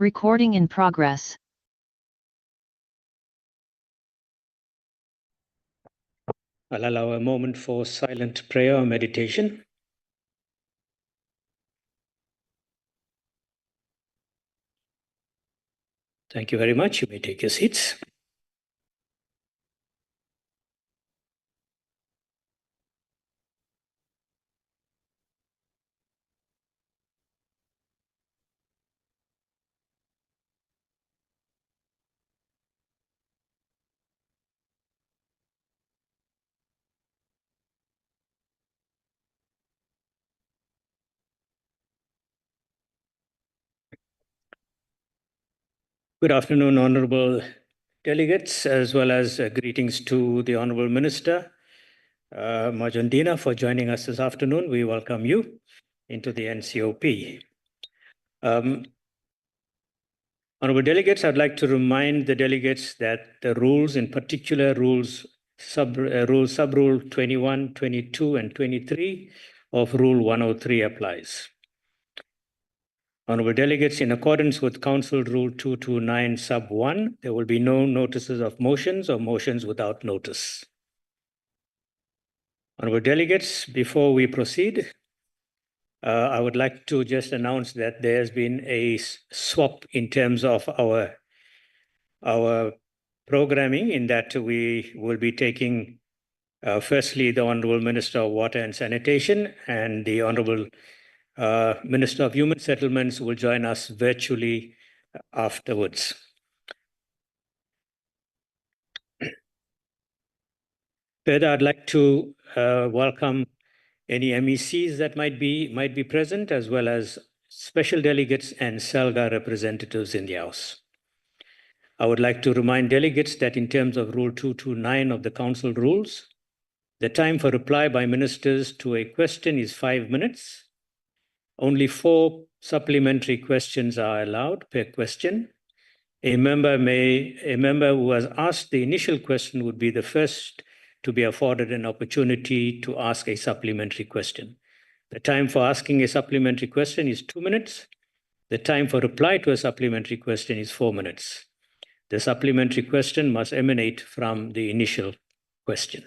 Recording in progress. I'll allow a moment for silent prayer or meditation. Thank you very much. You may take your seats. Good afternoon, honorable delegates, as well as greetings to the honorable minister, Majandina, for joining us this afternoon. We welcome you into the NCOP. Honorable delegates, I'd like to remind the delegates that the rules, in particular sub-rule 21, 22, and 23 of Rule 103 applies. Honorable delegates, in accordance with Council Rule 229 sub 1, there will be no notices of motions or motions without notice. Honorable delegates, before we proceed, I would like to just announce that there has been a swap in terms of our programming, in that we will be taking firstly the Honorable Minister of Water and Sanitation, and the Honorable Minister of Human Settlements will join us virtually afterwards. Further, I'd like to welcome any MECs that might be present, as well as special delegates and SELGA representatives in the House. I would like to remind delegates that in terms of Rule 229 of the Council rules, the time for reply by ministers to a question is 5 minutes. Only 4 supplementary questions are allowed per question. A member who has asked the initial question would be the first to be afforded an opportunity to ask a supplementary question. The time for asking a supplementary question is 2 minutes. The time for reply to a supplementary question is 4 minutes. The supplementary question must emanate from the initial question.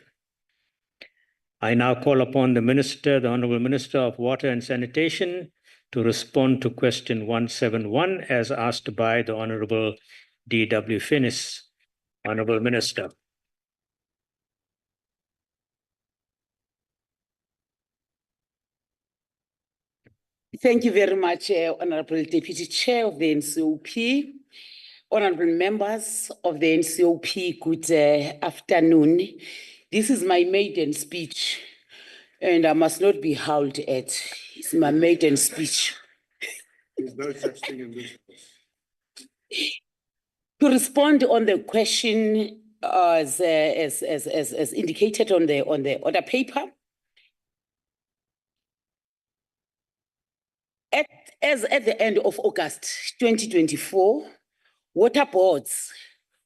I now call upon the Minister, the Honourable Minister of Water and Sanitation, to respond to question 171 as asked by the Honourable D.W. Finnis. Honourable Minister. Thank you very much, Honourable Deputy Chair of the NCOP. Honourable members of the NCOP, good afternoon. This is my maiden speech, and I must not be howled at. It's my maiden speech. There's no such thing in this. To respond on the question as indicated on the order paper, at the end of August 2024, water boards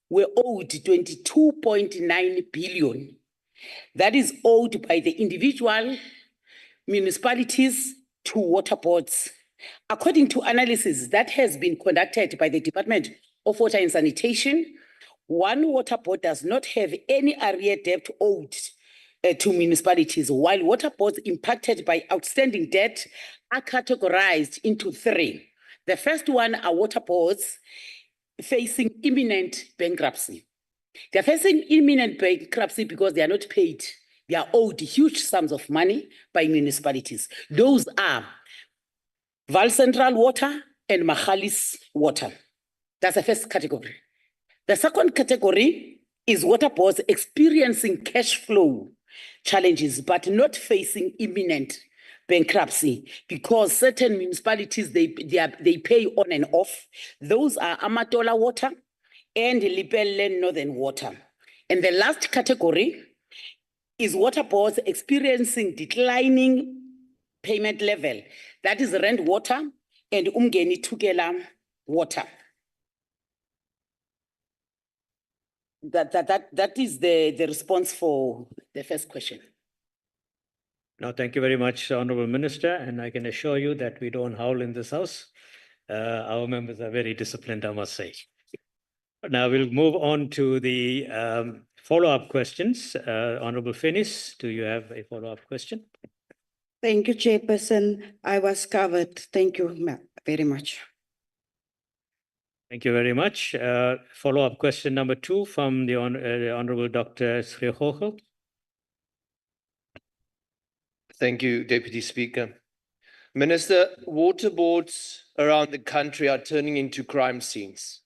were owed 22.9 billion. That is owed by the individual municipalities to water boards. According to analysis that has been conducted by the Department of Water and Sanitation, one water board does not have any arrear debt owed to municipalities, while water boards impacted by outstanding debt are categorized into 3. The first one are water boards facing imminent bankruptcy. They are facing imminent bankruptcy because they are not paid. They are owed huge sums of money by municipalities. Those are Val Central Water and Mahalis Water. That's the first category. The second category is water boards experiencing cash flow challenges, but not facing imminent bankruptcy, because certain municipalities, they pay on and off. Those are Amatola Water and Lepelle Northern Water. And the last category is water boards experiencing declining payment level. That is Rand Water and Umgeni Tugela Water. That is the response for the first question. No, thank you very much, Honourable Minister, and I can assure you that we don't howl in this House. Our members are very disciplined, I must say. Now we'll move on to the follow-up questions. Honorable Finis, do you have a follow-up question? Thank you, Chairperson. I was covered. Thank you very much. Thank you very much. Follow-up question number 2 from the Honorable Dr. Srihochel. Thank you, Deputy Speaker. Minister, water boards around the country are turning into crime scenes.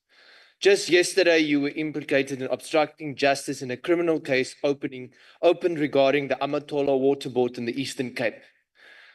Just yesterday, you were implicated in obstructing justice in a criminal case opened regarding the Amatola water board in the Eastern Cape.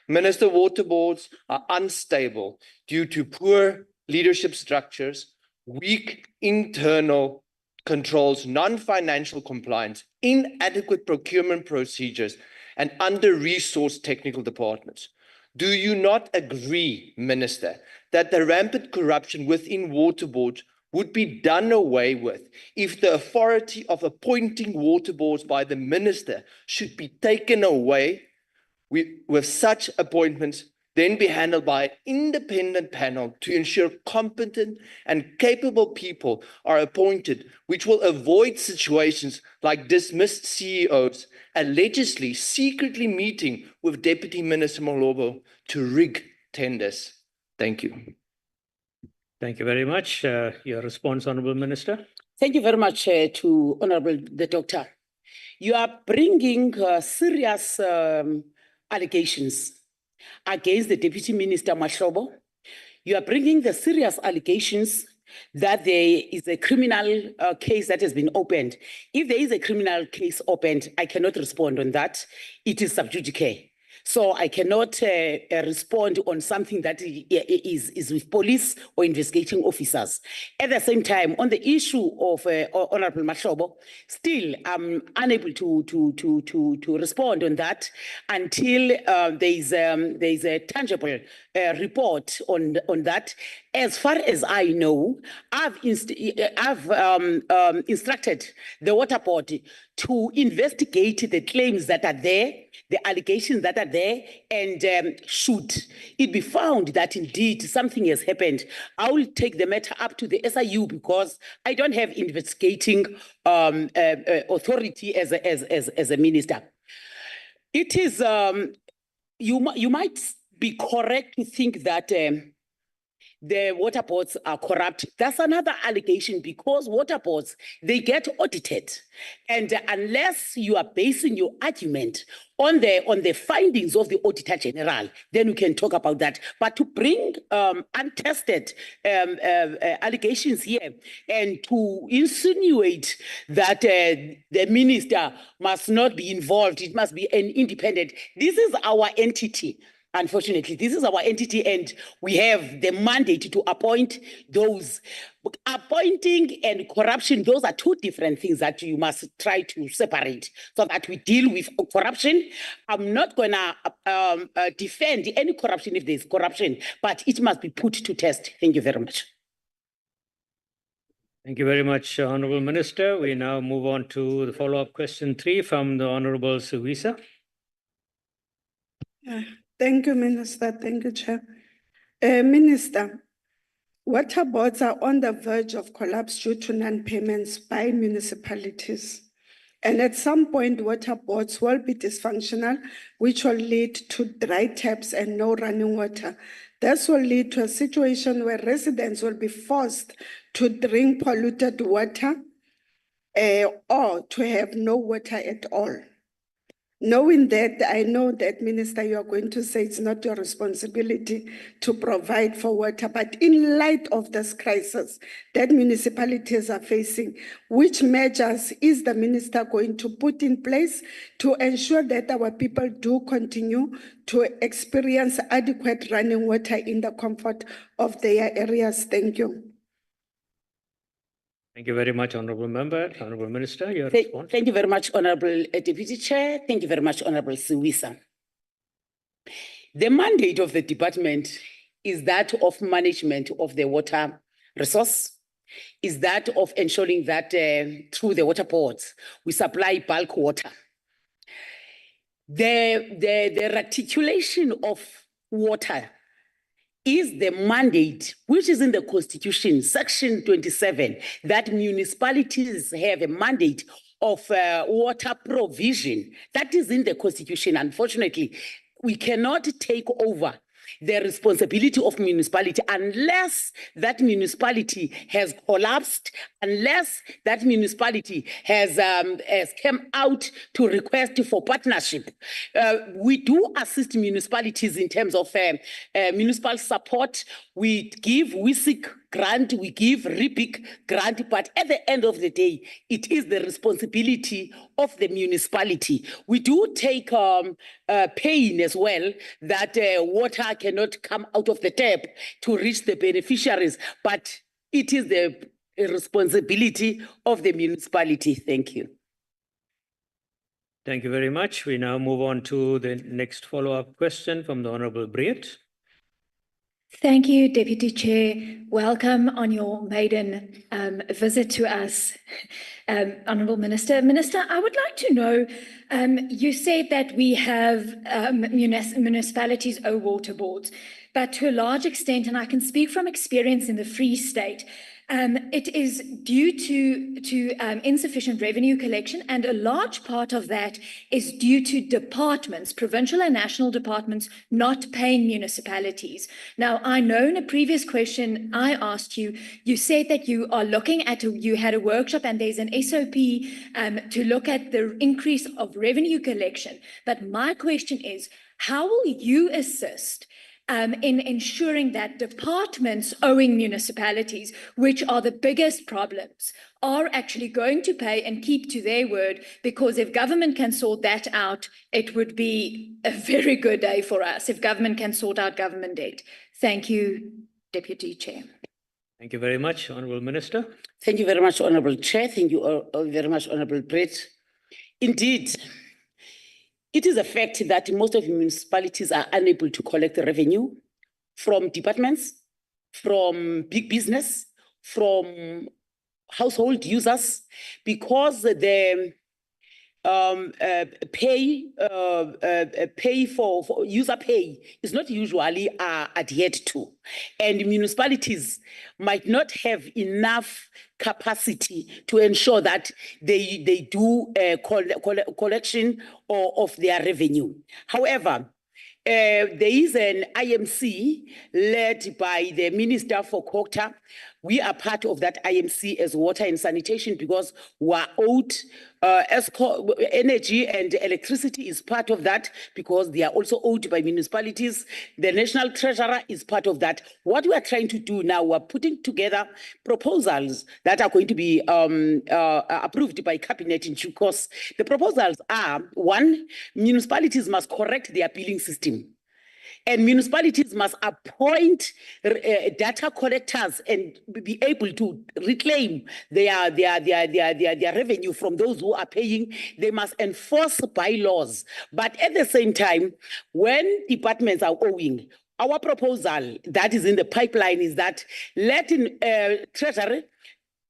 Minister, water boards are unstable due to poor leadership structures, weak internal controls, non-financial compliance, inadequate procurement procedures, and under-resourced technical departments. Do you not agree, Minister, that the rampant corruption within water boards would be done away with if the authority of appointing water boards by the Minister should be taken away, with such appointments then be handled by an independent panel to ensure competent and capable people are appointed, which will avoid situations like dismissed CEOs allegedly secretly meeting with Deputy Minister Malobo to rig tenders? Thank you. Thank you very much. Your response, Honorable Minister. Thank you very much to Honorable the Doctor. You are bringing serious allegations against the Deputy Minister Mashlobo. You are bringing the serious allegations that there is a criminal case that has been opened. If there is a criminal case opened, I cannot respond on that. It is sub judice. So I cannot respond on something that is with police or investigating officers. At the same time, on the issue of Honorable Mashlobo, still I'm unable to respond on that until there is a tangible report on that. As far as I know, I've instructed the water board to investigate the claims that are there, the allegations that are there, and should it be found that indeed something has happened, I will take the matter up to the SIU because I don't have investigating authority as a minister. It is you might be correct to think that the water boards are corrupt. That's another allegation because water boards, they get audited. And unless you are basing your argument on the findings of the Auditor General, then we can talk about that. But to bring untested allegations here and to insinuate that the minister must not be involved, it must be an independent. This is our entity. Unfortunately, this is our entity and we have the mandate to appoint those. Appointing and corruption, those are two different things that you must try to separate so that we deal with corruption. I'm not going to defend any corruption if there's corruption, but it must be put to test. Thank you very much. Thank you very much, Honorable Minister. We now move on to the follow-up question 3 from the Honorable Suwisa. Thank you, Minister. Thank you, Chair. Minister, water boards are on the verge of collapse due to non-payments by municipalities. And at some point, water boards will be dysfunctional, which will lead to dry taps and no running water. This will lead to a situation where residents will be forced to drink polluted water or to have no water at all. Knowing that, I know that, Minister, you are going to say it's not your responsibility to provide for water, but in light of this crisis that municipalities are facing, which measures is the Minister going to put in place to ensure that our people do continue to experience adequate running water in the comfort of their areas? Thank you. Thank you very much, Honorable Member. Honorable Minister, your response. Thank you very much, Honorable Deputy Chair. Thank you very much, Honorable Suwisa. The mandate of the department is that of management of the water resource, is that of ensuring that through the water boards, we supply bulk water. The reticulation of water is the mandate, which is in the Constitution, Section 27, that municipalities have a mandate of water provision. That is in the Constitution. Unfortunately, we cannot take over the responsibility of municipality unless that municipality has collapsed, unless that municipality has come out to request for partnership. We do assist municipalities in terms of municipal support. We seek grant, we give REPIC grant, but at the end of the day, it is the responsibility of the municipality. We do take pain as well that water cannot come out of the tap to reach the beneficiaries, but it is the responsibility of the municipality. Thank you. Thank you very much. We now move on to the next follow-up question from the Honorable Briet. Thank you, Deputy Chair. Welcome on your maiden visit to us, Honourable Minister. Minister, I would like to know, you said that we have municipalities owe water boards, but to a large extent, and I can speak from experience in the Free State, it is due to insufficient revenue collection, and a large part of that is due to departments, provincial and national departments, not paying municipalities. Now, I know in a previous question I asked you, you said that you are looking at, you had a workshop and there's an SOP to look at the increase of revenue collection. But my question is, how will you assist in ensuring that departments owing municipalities, which are the biggest problems, are actually going to pay and keep to their word? Because if government can sort that out, it would be a very good day for us if government can sort out government debt. Thank you, Deputy Chair. Thank you very much, Honourable Minister. Thank you very much, Honourable Chair. Thank you very much, Honourable Briet. Indeed, it is a fact that most of the municipalities are unable to collect the revenue from departments, from big business, from household users, because the pay for user pay is not usually adhered to, and municipalities might not have enough capacity to ensure that they do collection of their revenue. However, there is an IMC led by the Minister for Culture. We are part of that IMC as Water and Sanitation because we are owed energy and electricity is part of that because they are also owed by municipalities. The National Treasurer is part of that. What we are trying to do now, we're putting together proposals that are going to be approved by Cabinet in due course. The proposals are, one, municipalities must correct their billing system. And municipalities must appoint data collectors and be able to reclaim their revenue from those who are paying. They must enforce bylaws. But at the same time, when departments are owing, our proposal that is in the pipeline is that letting Treasury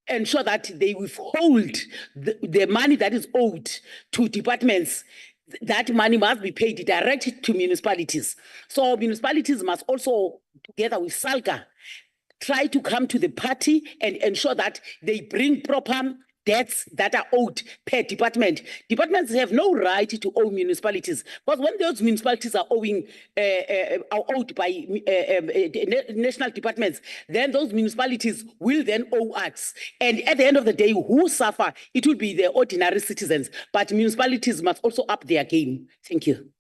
ensure that they withhold the money that is owed to departments. That money must be paid direct to municipalities. So municipalities must also, together with SALGA, try to come to the party and ensure that they bring proper debts that are owed per department. Departments have no right to owe municipalities, but when those municipalities are owing, are owed by national departments, then those municipalities will then owe us. And at the end of the day, who suffer? It will be the ordinary citizens, but municipalities must also up their game. Thank you.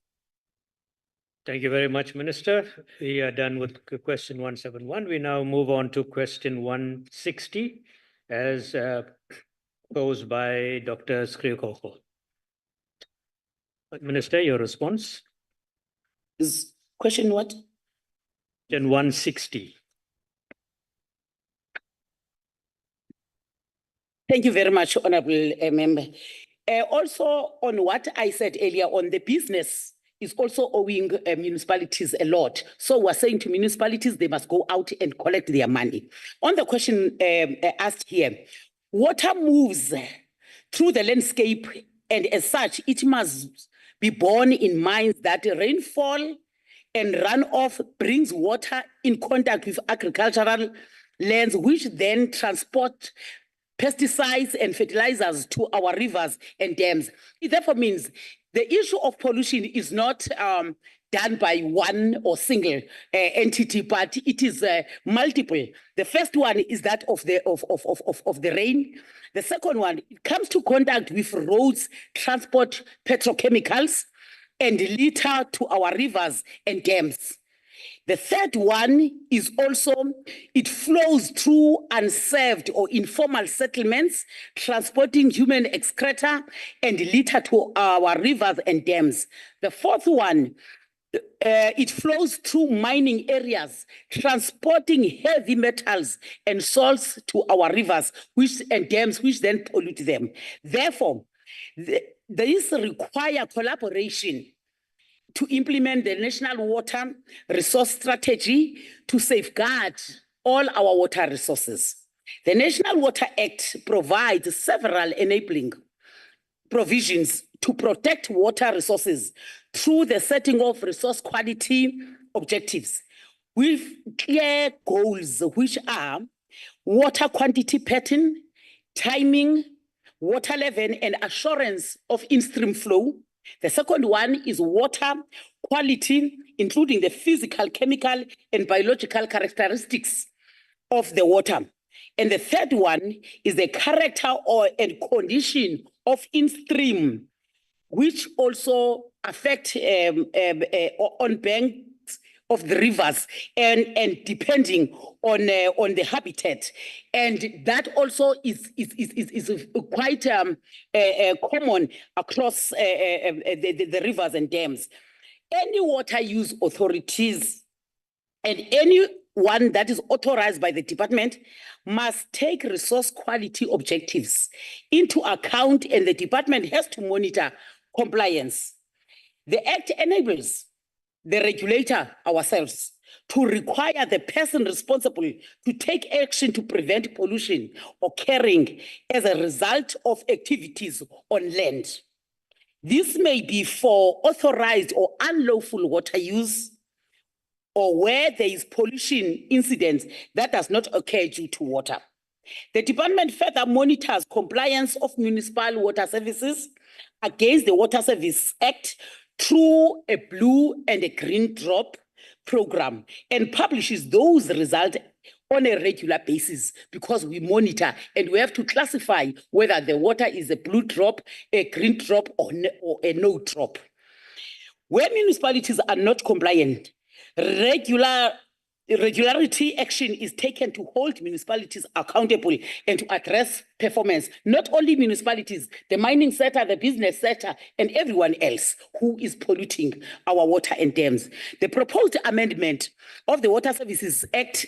Thank you very much, Minister. We are done with question 171. We now move on to question 160 as posed by Dr. Skriokoko. Minister, your response? Is question what? Question 160. Thank you very much, Honourable Member. Also, on what I said earlier on, the business is also owing municipalities a lot. So we're saying to municipalities, they must go out and collect their money. On the question asked here, water moves through the landscape, and as such, it must be borne in mind that rainfall and runoff brings water in contact with agricultural lands, which then transport pesticides and fertilizers to our rivers and dams. It therefore means the issue of pollution is not done by one or single entity, but it is multiple. The first one is that of the rain. The second one, it comes to contact with roads, transport, petrochemicals, and litter to our rivers and dams. The third one is also, it flows through unserved or informal settlements, transporting human excreta and litter to our rivers and dams. The fourth one, it flows through mining areas, transporting heavy metals and salts to our rivers and dams, which then pollute them. Therefore, these require collaboration to implement the National Water Resource Strategy to safeguard all our water resources. The National Water Act provides several enabling provisions to protect water resources through the setting of resource quality objectives with clear goals, which are water quantity pattern, timing, water level, and assurance of in-stream flow. The second one is water quality, including the physical, chemical, and biological characteristics of the water. And the third one is the character and condition of in-stream, which also affect on banks of the rivers and depending on the habitat. And that also is quite common across the rivers and dams. Any water use authorities and anyone that is authorized by the department must take resource quality objectives into account, and the department has to monitor compliance. The Act enables the regulator, ourselves, to require the person responsible to take action to prevent pollution occurring as a result of activities on land. This may be for authorized or unlawful water use, or where there is pollution incidents that does not occur due to water. The department further monitors compliance of municipal water services against the Water Service Act through a blue and a green drop program and publishes those results on a regular basis, because we monitor and we have to classify whether the water is a blue drop, a green drop, or a no drop. Where municipalities are not compliant, regularity action is taken to hold municipalities accountable and to address performance. Not only municipalities, the mining sector, the business sector, and everyone else who is polluting our water and dams. The proposed amendment of the Water Services Act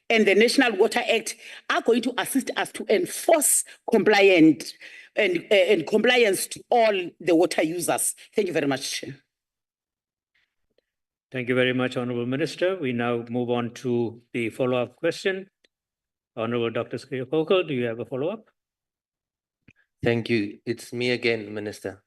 and the National Water Act are going to assist us to enforce compliance and compliance to all the water users. Thank you very much, Chair. Thank you very much, Honorable Minister. We now move on to the follow-up question. Honorable Dr. Skripal, do you have a follow-up? Thank you. It's me again, Minister.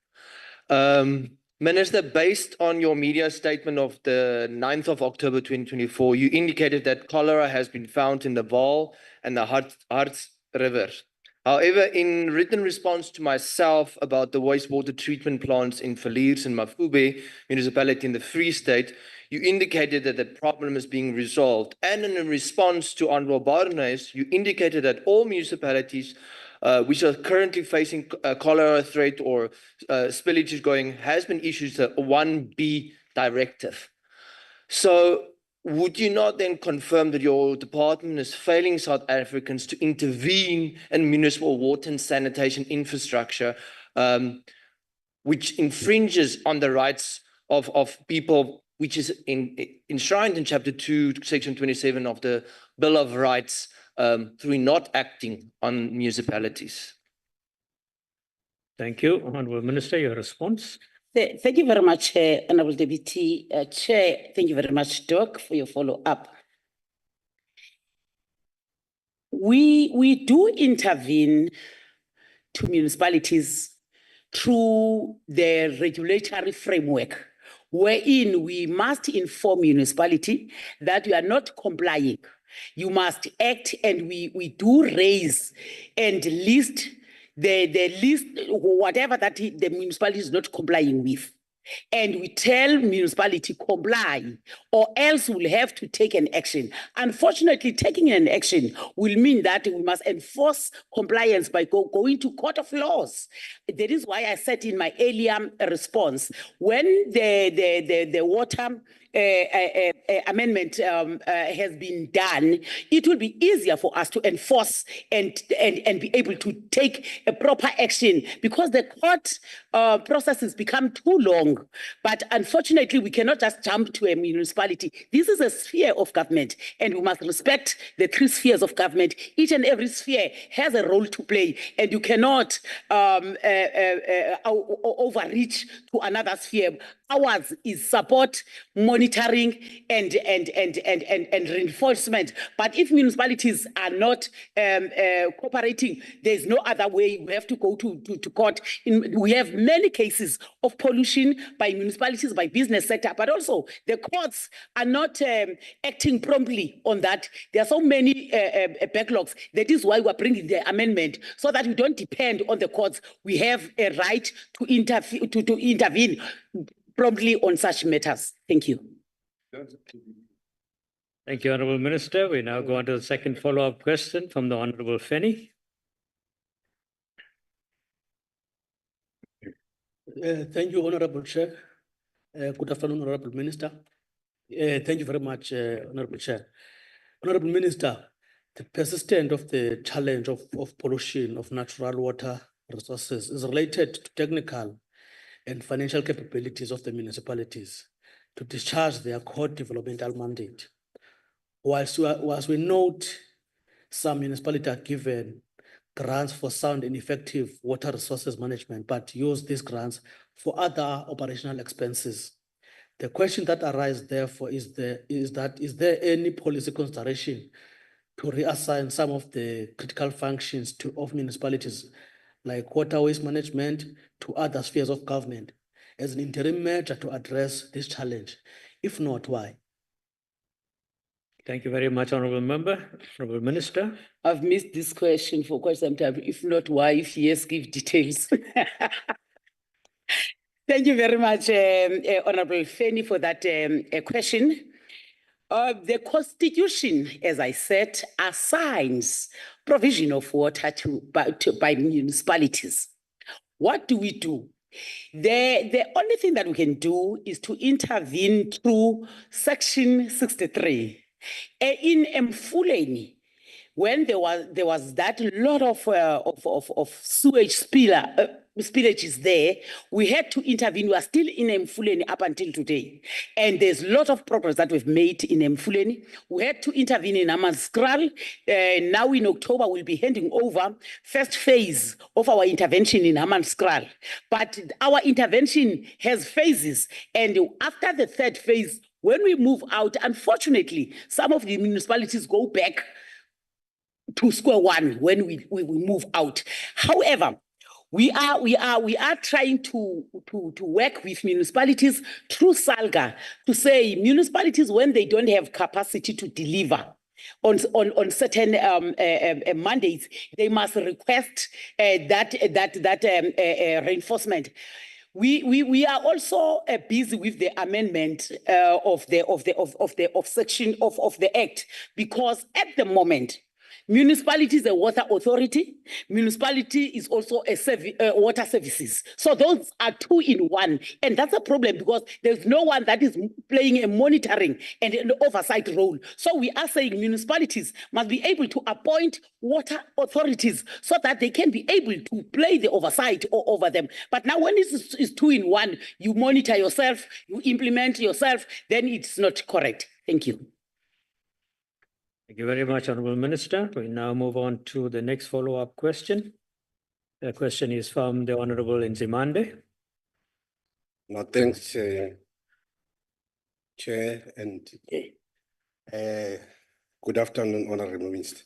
Minister, based on your media statement of the 9th of October 2024, you indicated that cholera has been found in the Vaal and the Harts River. However, in written response to myself about the wastewater treatment plants in Villiers and Mafube municipality in the Free State, you indicated that the problem is being resolved. And in response to Honorable Barnes, you indicated that all municipalities which are currently facing a cholera threat or spillage going has been issued a 1B directive. So would you not then confirm that your department is failing South Africans to intervene in municipal water and sanitation infrastructure, which infringes on the rights of people, which is enshrined in Chapter 2, Section 27 of the Bill of Rights, through not acting on municipalities? Thank you. Honorable Minister, your response. Thank you very much, Honorable Deputy Chair. Thank you very much, Doc, for your follow-up. We do intervene to municipalities through the regulatory framework wherein we must inform municipality that we are not complying. You must act, and we do raise and list the list, whatever that the municipality is not complying with. And we tell municipality comply, or else we'll have to take an action. Unfortunately, taking an action will mean that we must enforce compliance by going to court of laws. That is why I said in my earlier response, when the water amendment has been done, it will be easier for us to enforce and be able to take a proper action, because the court processes become too long. But unfortunately, we cannot just jump to a municipality. This is a sphere of government, and we must respect the 3 spheres of government. Each and every sphere has a role to play, and you cannot overreach to another sphere. Ours is support, monitoring, and reinforcement. But if municipalities are not cooperating, there's no other way. We have to go to court. We have many cases of pollution by municipalities, by business sector, but also the courts are not acting promptly on that. There are so many backlogs. That is why we're bringing the amendment, so that we don't depend on the courts. We have a right to intervene promptly on such matters. Thank you. Thank you, Honourable Minister. We now go on to the second follow-up question from the Honourable Fenny. Thank you, Honorable Chair. Good afternoon, Honorable Minister. Thank you very much, Honorable Chair. Honorable Minister, the persistence of the challenge of pollution of natural water resources is related to technical and financial capabilities of the municipalities to discharge their core developmental mandate. Whilst we note some municipalities are given grants for sound and effective water resources management, but use these grants for other operational expenses. The question that arises therefore is there any policy consideration to reassign some of the critical functions of municipalities like water waste management to other spheres of government as an interim measure to address this challenge? If not, why? Thank you very much, Honourable Member. Honourable Minister. I've missed this question for quite some time. If not, why? If yes, give details. Thank you very much, Honourable Fenny, for that question. The Constitution, as I said, assigns provision of water by municipalities. What do we do? The only thing that we can do is to intervene through Section 63. In Mfuleni, when there was that lot of sewage spillages there, we had to intervene. We are still in Mfuleni up until today. And there's a lot of progress that we've made in Mfuleni. We had to intervene in Hammanskraal. Now in October, we'll be handing over first phase of our intervention in Hammanskraal. But our intervention has phases. And after the 3rd phase, when we move out, unfortunately, some of the municipalities go back to square one when we move out. However, we are trying to work with municipalities through SALGA to say municipalities, when they don't have capacity to deliver on certain mandates, they must request that reinforcement. We are also busy with the amendment of section of the Act, because at the moment, municipality is a water authority. Municipality is also a water services. So those are 2 in 1. And that's a problem, because there's no one that is playing a monitoring and an oversight role. So we are saying municipalities must be able to appoint water authorities so that they can be able to play the oversight over them. But now when it is 2 in 1, you monitor yourself, you implement yourself, then it's not correct. Thank you. Thank you very much, Honourable Minister. We now move on to the next follow-up question. The question is from the Honourable Nzimande. No, thanks, Chair, and good afternoon, Honourable Minister.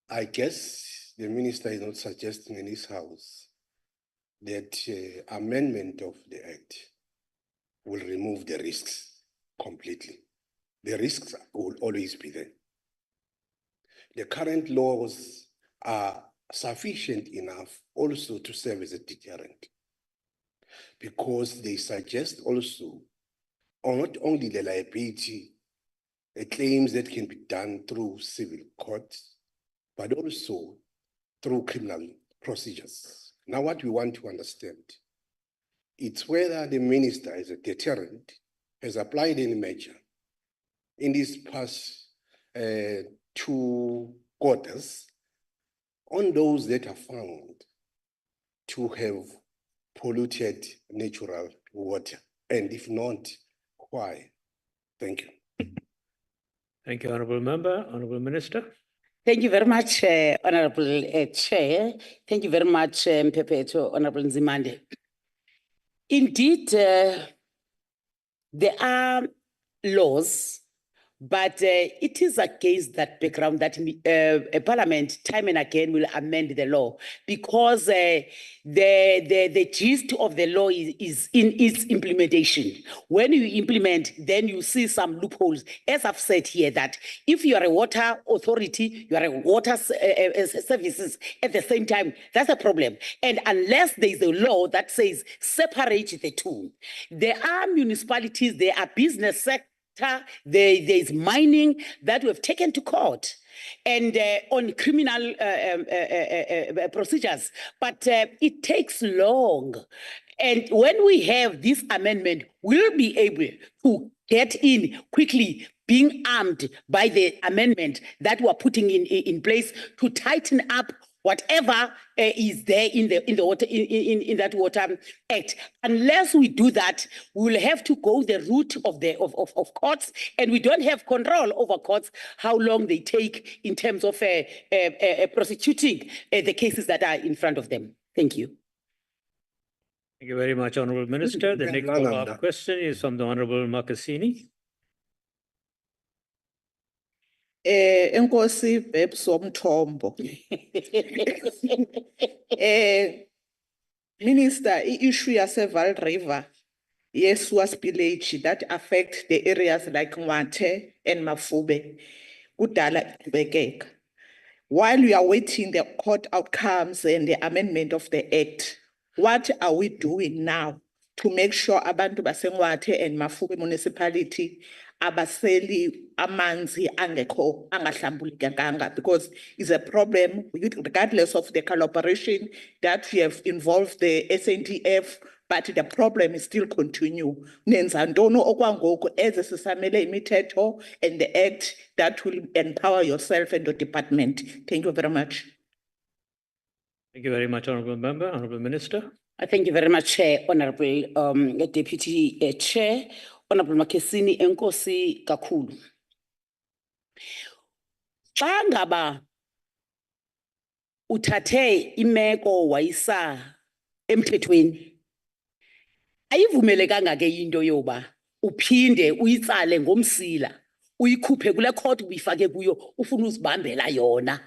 I guess the Minister is not suggesting in his house that amendment of the act will remove the risks completely. The risks will always be there. The current laws are sufficient enough also to serve as a deterrent, because they suggest also not only the liability claims that can be done through civil courts, but also through criminal procedures. Now, what we want to understand, it's whether the minister as a deterrent has applied any measure in these past 2 quarters on those that are found to have polluted natural water, and if not, why? Thank you. Thank you, Honourable Member. Honourable Minister. Thank you very much, Honorable Chair. Thank you very much, Mpepeto, Honorable Nzimande. Indeed, there are laws, but it is against that background that Parliament time and again will amend the law, because the gist of the law is in its implementation. When you implement, then you see some loopholes. As I've said here, that if you are a water authority, you are a water services at the same time, that's a problem. And unless there is a law that says separate the two, there are municipalities, there are business sectors, there's mining that we have taken to court and on criminal procedures, but it takes long. And when we have this amendment, we'll be able to get in quickly, being armed by the amendment that we're putting in place to tighten up whatever is there in the water in that water act. Unless we do that, we will have to go the route of courts, and we don't have control over courts, how long they take in terms of prosecuting the cases that are in front of them. Thank you. Thank you very much, Honourable Minister. The next follow-up question is from the Honourable Makasini. Enkosi Babes Womthombo. Minister, issue yase-Vaal River, yes, was spillage that affect the areas like Nwate and Mafube. Kudala iqhubekeka. While we are waiting the court outcomes and the amendment of the act, what are we doing now to make sure abantu baseNwate and Mafube municipality abaseli amanzi angekho angahlambulukanga, because it's a problem regardless of the collaboration that we have involved the SNDF, but the problem is still continue. Nenza ntoni okwangoku eze sisamele imithetho and the act that will empower yourself and your department. Thank you very much. Thank you very much, Honourable Member. Honourable Minister. Thank you very much, Honourable Deputy Chair, Honourable Makasini, enkosi kakhulu. Xa ngaba uthathe imeko wayisa emthethweni, ayivumelekanga ke into yoba uphinde uyitsale ngomsila, uyikhuphe kule court uyifake kuyo ufuna uzibambela yona,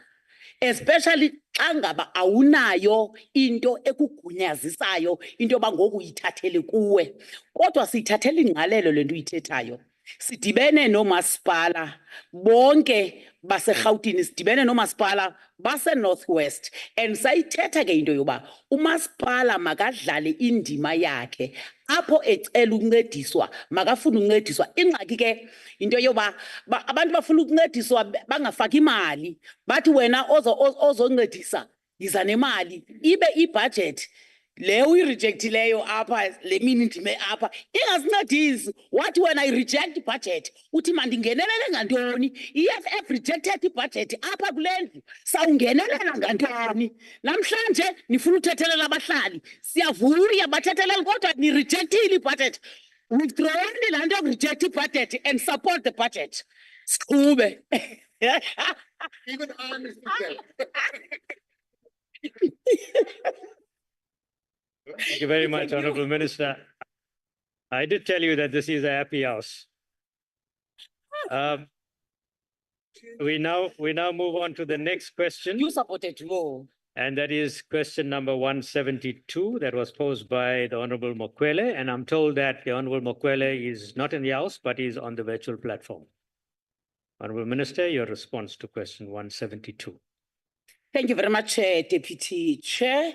especially xa ngaba awunayo into ekugunyazisayo into yoba ngoku uyithathele kuwe. Kodwa siyithathela ingqalelo le nto uyithethayo. Sidibene noomasipala bonke baseRhawutini, sidibene noomasipala base-Northwest, and sayithetha ke into yoba umasipala makadlale indima yakhe apho ecela ukuncediswa, makafuna ukuncediswa. Ingxaki ke into yoba abantu bafuna ukuncediswa bangafaki imali, bathi wena ozoncedisa yiza nemali, ibe ibudget le uyirejectileyo apha le mini ndime apha ingasincedisi. Wathi wena i-reject budget, uthi mandingenelele ngantoni? I-EFF rejected ibudget apha kule ndlu, sawungenelela ngantoni? Namhlanje nifuna uthethelela abahlali, siyavuya bathethelela, kodwa ni-rejectile ibudget. Withdraw laa nto yokureject ibudget and support the budget. Siqhube. Even honest. Thank you very much, Honourable Minister. I did tell you that this is a happy house. We now move on to the next question. You supported more. And that is question number 172 that was posed by the Honorable Mokwele. And I'm told that the Honorable Mokwele is not in the House, but is on the virtual platform. Honorable Minister, your response to question 172. Thank you very much, Deputy Chair.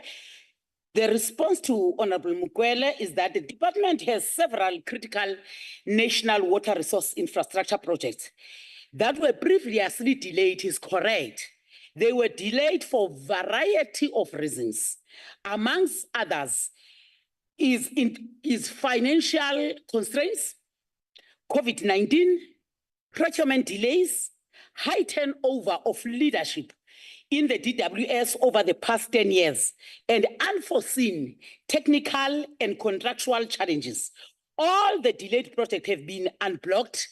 The response to Honorable Mukwele is that the department has several critical national water resource infrastructure projects that were previously delayed is correct. They were delayed for a variety of reasons. Amongst others is financial constraints, COVID-19, procurement delays, high turnover of leadership in the DWS over the past 10 years, and unforeseen technical and contractual challenges. All the delayed projects have been unblocked.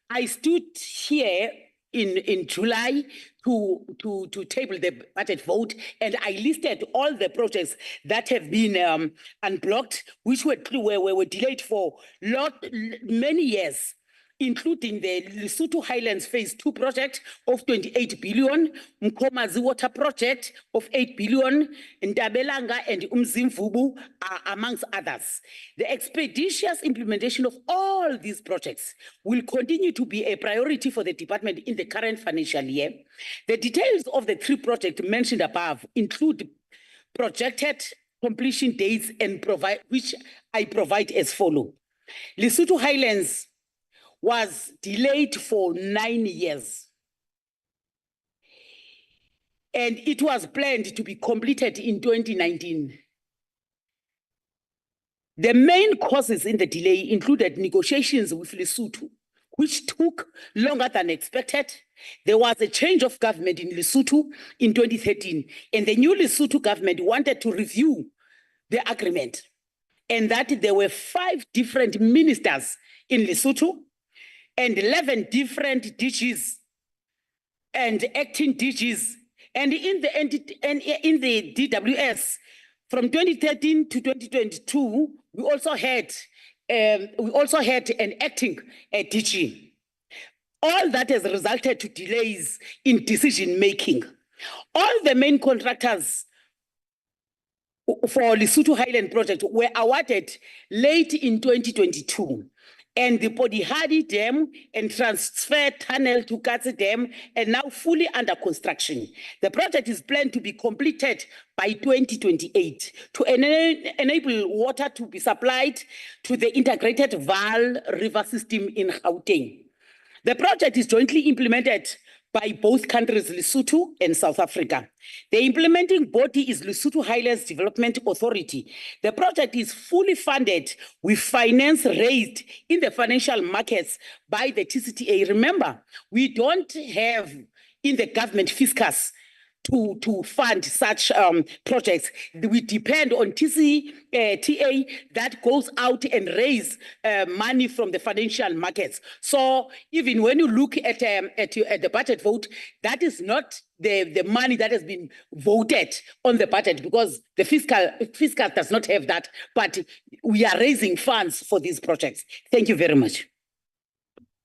I stood here in July to table the budget vote, and I listed all the projects that have been unblocked, which were delayed for many years, including the Lesotho Highlands Phase 2 project of 28 billion, Mkomazi Water project of 8 billion, Ndabelanga and Umzimvubu, amongst others. The expeditious implementation of all these projects will continue to be a priority for the department in the current financial year. The details of the 3 projects mentioned above include projected completion dates and which I provide as follows. Lesotho Highlands was delayed for 9 years. And it was planned to be completed in 2019. The main causes in the delay included negotiations with Lesotho, which took longer than expected. There was a change of government in Lesotho in 2013, and the new Lesotho government wanted to review the agreement, and that there were 5 different ministers in Lesotho, and 11 different DGs and acting DGs. And in the DWS, from 2013 to 2022, we also had an acting DG. All that has resulted to delays in decision making. All the main contractors for Lesotho Highland project were awarded late in 2022. And the Podihadi Dam and transfer tunnel to Katse Dam are now fully under construction. The project is planned to be completed by 2028 to enable water to be supplied to the integrated Vaal River system in Gauteng. The project is jointly implemented by both countries, Lesotho and South Africa. The implementing body is Lesotho Highlands Development Authority. The project is fully funded with finance raised in the financial markets by the TCTA. Remember, we don't have in the government fiscus to fund such projects. We depend on TCTA that goes out and raise money from the financial markets. So even when you look at the budget vote, that is not the money that has been voted on the budget, because the fiscal does not have that, but we are raising funds for these projects. Thank you very much.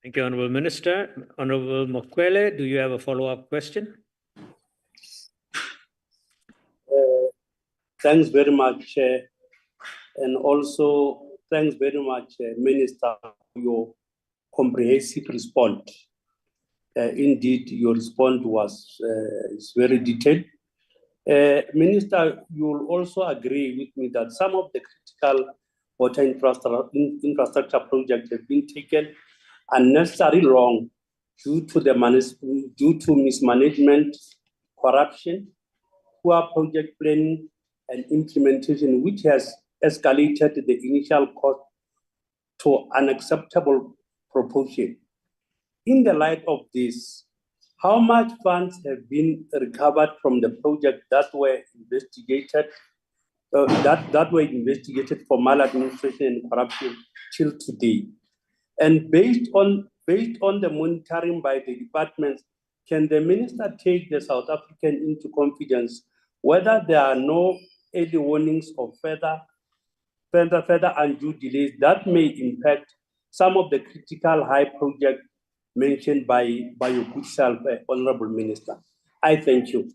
Thank you, Honorable Minister. Honorable Mokwele, do you have a follow-up question? Thanks very much, and also thanks very much, Minister, for your comprehensive response. Indeed, your response was is very detailed. Minister, you will also agree with me that some of the critical water infrastructure projects have been taken unnecessarily long due to mismanagement, corruption, poor project planning and implementation, which has escalated the initial cost to unacceptable proportion. In the light of this, how much funds have been recovered from the project that were investigated for maladministration and corruption till today? And based on the monitoring by the departments, can the minister take the South African into confidence whether there are no early warnings of further undue delays that may impact some of the critical high projects mentioned by your good self, Honorable Minister? I thank you.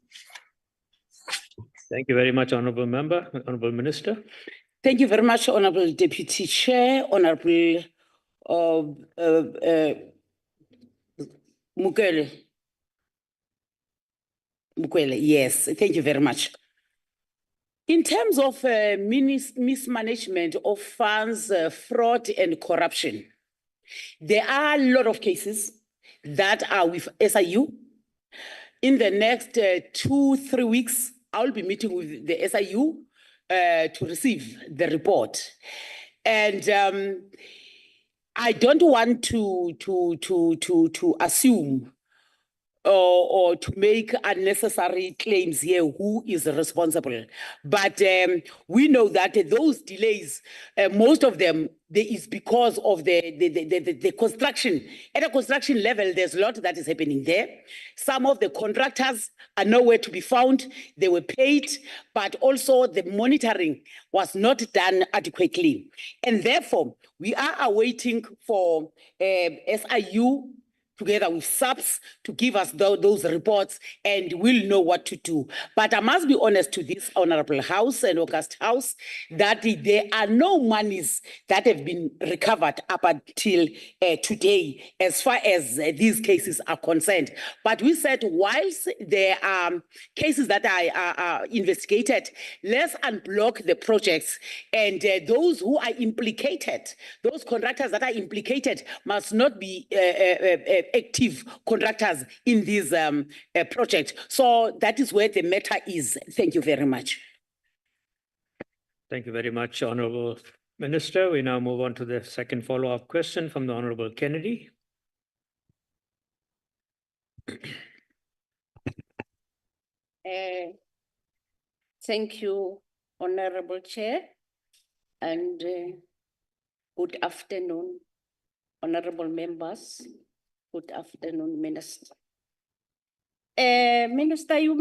Thank you very much, Honourable Member, Honourable Minister. Thank you very much, Honorable Deputy Chair, Honorable Mukwele. Mukwele, yes, thank you very much. In terms of mismanagement of funds, fraud and corruption, there are a lot of cases that are with SIU. In the next 2-3 weeks, I'll be meeting with the SIU to receive the report. And I don't want to assume or to make unnecessary claims here who is responsible. But we know that those delays, most of them, there is because of the construction. At a construction level, there's a lot that is happening there. Some of the contractors are nowhere to be found. They were paid, but also the monitoring was not done adequately. And therefore, we are awaiting for SIU together with SAPS to give us those reports, and we'll know what to do. But I must be honest to this Honorable House and August House that there are no monies that have been recovered up until today as far as these cases are concerned. But we said whilst there are cases that are investigated, let's unblock the projects, and those who are implicated, those contractors that are implicated must not be active contractors in this project. So that is where the matter is. Thank you very much. Thank you very much, Honourable Minister. We now move on to the second follow-up question from the Honourable Kennedy. Thank you, Honorable Chair, and good afternoon, honorable members. Good afternoon, Minister. Minister, you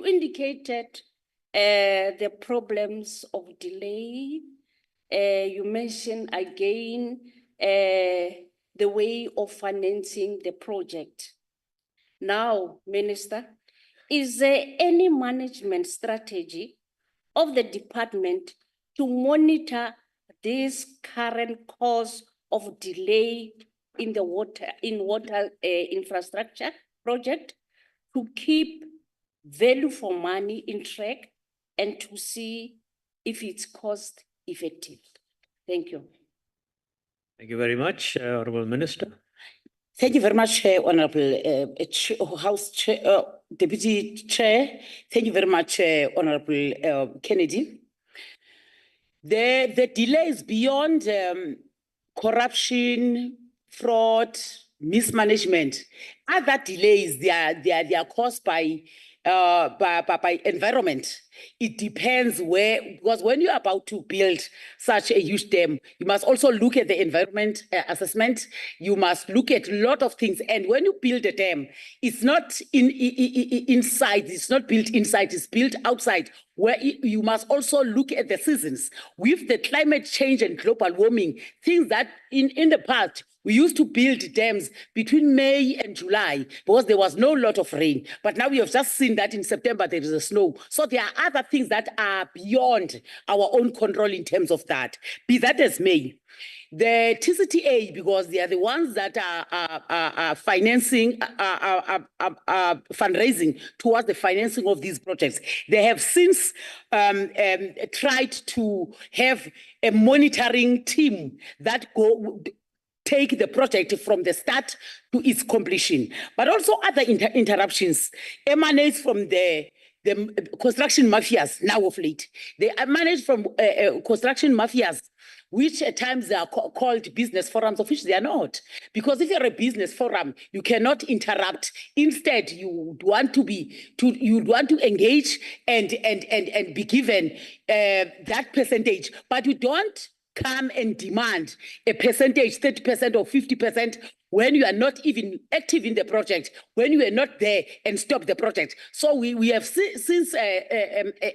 indicated the problems of delay. You mentioned again the way of financing the project. Now, Minister, is there any management strategy of the department to monitor this current cause of delay in the water infrastructure project to keep value for money in track and to see if it's cost effective? Thank you. Thank you very much, Honourable Minister. Thank you very much, Honorable House Chair, Deputy Chair. Thank you very much, Honorable Kennedy. The delays beyond corruption, fraud, mismanagement, other delays, they are caused by environment. It depends where, because when you're about to build such a huge dam, you must also look at the environment assessment. You must look at a lot of things. And when you build a dam, it's not inside, it's not built inside, it's built outside, where you must also look at the seasons. With the climate change and global warming, things that in the past, we used to build dams between May and July because there was no lot of rain. But now we have just seen that in September there is a snow. So there are other things that are beyond our own control in terms of that. Be that as may. The TCTA, because they are the ones that are financing, fundraising towards the financing of these projects. They have since tried to have a monitoring team that take the project from the start to its completion. But also other interruptions emanate from the construction mafias now of late. They emanate from construction mafias, which at times they are called business forums, of which they are not. Because if you're a business forum, you cannot interrupt. Instead, you would want to engage and be given that percentage, but you don't come and demand a percentage, 30% or 50%, when you are not even active in the project, when you are not there and stop the project. So we have since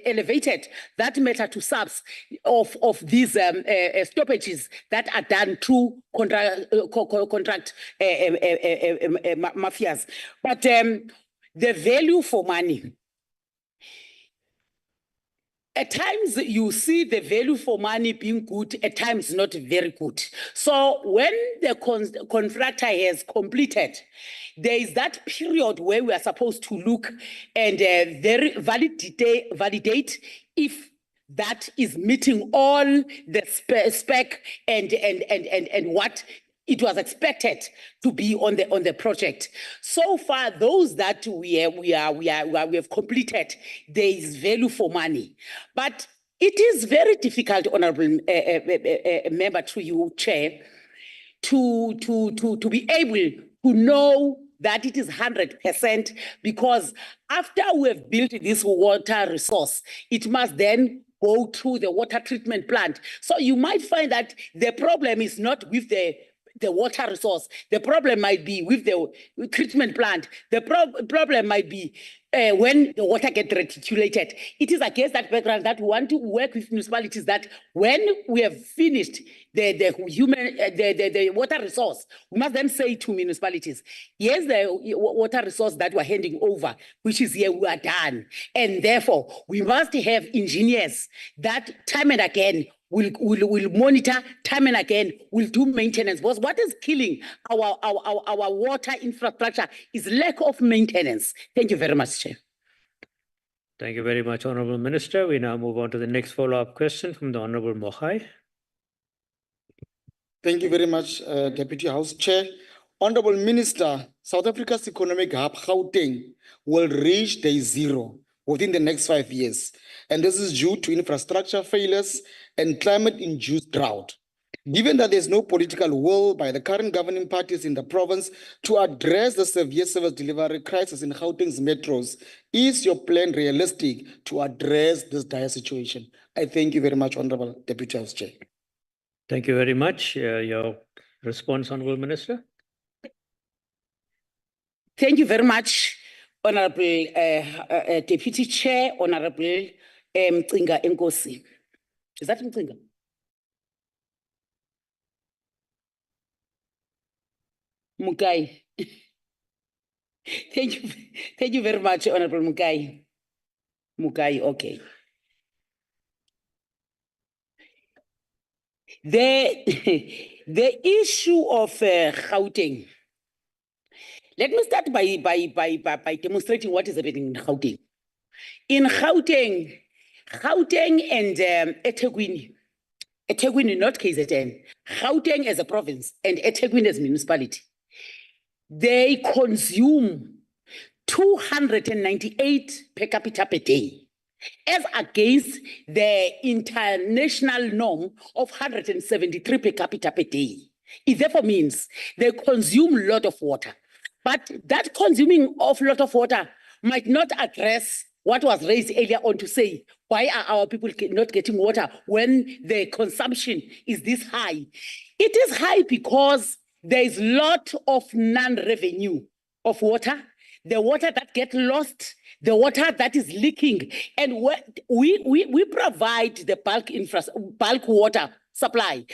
elevated that matter to SAPS of these stoppages that are done through contract mafias. But the value for money, At times you see the value for money being good, at times not very good. So when the contractor has completed, there is that period where we are supposed to look and validate if that is meeting all the spec and what it was expected to be on the project. So far, those that we have completed, there is value for money. But it is very difficult, Honorable Member, to you, Chair, to be able to know that it is 100%, because after we have built this water resource, it must then go through the water treatment plant. So you might find that the problem is not with the water resource. The problem might be with the treatment plant. The problem might be when the water gets reticulated. It is against that background that we want to work with municipalities, that when we have finished the water resource, we must then say to municipalities, here's the water resource that we're handing over, which is here, we are done. And therefore, we must have engineers that time and again will monitor, time and again will do maintenance. Because what is killing our water infrastructure is lack of maintenance. Thank you very much, Chair. Thank you very much, Honorable Minister. We now move on to the next follow-up question from the Honorable Mohai. Thank you very much, Deputy House Chair. Honorable Minister, South Africa's economic hub, Gauteng, will reach day zero within the next 5 years. And this is due to infrastructure failures and climate-induced drought. Given that there's no political will by the current governing parties in the province to address the severe service delivery crisis in Gauteng's metros, is your plan realistic to address this dire situation? I thank you very much, Honorable Deputy House Chair. Thank you very much. Your response, Honorable Minister. Thank you very much, Honorable Deputy Chair, Honorable Mcinga Nkosi. Is that Mcinga? Mukai. Thank you very much, Honorable Mukai. Mukai, okay. The issue of Gauteng. Let me start by demonstrating what is happening in Gauteng. In Gauteng and eThekwini, not KZN, Gauteng as a province and eThekwini as a municipality, they consume 298 per capita per day, as against the international norm of 173 per capita per day. It therefore means they consume a lot of water. But that consuming of a lot of water might not address what was raised earlier on to say, why are our people not getting water when the consumption is this high? It is high because there is a lot of non-revenue of water, the water that gets lost, the water that is leaking. And we provide the bulk water supply,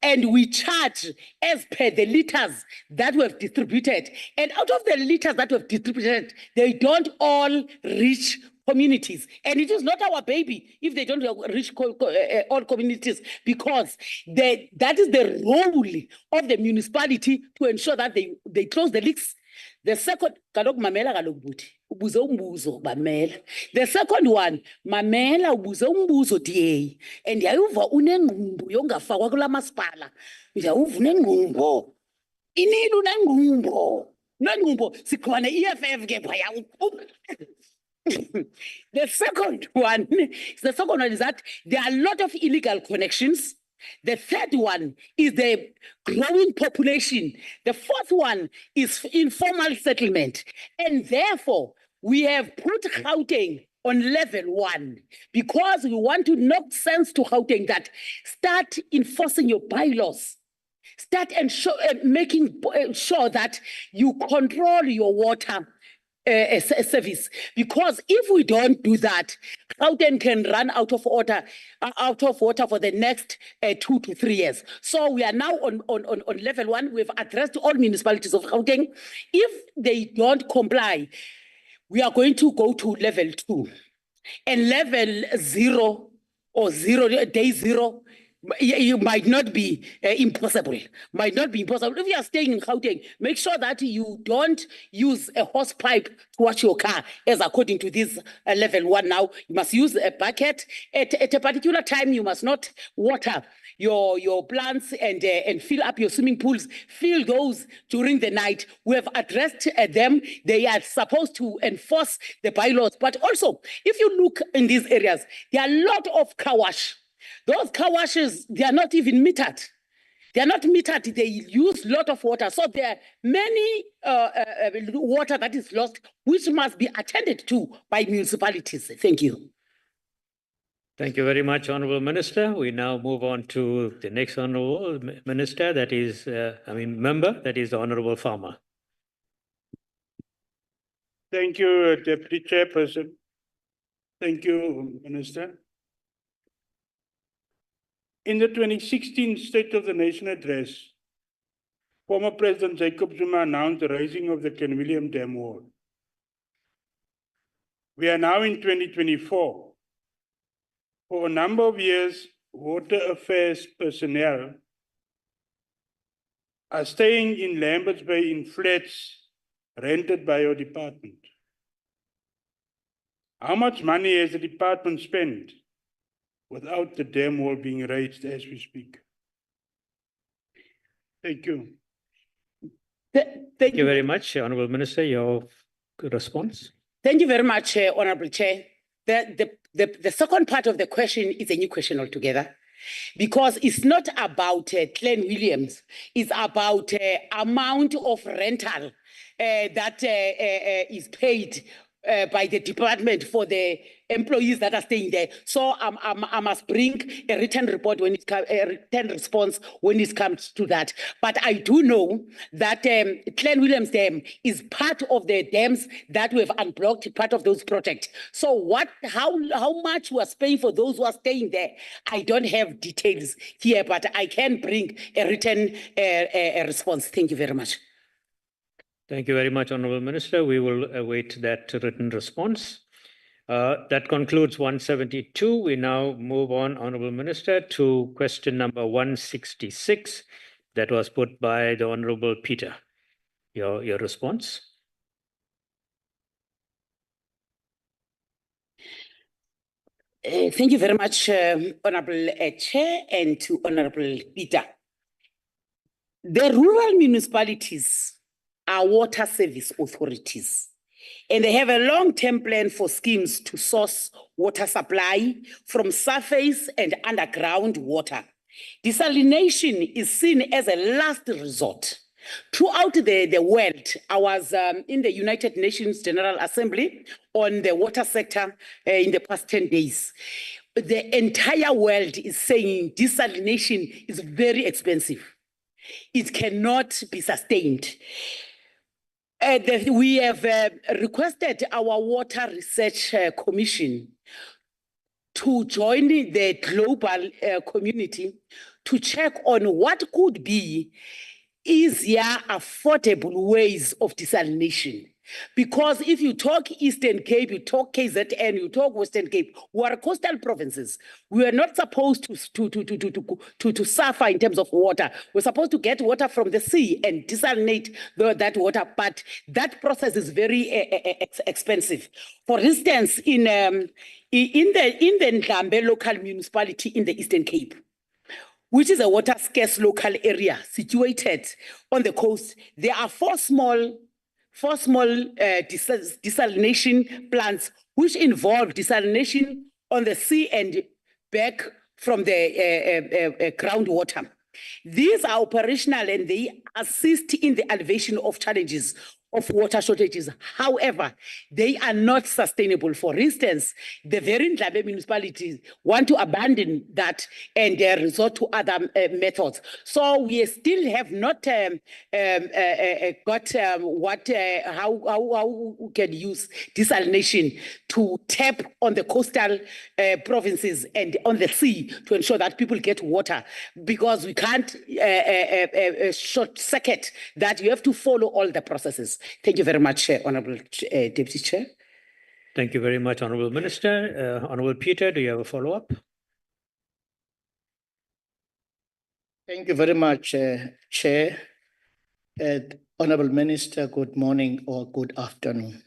and we charge as per the liters that we have distributed. And out of the liters that we have distributed, they don't all reach communities. And it is not our baby if they don't reach all communities, because that is the role of the municipality to ensure that they close the leaks. The second, the second one, mamela ubuze umbuzo DA, and yayuva unengqumbu yongafakwa kula masipala. Yayuva unengqumbu. Inini unengqumbu. Nengqumbu sikhona EFF ke phaya. The second one is that there are a lot of illegal connections. The third one is the growing population. The fourth one is informal settlement. And therefore, we have put Gauteng on level 1 because we want to knock sense to Gauteng that start enforcing your bylaws. Start making sure that you control your water service, because if we don't do that, Gauteng can run out of water for the next 2 to 3 years. So we are now on level 1. We've addressed all municipalities of Gauteng. If they don't comply, we are going to go to level 2. and level 0 or day 0, you might not be impossible. Might not be impossible. If you are staying in Gauteng, make sure that you don't use a hose pipe to wash your car, as according to this level 1 now. You must use a bucket. At a particular time, you must not water your plants and fill up your swimming pools. Fill those during the night. We have addressed them. They are supposed to enforce the bylaws. But also, if you look in these areas, there are a lot of car wash. Those car washes, they are not even metered. They are not metered. They use a lot of water. So there are many water that is lost, which must be attended to by municipalities. Thank you. Thank you very much, Honorable Minister. We now move on to the next Honorable Minister, that is, member, that is the Honorable Farmer. Thank you, Deputy Chairperson. Thank you, Minister. In the 2016 State of the Nation address, former President Jacob Zuma announced the raising of the Ken William Dam wall. We are now in 2024. For a number of years, water affairs personnel are staying in Lambert's Bay in flats rented by your department. How much money has the department spent without the dam wall being raised as we speak? Thank you. Thank you very much, Honorable Minister. Your response? Thank you very much, Honorable Chair. The second part of the question is a new question altogether, because it's not about Glen Williams, it's about amount of rental that is paid by the department for the employees that are staying there. So I must bring a written report when it comes, a written response when it comes to that. But I do know that Glen Williams Dam is part of the dams that we have unblocked, part of those projects. So how much we are paying for those who are staying there, I don't have details here, but I can bring a written response. Thank you very much. Thank you very much, Honorable Minister. We will await that written response. That concludes 172. We now move on, Honorable Minister, to question number 166 that was put by the Honorable Peter. Your response. Thank you very much, Honorable Chair, and to Honorable Peter. The rural municipalities are water service authorities, and they have a long-term plan for schemes to source water supply from surface and underground water. Desalination is seen as a last resort. Throughout the world, I was in the United Nations General Assembly on the water sector in the past 10 days. The entire world is saying desalination is very expensive. It cannot be sustained. We have requested our Water Research Commission to join the global community to check on what could be easier, affordable ways of desalination. Because if you talk Eastern Cape, you talk KZN, you talk Western Cape, we are coastal provinces. We are not supposed to suffer in terms of water. We're supposed to get water from the sea and desalinate that water, but that process is very expensive. For instance, in the Ndlambe local municipality in the Eastern Cape, which is a water scarce local area situated on the coast, there are four small desalination plants which involve desalination on the sea and back from the groundwater. These are operational and they assist in the alleviation of challenges of water shortages. However, they are not sustainable. For instance, the very Ndlambe municipalities want to abandon that and resort to other methods. So we still have not got how we can use desalination to tap on the coastal provinces and on the sea to ensure that people get water, because we can't short circuit that. You have to follow all the processes. Thank you very much, Honorable Deputy Chair. Thank you very much, Honorable Minister. Honorable Peter, do you have a follow-up? Thank you very much, Chair. Honorable Minister, good morning or good afternoon.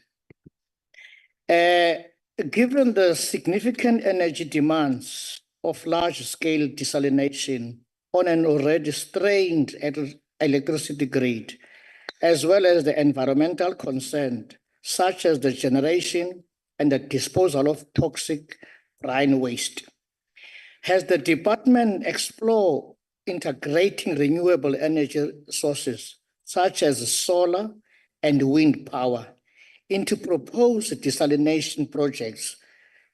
Given the significant energy demands of large-scale desalination on an already strained electricity grid, as well as the environmental concern, such as the generation and the disposal of toxic brine waste, has the department explored integrating renewable energy sources such as solar and wind power into proposed desalination projects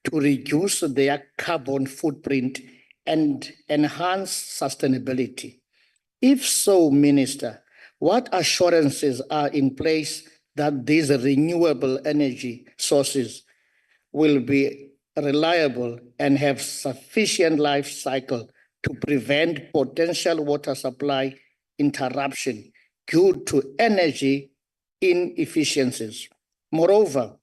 to reduce their carbon footprint and enhance sustainability? If so, Minister, what assurances are in place that these renewable energy sources will be reliable and have sufficient life cycle to prevent potential water supply interruption due to energy inefficiencies? Moreover,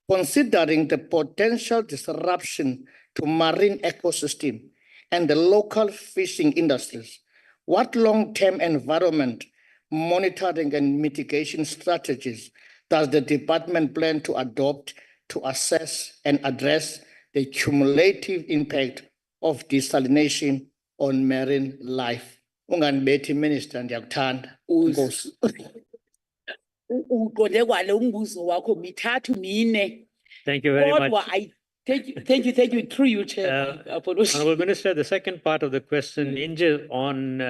considering the potential disruption to marine ecosystem and the local fishing industries, what long-term environment monitoring and mitigation strategies does the department plan to adopt to assess and address the cumulative impact of desalination on marine life? Unganibethi Minister, ndiyakuthanda. Enkosi. Uqonde kwalo umbuzo wakho mithathu mine. Thank you very much. Kodwa thank you through you, Chair. Honorable Minister, the second part of the question hinges on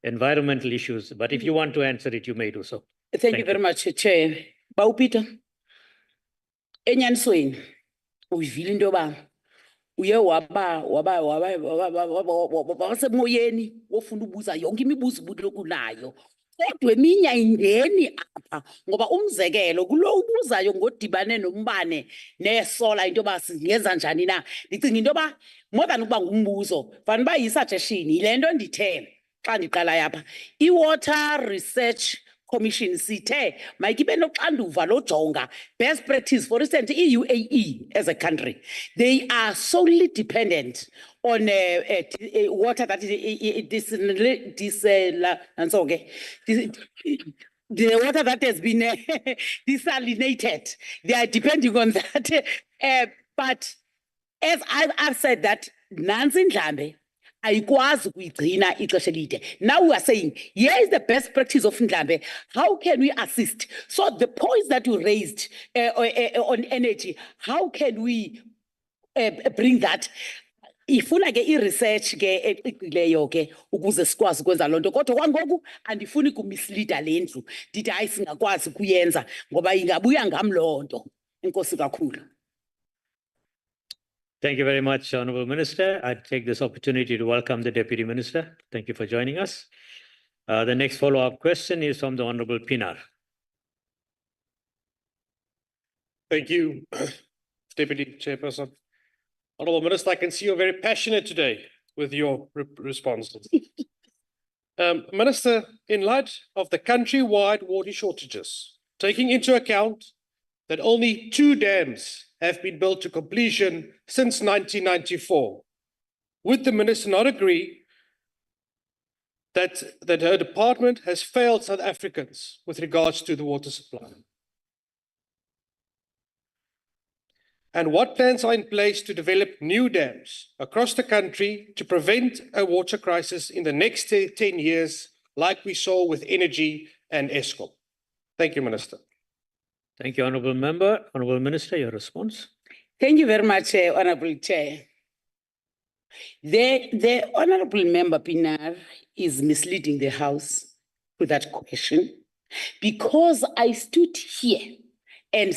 environmental issues, but if you want to answer it, you may do so. Thank you very much, Chair. Bawupita. Enyanisweni uyivile into yoba uye wasemoyeni wofuna ubuza yonke imibuzo ubuloku nayo. Kodwa eminye ayingeni apha ngoba umzekelo kulo ubuzayo ngodibane nombane nesola into yoba singenza njani na. Ndicinga into yoba more than ukuba ngumbuzo fanele uba yi-suggestion yile nto ndithe xa ndiqala yapha. I-Water Research Commission sithe mayikibe noxanduva lojonga best practice. For instance, i-UAE as a country, they are solely dependent on water that is the water that has been desalinated. They are depending on that. But as I've said that, nansi Ndlambe ayikwazi ukuyigcina ixesha elide. Now we are saying, here is the best practice of Ndlambe. How can we assist? So the points that you raised on energy, how can we bring that? Ifuna ke i-research ke eqiqileyo ke ukuze sikwazi ukwenza loo nto. Kodwa kwangoku andifuni kumisleada le ndlu ndithi hayi singakwazi kuyenza ngoba ingabuya ngam loo nto. Enkosi kakhulu. Thank you very much, Honorable Minister. I take this opportunity to welcome the Deputy Minister. Thank you for joining us. The next follow-up question is from the Honorable Pinar. Thank you, Deputy Chairperson. Honorable Minister, I can see you're very passionate today with your responses. Minister, in light of the countrywide water shortages, taking into account that only 2 dams have been built to completion since 1994, would the Minister not agree that her department has failed South Africans with regards to the water supply? And what plans are in place to develop new dams across the country to prevent a water crisis in the next 10 years, like we saw with energy and NCOP? Thank you, Minister. Thank you, Honorable Member. Honorable Minister, your response. Thank you very much, Honorable Chair. The Honorable Member Pinar is misleading the House with that question, because I stood here and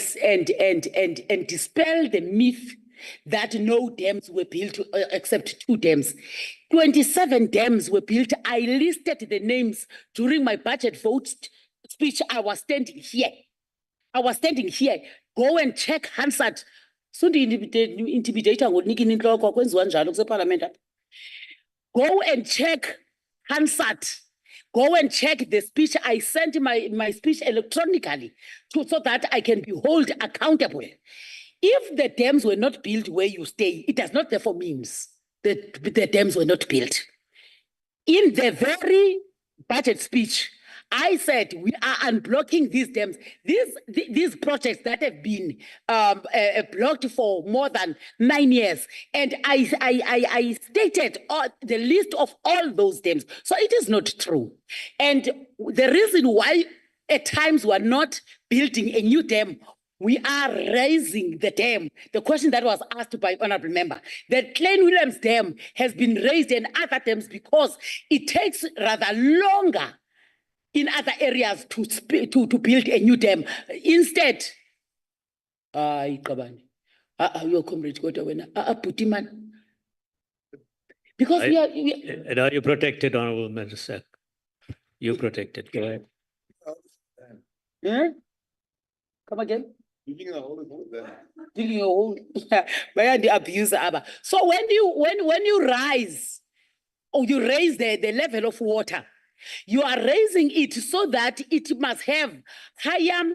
dispel the myth that no dams were built except 2 dams. 27 dams were built. I listed the names during my budget vote speech. I was standing here. Go and check Hansard. So the intimidator would nick in parliament. Go and check Hansard. Go and check the speech. I sent my speech electronically so that I can be held accountable. If the dams were not built where you stay, it does not therefore means that the dams were not built. In the very budget speech, I said we are unblocking these dams. These projects that have been blocked for more than 9 years, and I stated the list of all those dams. So it is not true. And the reason why at times we are not building a new dam, we are raising the dam. The question that was asked by honorable member, that Klein Williams Dam has been raised in other dams because it takes rather longer in other areas to build a new dam. Instead, your comrade, Putiman. Because we are. And are you protected, Honorable Minister? You protected. Go ahead. Yeah? Come again? Digging a hole. Digging a hole. Where the abuser are. So when you rise, or you raise the level of water, you are raising it so that it must have higher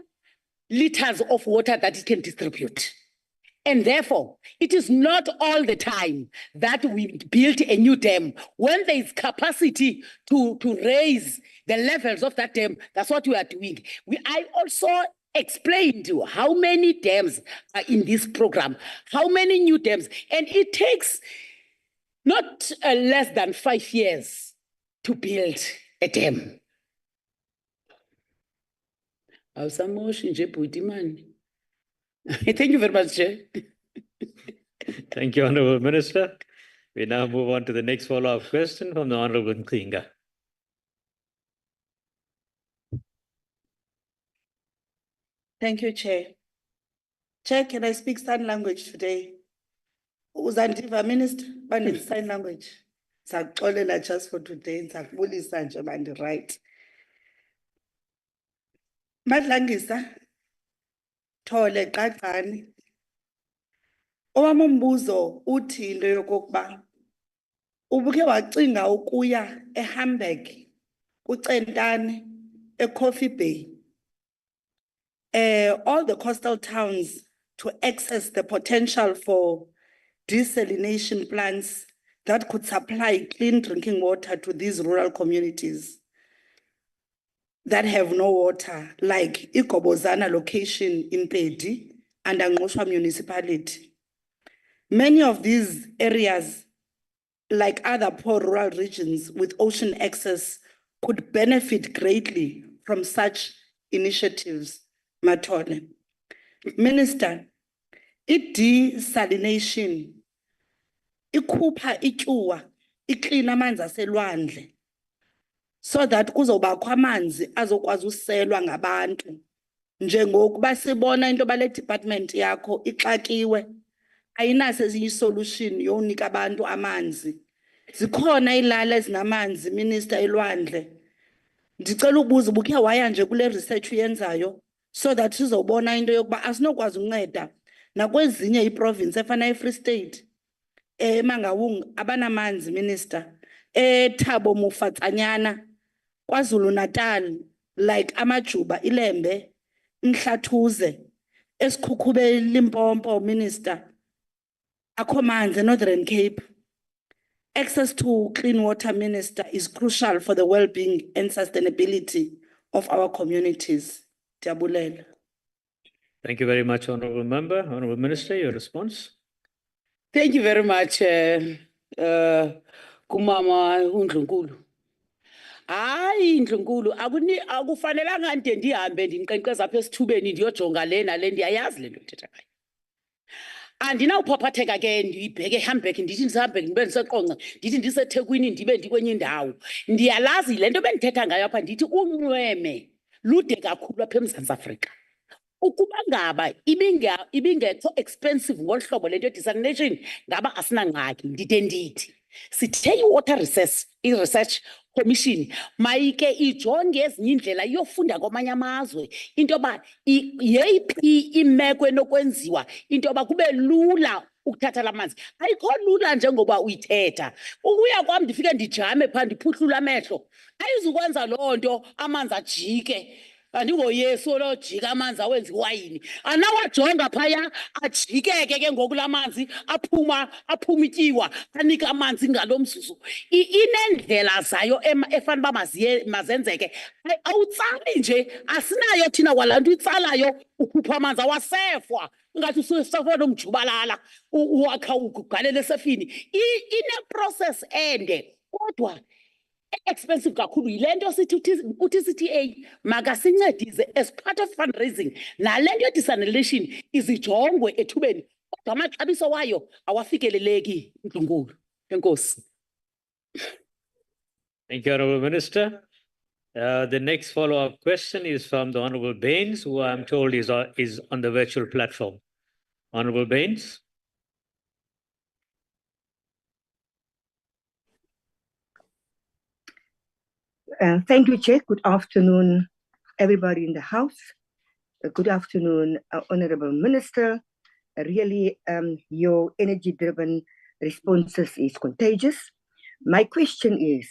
liters of water that it can distribute. And therefore, it is not all the time that we build a new dam. When there is capacity to raise the levels of that dam, that's what we are doing. I also explained how many dams are in this program, how many new dams, and it takes not less than 5 years to build a dam. Thank you very much, Chair. Thank you, Honorable Minister. We now move on to the next follow-up question from the Honorable Nkinga. Thank you, Chair. Chair, can I speak sign language today? Uzandiva Minister, but it's sign language. Sakuxolela just for today, sakubulisa nje manje, right? Madlangisa, Thole Qaqani. Owami umbuzo uthi into yokokuba ubuke wacinga ukuya eHamburg, kuCentane, eCoffee Bay. All the coastal towns to access the potential for desalination plants that could supply clean drinking water to these rural communities that have no water, like Ikobozana location in Pedi and Angosha municipality. Many of these areas, like other poor rural regions with ocean access, could benefit greatly from such initiatives. Matole. Minister, desalination ikhupha ityuwa, iklina amanzi aselwandle, so that kuzobakho amanzi azokwazi uselwa ngabantu. Njengokuba sibona into bale department yakho ixakiwe, ayinaso ezinye isolution yonika abantu amanzi. Zikhona ilala ezinamanzi, Minister, elwandle. Ndicela ukubuza ubukhe waya nje kule research uyenzayo, so that sizobona into yokuba asinokwazi ukunceda nakwezinye iprovince efana eFree State, eMangaung abanamanzi, Minister, eThabo Mofatsanyana, KwaZulu Natal, like Amajuba, Ilembe, Mhlathuze, eSikhukhube, Limpopo, Minister, akho manzi, Northern Cape. Access to clean water, Minister, is crucial for the well-being and sustainability of our communities. Diabulela. Thank you very much, Honorable Member. Honorable Minister, your response. Thank you very much, Kumama uNdlunkulu. Hayi Ndlunkulu, akufanelanga nje ndihambe ndinkqenkqeza apha esithubeni ndiyojonga lena le ndiyayazi le nto ethetha ngayo. Andinawuphaphatheka ke ndiyibheke eHamburg ndithi ndiseHamburg ndibe ndiseQonce ndithi ndiseThekwini ndibe ndikwenye indawo. Ndiyalazi le nto bendithetha ngayo apha ndithi unweme lude kakhulu apha eMzantsi Afrika. Ukuba ngaba ibingekho expensive ngolu hlobo le nto desalination ngaba asinangxaki ndithi. Sithe i-Water Research Commission mayike ijonge ezinye indlela iyofunda kwamanye amazwe into yoba yeyiphi imeko enokwenziwa into yoba kube lula ukuthatha la manzi. Ayikho lula njengoba uyithetha. Ukuya kwam ndifike ndijame phaa ndiphuhlule amehlo ayizukwenza loo nto amanzi ajike. andingoyesu olojika amanzi awenza iwayini anawajonga phaya ajikeke ke ngoku la manzi aphuma ityiwa anika amanzi ngalo mzuzu inendlela zayo efana uba mazenzeke awutsali nje asinayo thina kwalaa nto itsalayo ukhupha amanzi awasefwa ingathi usefwa nomjubalala wakha ugalele esefini ine-process ende kodwa expensive kakhulu yile nto uTCTA makasincedise as part of fundraising nale nto ye-desalination izijongwe ethubeni kodwa amaxabiso wayo awafikeleleki Ndlunkulu. Enkosi. Thank you, Honorable Minister. The next follow-up question is from the Honorable Baines, who I'm told is on the virtual platform. Honorable Baines. Thank you, Chair. Good afternoon, everybody in the House. Good afternoon, Honorable Minister. Really, your energy-driven responses is contagious. My question is,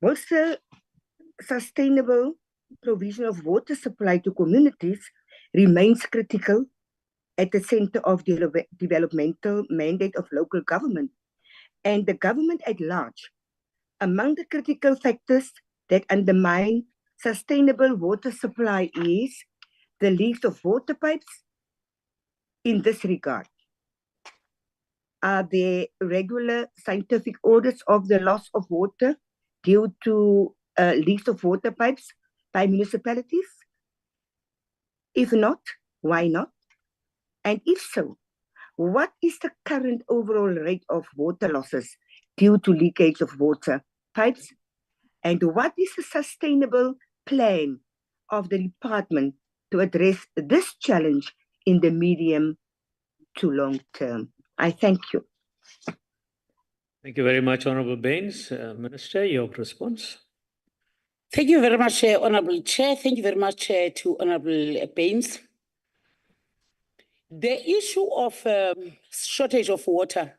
whilst the sustainable provision of water supply to communities remains critical at the center of the developmental mandate of local government and the government at large, among the critical factors that undermine sustainable water supply is the leaks of water pipes. In this regard, are there regular scientific audits of the loss of water due to leaks of water pipes by municipalities? If not, why not? And if so, what is the current overall rate of water losses due to leakage of water pipes? And what is the sustainable plan of the department to address this challenge in the medium to long term? I thank you. Thank you very much, Honorable Baines. Minister, your response. Thank you very much, Honorable Chair. Thank you very much to Honorable Baines. The issue of shortage of water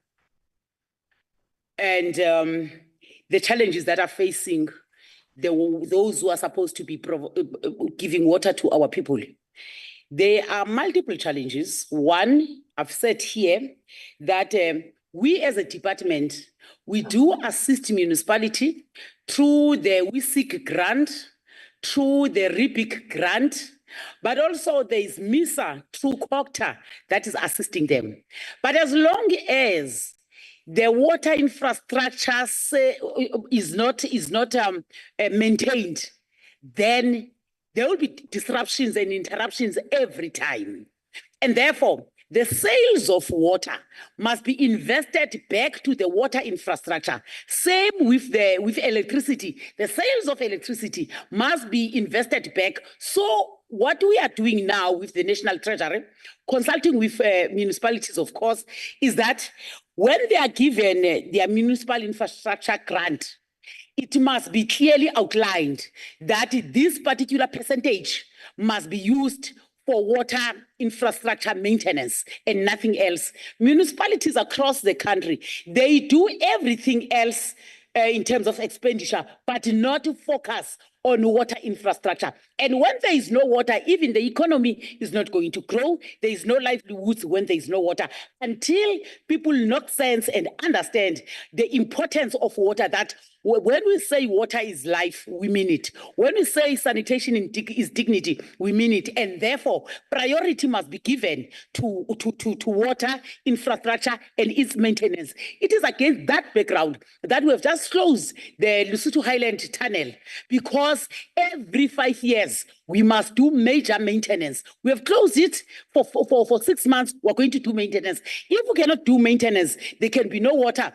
and the challenges that are facing those who are supposed to be giving water to our people. There are multiple challenges. One, I've said here that we as a department, we do assist municipality through the WISIC grant, through the RIPIC grant, but also there is MISA through COCTA that is assisting them. But as long as the water infrastructure is not maintained, then there will be disruptions and interruptions every time. And therefore, the sales of water must be invested back to the water infrastructure. Same with electricity. The sales of electricity must be invested back. So what we are doing now with the National Treasury, consulting with municipalities, of course, is that when they are given their municipal infrastructure grant, it must be clearly outlined that this particular percentage must be used for water infrastructure maintenance and nothing else. Municipalities across the country, they do everything else in terms of expenditure, but not to focus on water infrastructure. And when there is no water, even the economy is not going to grow. There is no livelihoods when there is no water. Until people knock sense and understand the importance of water, that when we say water is life, we mean it. When we say sanitation is dignity, we mean it. And therefore, priority must be given to water infrastructure and its maintenance. It is against that background that we have just closed the Lesotho Highland Tunnel, because every 5 years, we must do major maintenance. We have closed it for 6 months. We're going to do maintenance. If we cannot do maintenance, there can be no water,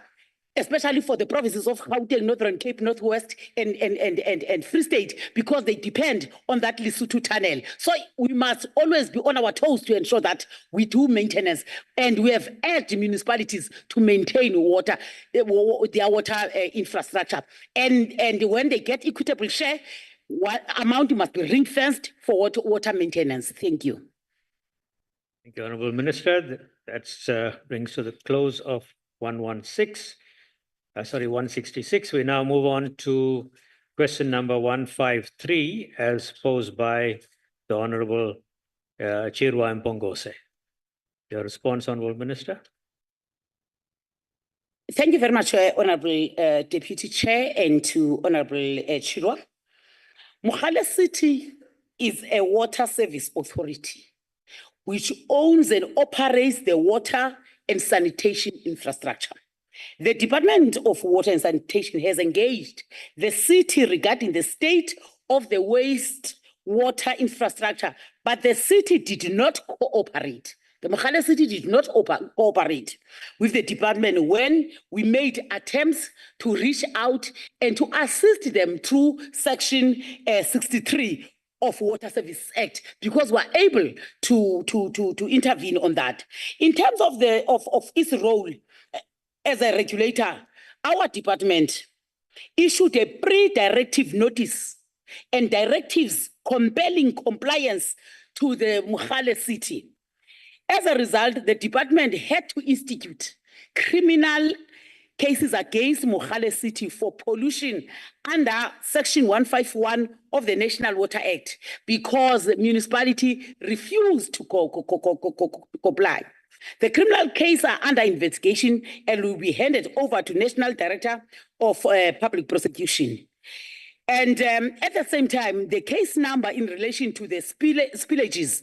especially for the provinces of Gauteng, Northern Cape, Northwest, and Free State, because they depend on that Lesotho tunnel. So we must always be on our toes to ensure that we do maintenance. And we have urged municipalities to maintain water, their water infrastructure. And when they get equitable share, what amount must be ring-fenced for water maintenance. Thank you. Thank you, Honorable Minister. That brings to the close of 166. We now move on to question number 153 as posed by the Honorable Chirwa Mpongose. Your response, Honorable Minister. Thank you very much, Honorable Deputy Chair, and to Honorable Chirwa. Mogale City is a water service authority which owns and operates the water and sanitation infrastructure. The Department of Water and Sanitation has engaged the city regarding the state of the waste water infrastructure, but the city did not cooperate. The Mogale City did not cooperate with the department when we made attempts to reach out and to assist them through Section 63 of Water Services Act, because we're able to intervene on that. In terms of its role as a regulator, our department issued a pre-directive notice and directives compelling compliance to the Mogale City. As a result, the department had to institute criminal cases against Mogale City for pollution under Section 151 of the National Water Act because the municipality refused to comply. The criminal case are under investigation and will be handed over to National Director of Public Prosecution. And at the same time, the case number in relation to the spillages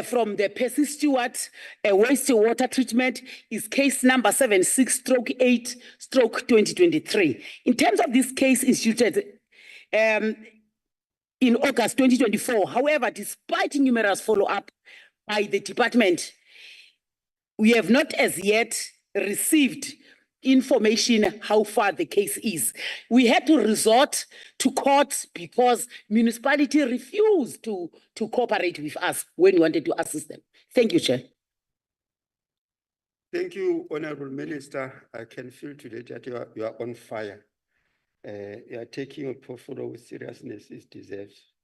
from the Percy Stewart wastewater treatment is case number 76/8/2023. In terms of this case instituted in August 2024, however, despite numerous follow-up by the department, we have not as yet received information how far the case is. We had to resort to court because municipality refused to cooperate with us when we wanted to assist them. Thank you, Chair. Thank you, Honorable Minister. I can feel today that you are on fire. You are taking your portfolio with seriousness it deserves.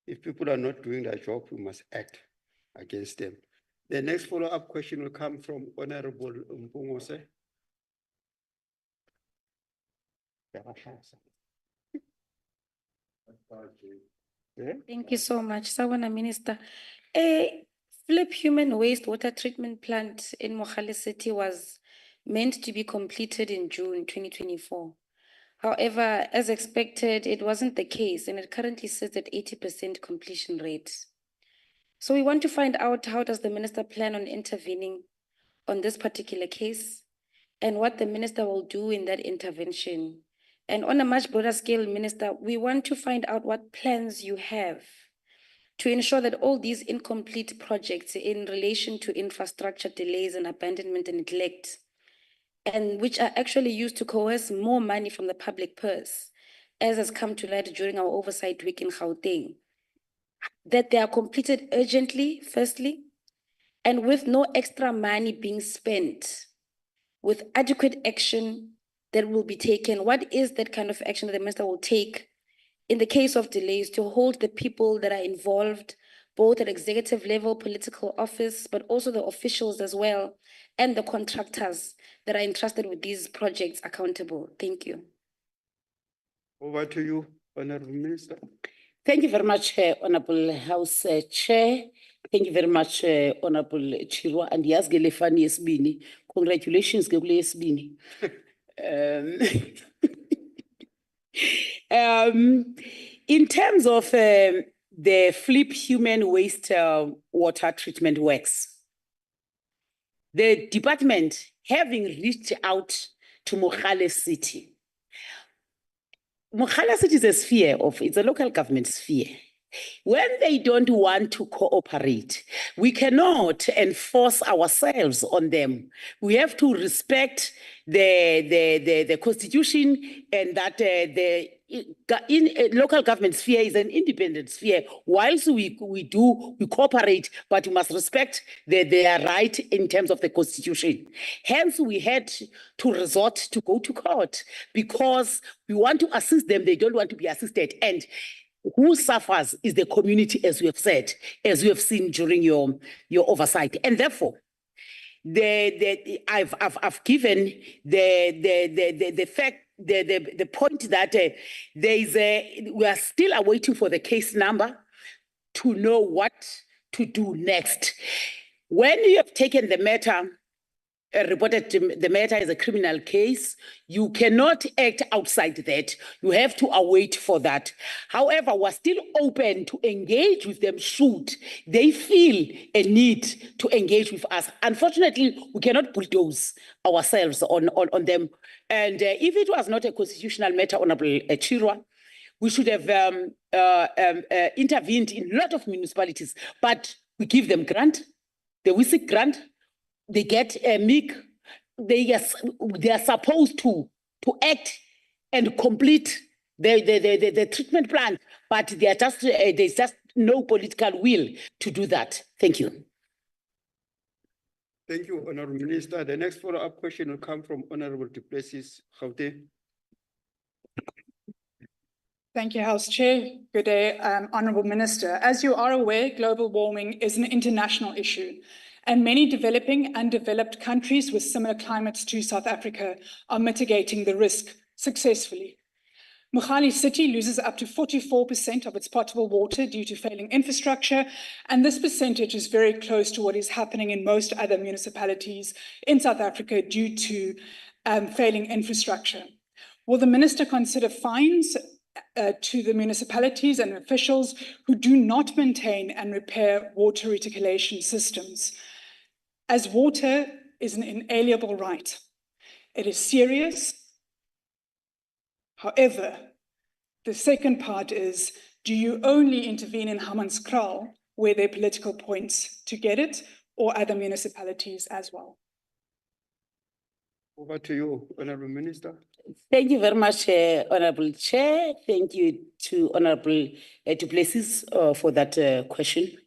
If people are not doing their job, we must act against them. The next follow-up question will come from Honorable Mpongose. Thank you so much, Sawubona Minister. A flip human waste water treatment plant in Mogale City was meant to be completed in June 2024. However, as expected, it wasn't the case, and it currently sits at 80% completion rate. So we want to find out, how does the minister plan on intervening on this particular case, and what the minister will do in that intervention? And on a much broader scale, Minister, we want to find out what plans you have to ensure that all these incomplete projects in relation to infrastructure delays and abandonment and neglect, and which are actually used to coerce more money from the public purse, as has come to light during our oversight week in Gauteng, that they are completed urgently, firstly, and with no extra money being spent, with adequate action that will be taken. What is that kind of action that the minister will take in the case of delays to hold the people that are involved, both at executive level, political office, but also the officials as well, and the contractors that are entrusted with these projects accountable? Thank you. Over to you, Honorable Minister. Thank you very much, Honorable House Chair. Thank you very much, Honorable Chirwa. And yes, Gelefani Esbini. Congratulations, Gule Esbini. In terms of the flip human waste water treatment works, the department, having reached out to Mogale City, Mogale City is a sphere it's a local government sphere. When they don't want to cooperate, we cannot enforce ourselves on them. We have to respect the constitution, and that in a local government sphere is an independent sphere. Whilst we cooperate, but we must respect their right in terms of the constitution. Hence, we had to resort to go to court because we want to assist them. They don't want to be assisted. And who suffers is the community, as we have said, as we have seen during your oversight. And therefore, I've given the fact the point that we are still awaiting for the case number to know what to do next. When you have taken the matter, reported the matter as a criminal case, you cannot act outside that. You have to await for that. However, we're still open to engage with them should they feel a need to engage with us. Unfortunately, we cannot bulldoze ourselves on them. And if it was not a constitutional matter, Honorable Chirwa, we should have intervened in a lot of municipalities, but we give them grant, the WISIC grant, they get a MIC, they are supposed to act and complete the treatment plan, but there's just no political will to do that. Thank you. Thank you, Honorable Minister. The next follow-up question will come from Honorable Du Plessis, Gauteng. Thank you, House Chair. Good day, Honourable Minister. As you are aware, global warming is an international issue, and many developing and developed countries with similar climates to South Africa are mitigating the risk successfully. Mogale City loses up to 44% of its potable water due to failing infrastructure, and this percentage is very close to what is happening in most other municipalities in South Africa due to failing infrastructure. Will the Minister consider fines to the municipalities and officials who do not maintain and repair water reticulation systems? As water is an inalienable right, it is serious. However, the second part is, do you only intervene in Hammanskraal where there are political points to get it, or other municipalities as well? Over to you, Honorable Minister. Thank you very much, Honorable Chair. Thank you to Honorable Du Plessis for that question.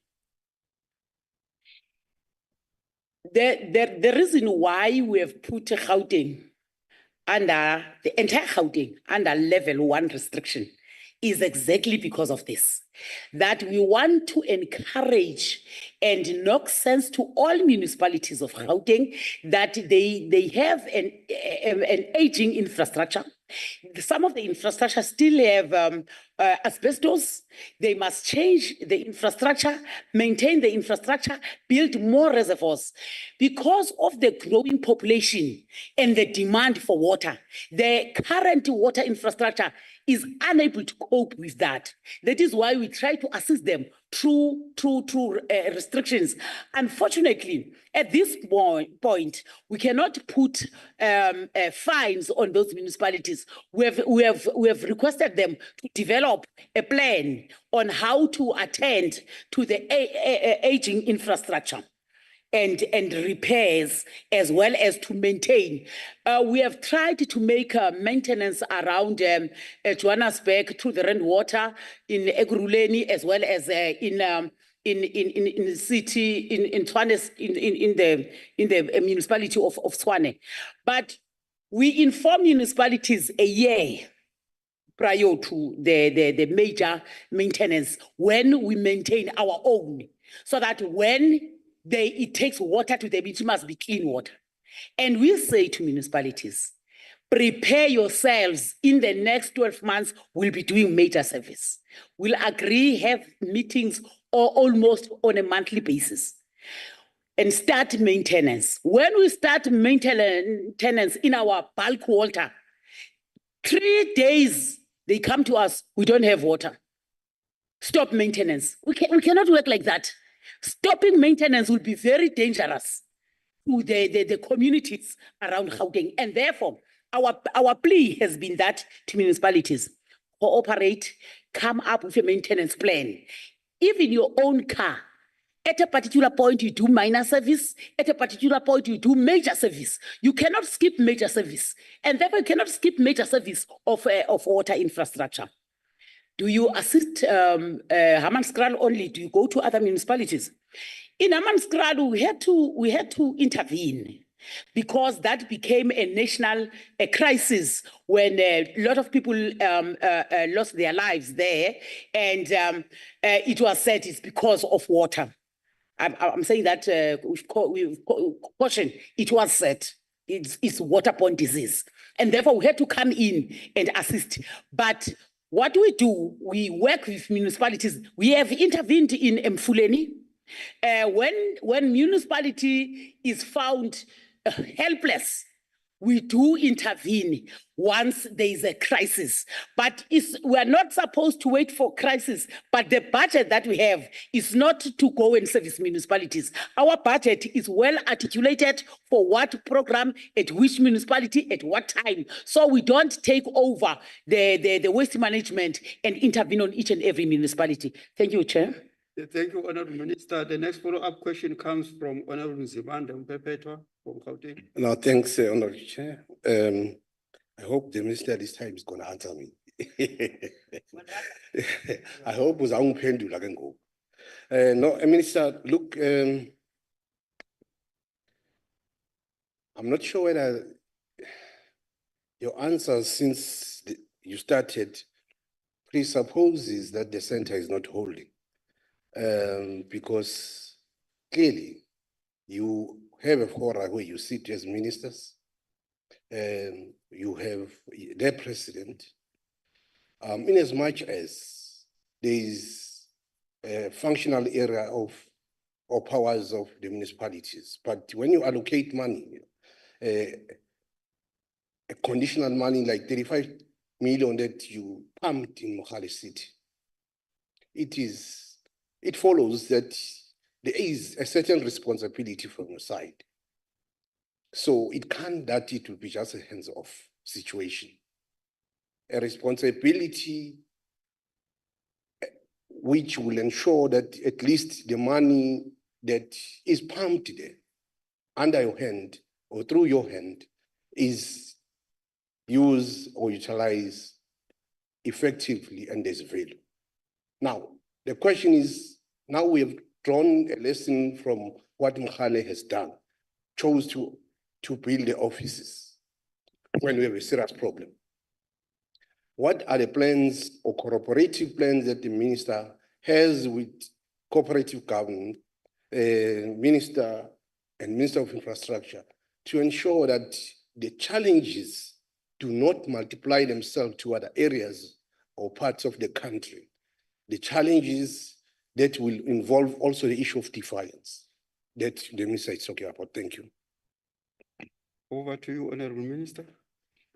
The reason why we have put Gauteng under the entire Gauteng under level 1 restriction is exactly because of this, that we want to encourage and knock sense to all municipalities of Gauteng that they have an aging infrastructure. Some of the infrastructure still have asbestos. They must change the infrastructure, maintain the infrastructure, build more reservoirs. Because of the growing population and the demand for water, the current water infrastructure is unable to cope with that. That is why we try to assist them through restrictions. Unfortunately, at this point, we cannot put fines on those municipalities. We have requested them to develop a plan on how to attend to the aging infrastructure and repairs, as well as to maintain. We have tried to make maintenance around Johannesburg through the rainwater in Ekurhuleni, as well as in the city in Tshwane, in the municipality of Tshwane. But we inform municipalities a year prior to the major maintenance when we maintain our own, so that when it takes water to them, it must be clean water. And we say to municipalities, prepare yourselves. In the next 12 months, we'll be doing major service. We'll agree, have meetings or almost on a monthly basis, and start maintenance. When we start maintenance in our bulk water, 3 days they come to us, we don't have water. Stop maintenance. We cannot work like that. Stopping maintenance will be very dangerous to the communities around Gauteng. And therefore, our plea has been that to municipalities, cooperate, come up with a maintenance plan. Even your own car, at a particular point you do minor service, at a particular point you do major service. You cannot skip major service, and therefore you cannot skip major service of water infrastructure. Do you assist Hammanskraal only? Do you go to other municipalities? In Hammanskraal, we had to intervene because that became a national crisis when a lot of people lost their lives there, and it was said it's because of water. I'm saying that with caution. It was said it's waterborne disease. And therefore, we had to come in and assist. But what we do, we work with municipalities. We have intervened in Mfuleni. When municipality is found helpless, we do intervene once there is a crisis. But we are not supposed to wait for crisis. But the budget that we have is not to go and service municipalities. Our budget is well articulated for what program, at which municipality, at what time. So we don't take over the waste management and intervene on each and every municipality. Thank you, Chair. Thank you, Honorable Minister. The next follow-up question comes from Honorable Zibanda Mpepetwa from Gauteng. No, thanks, Honorable Chair. I hope the minister this time is going to answer me. I hope it's ungiphendula ke ngoku. No, Minister, look, I'm not sure whether your answer since you started presupposes that the center is not holding. Because clearly you have a forum where you sit as ministers, you have their president, in as much as there is a functional area of or powers of the municipalities. But when you allocate money, a conditional money like 35 million that you pumped in Mohale City, it follows that there is a certain responsibility from your side. So it can't that it will be just a hands-off situation. A responsibility which will ensure that at least the money that is pumped there under your hand or through your hand is used or utilized effectively and there's value. Now, the question is, now we have drawn a lesson from what Mohale has done, chose to build the offices when we have a serious problem. What are the plans or cooperative plans that the minister has with cooperative government, minister and Minister of Infrastructure to ensure that the challenges do not multiply themselves to other areas or parts of the country? The challenges that will involve also the issue of defiance that the minister is talking about. Thank you. Over to you, Honorable Minister.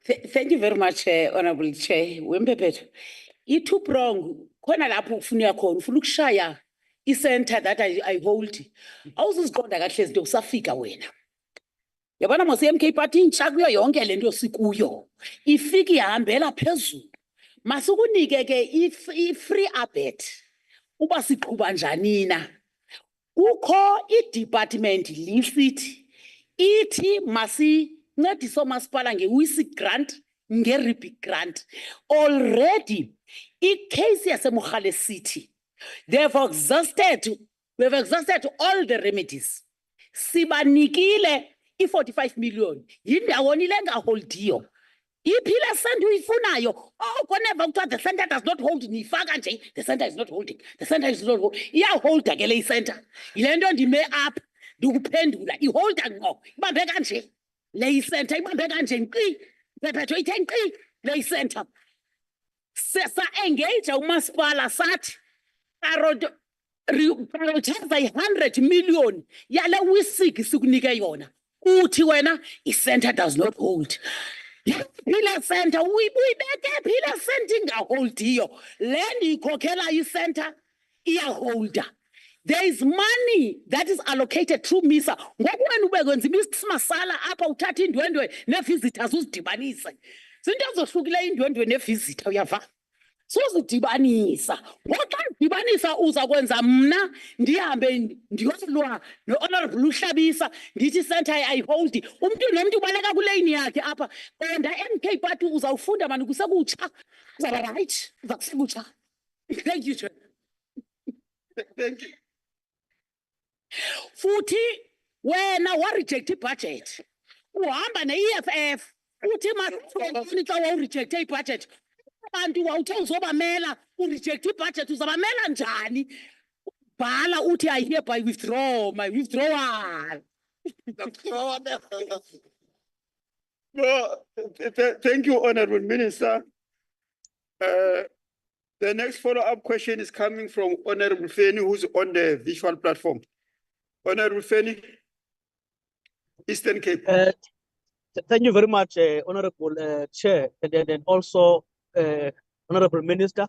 Thank you very much, Honorable Chair. Wempepethu. I-two-prong, khona lapho kufuneka khona, ufuna ukushaya i-center that I hold. Awuzuziqonda kahle izinto usafika wena. Yabona mos i-NCOP party intsha kuyo yonke le nto sikuyo. Ifika ihambela phezulu. Masukunike ke i-free abet. Uba siqhuba njani na? Kukho i-department lisithi ithi masincedise omasipala nge-WISI grant, nge-RIPI grant. Already i-case yaseMogale City, we have exhausted all the remedies. Sibanikile i-45 million. Yindawoni le ngaholdiyo. Iphile send uyifunayo. Oh, whenever the center does not hold nifaka nje, the center is not holding. The center is not holding. Iyaholda ke le center. Yile nto ndime up ndikuphendula iholda ngqo. Ibambe kanje. Le center ibambe kanje nkqi. Phephetho ithe nkqi le center. Sesa engage umasipala sathi prioritize 100 million yale wisiki sikunike yona. Uthi wena i-center does not hold. Phila center uyibeke phila center ingaholdiyo. Le ndiyikhokhela i-center iyaholda. There is money that is allocated through MISA. Ngoku wena ubekwenza imismasala apha uthatha indwendwe ne-visitors uzidibanise. Zinto ezohlukileyo indwendwe ne-visitor uyava? Sozidibanisa. Ngoxa ndidibanisa uzakwenza mna ndihambe ndiyolwa no-Honorable Uhlabisa ndithi center ayiholdi. Umuntu nomuntu ubaleka kuleyini yakhe apha. Onda NCOP party uzawufunda mani kusekutsha. Uzaba right. Uza kusekutsha. Thank you, Chair. Thank you. Futhi wena wa-reject i-budget. Uhamba ne-EFF. Uthi masifuni xa wa-reject i-budget. Abantu wawuthe uzobamela u-reject i-budget uzabamela njani? Bhala uthi I hereby withdraw my withdrawal. Well, thank you, Honorable Minister. The next follow-up question is coming from Honorable Feni, who's on the visual platform. Honorable Feni, Eastern Cape. Thank you very much, Honorable Chair, and also Honorable Minister.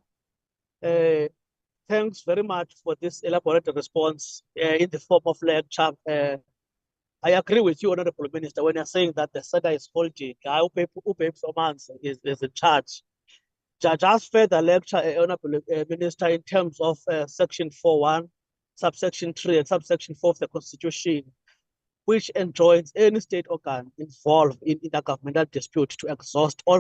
Thanks very much for this elaborate response in the form of lecture. I agree with you, Honorable Minister, when you're saying that the SEDA is faulty. Performance is in charge. Just further lecture, Honorable Minister, in terms of Section 4.1, subsection 3, and subsection 4 of the Constitution, which enjoins any state organ involved in intergovernmental dispute to exhaust all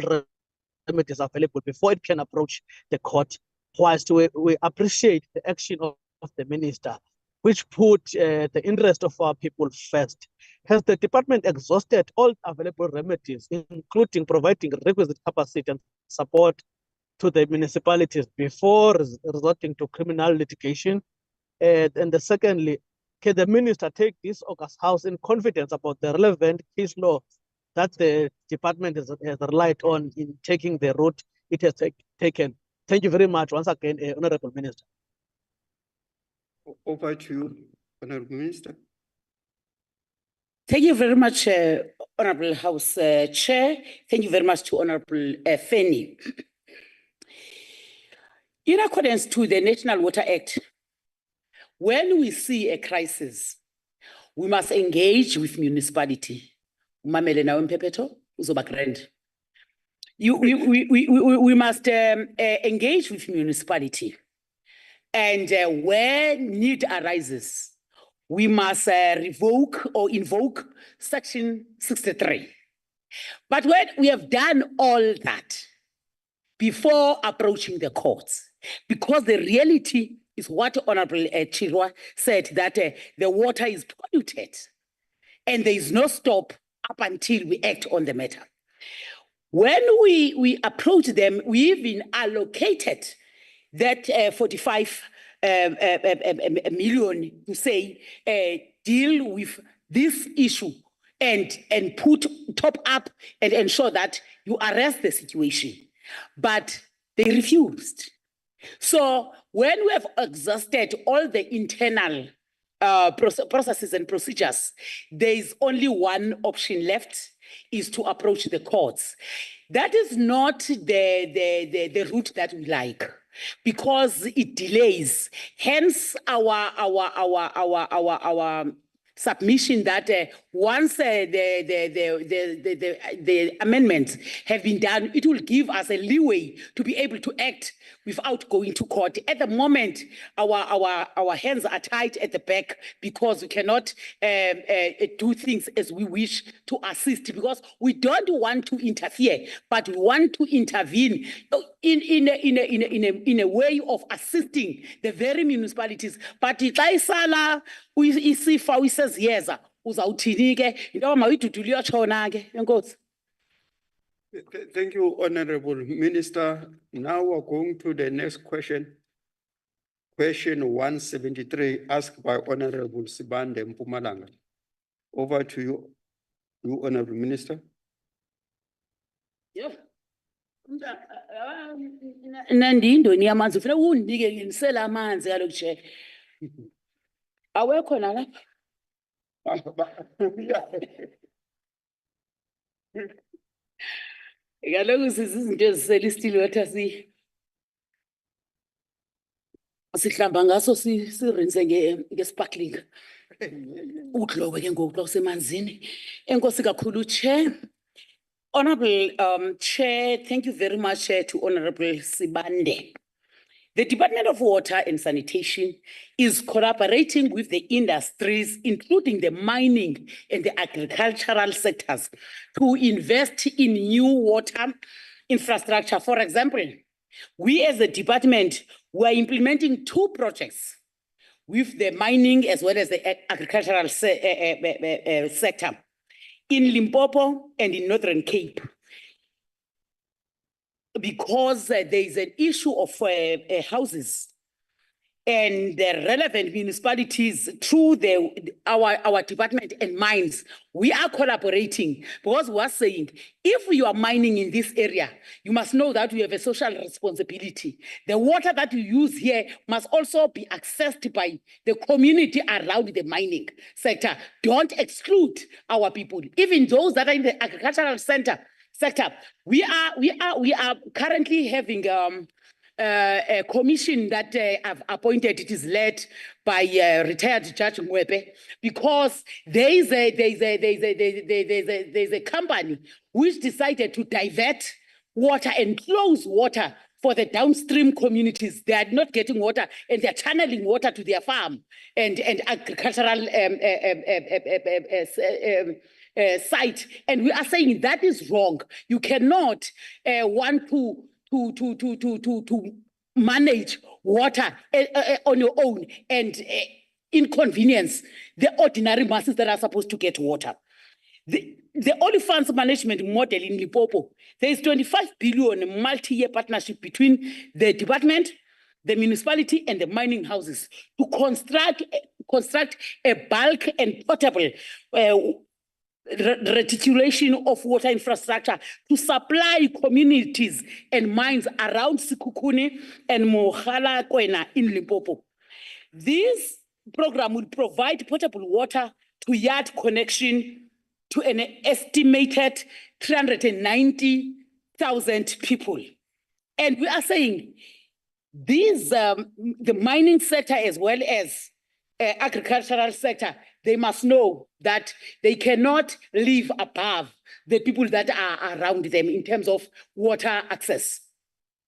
remedies available before it can approach the court. Whilst we appreciate the action of the minister, which put the interest of our people first. Has the department exhausted all available remedies, including providing requisite capacity and support to the municipalities before resorting to criminal litigation? And secondly, can the minister take this August House in confidence about the relevant case law that the department has relied on in taking the route it has taken? Thank you very much once again, Honorable Minister. Over to you, Honorable Minister. Thank you very much, Honorable House Chair. Thank you very much to Honorable Feni. In accordance to the National Water Act, when we see a crisis, we must engage with municipality. Umamele na wempepeto, uzoba grand. We must engage with municipality. And where need arises, we must revoke or invoke Section 63. But when we have done all that before approaching the courts, because the reality is what Honorable Chirwa said, that the water is polluted and there is no stop up until we act on the matter. When we approach them, we even allocated that 45 million to say, deal with this issue and put top up and ensure that you arrest the situation. But they refused. So when we have exhausted all the internal processes and procedures, there is only one option left, is to approach the courts. That is not the route that we like, because it delays. Hence our submission that once the amendments have been done, it will give us a leeway to be able to act without going to court. At the moment, our hands are tied at the back because we cannot do things as we wish to assist, because we don't want to interfere, but we want to intervene in a way of assisting the very municipalities. But isala isifa uyiseziyeza uzawuthini ke into mayidudulo iyotshona ke. Enkosi. Thank you, Honorable Minister. Now we're going to the next question. Question 173, asked by Honorable Sibande Mpumalanga. Over to you, Honorable Minister. Yeah. Nandindoni yamanzi ufuna undike nginisela amanzi kaloku che. Awekho nala. Kaloku sizinto ezisela i-still water sihlamba ngaso sirinse nge-sparkling. Udlobe ke ngoku xa usemanzini. Enkosi kakhulu, Chair. Honorable Chair, thank you very much to Honorable Sibande. The Department of Water and Sanitation is collaborating with the industries, including the mining and the agricultural sectors, to invest in new water infrastructure. For example, we as a department were implementing 2 projects with the mining as well as the agricultural sector in Limpopo and in Northern Cape, because there is an issue of houses and the relevant municipalities through our department and mines, we are collaborating because we are saying, if you are mining in this area, you must know that we have a social responsibility. The water that you use here must also be accessed by the community around the mining sector. Don't exclude our people, even those that are in the agricultural sector. We are currently having a commission that I've appointed. It is led by retired Judge Mwebe, because there is a company which decided to divert water and close water for the downstream communities. They are not getting water and they're channeling water to their farm and agricultural site. And we are saying that is wrong. You cannot want to manage water on your own and inconvenience the ordinary masses that are supposed to get water. The only funds management model in Limpopo, there is 25 billion multi-year partnership between the department, the municipality, and the mining houses to construct a bulk and portable reticulation of water infrastructure to supply communities and mines around Sikukuni and Mogalakwena in Limpopo. This program will provide potable water to yard connection to an estimated 390,000 people. And we are saying these, the mining sector as well as agricultural sector, they must know that they cannot live above the people that are around them in terms of water access.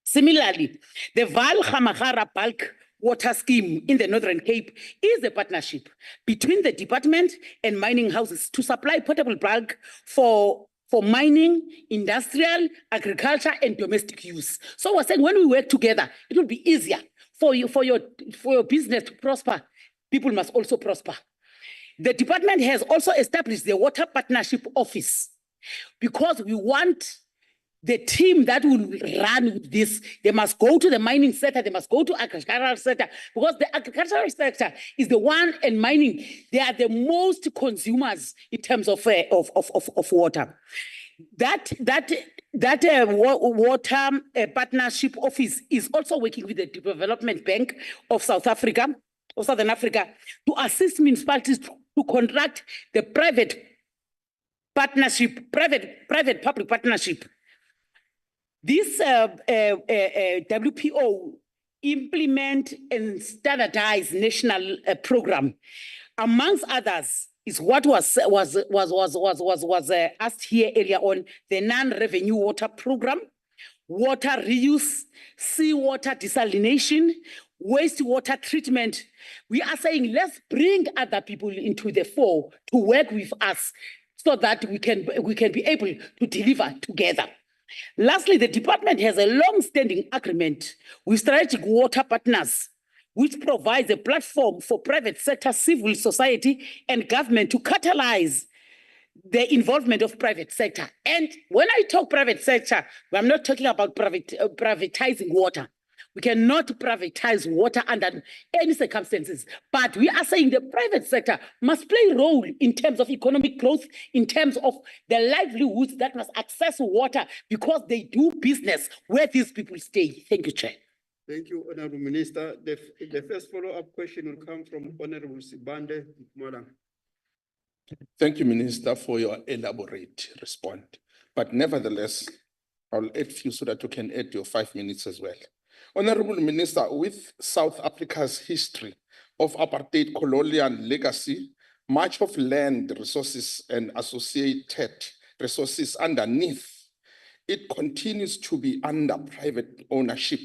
Similarly, the Val Gamagara bulk water scheme in the Northern Cape is a partnership between the department and mining houses to supply potable bulk for mining, industrial, agriculture, and domestic use. So we're saying when we work together, it will be easier for your business to prosper. People must also prosper. The department has also established the Water Partnership Office because we want the team that will run with this. They must go to the mining sector, they must go to agricultural sector, because the agricultural sector is the one, and mining, they are the most consumers in terms of water. That water partnership office is also working with the Development Bank of South Africa, of Southern Africa, to assist municipalities to contract the private public partnership. This WPO implement and standardize national program. Amongst others is what was asked here earlier on, the non-revenue water program, water reuse, seawater desalination, wastewater treatment. We are saying let's bring other people into the fore to work with us so that we can be able to deliver together. Lastly, the department has a long-standing agreement with strategic water partners, which provides a platform for private sector, civil society, and government to catalyze the involvement of private sector. And when I talk private sector, I'm not talking about privatizing water. We cannot privatize water under any circumstances, but we are saying the private sector must play a role in terms of economic growth, in terms of the livelihoods that must access water because they do business where these people stay. Thank you, Chair. Thank you, Honorable Minister. The first follow-up question will come from Honorable Sibande. Thank you, Minister, for your elaborate response. But nevertheless, I'll add few so that you can add your 5 minutes as well. Honorable Minister, with South Africa's history of apartheid colonial legacy, much of land resources and associated resources underneath, it continues to be under private ownership.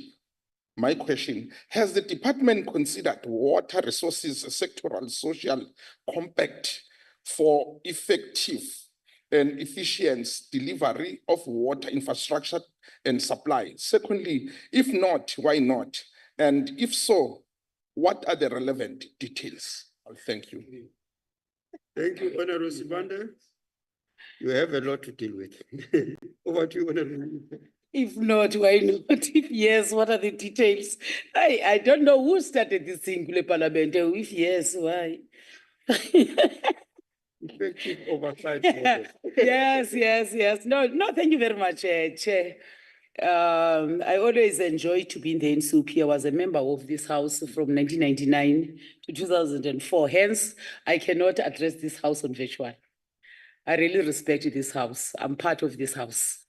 My question, has the department considered water resources sectoral social compact for effective and efficient delivery of water infrastructure and supply? Secondly, if not, why not? And if so, what are the relevant details? Thank you. Thank you, Honorable Sibande. You have a lot to deal with. Over to you, Honorable. If not, why not? If yes, what are the details? I don't know who started this thing, Kule Parliament. If yes, why? Effective oversight. Yes. No, thank you very much, Chair. I always enjoy to be in the NCOP. I was a member of this house from 1999 to 2004. Hence, I cannot address this house on virtual. I really respect this house. I'm part of this house.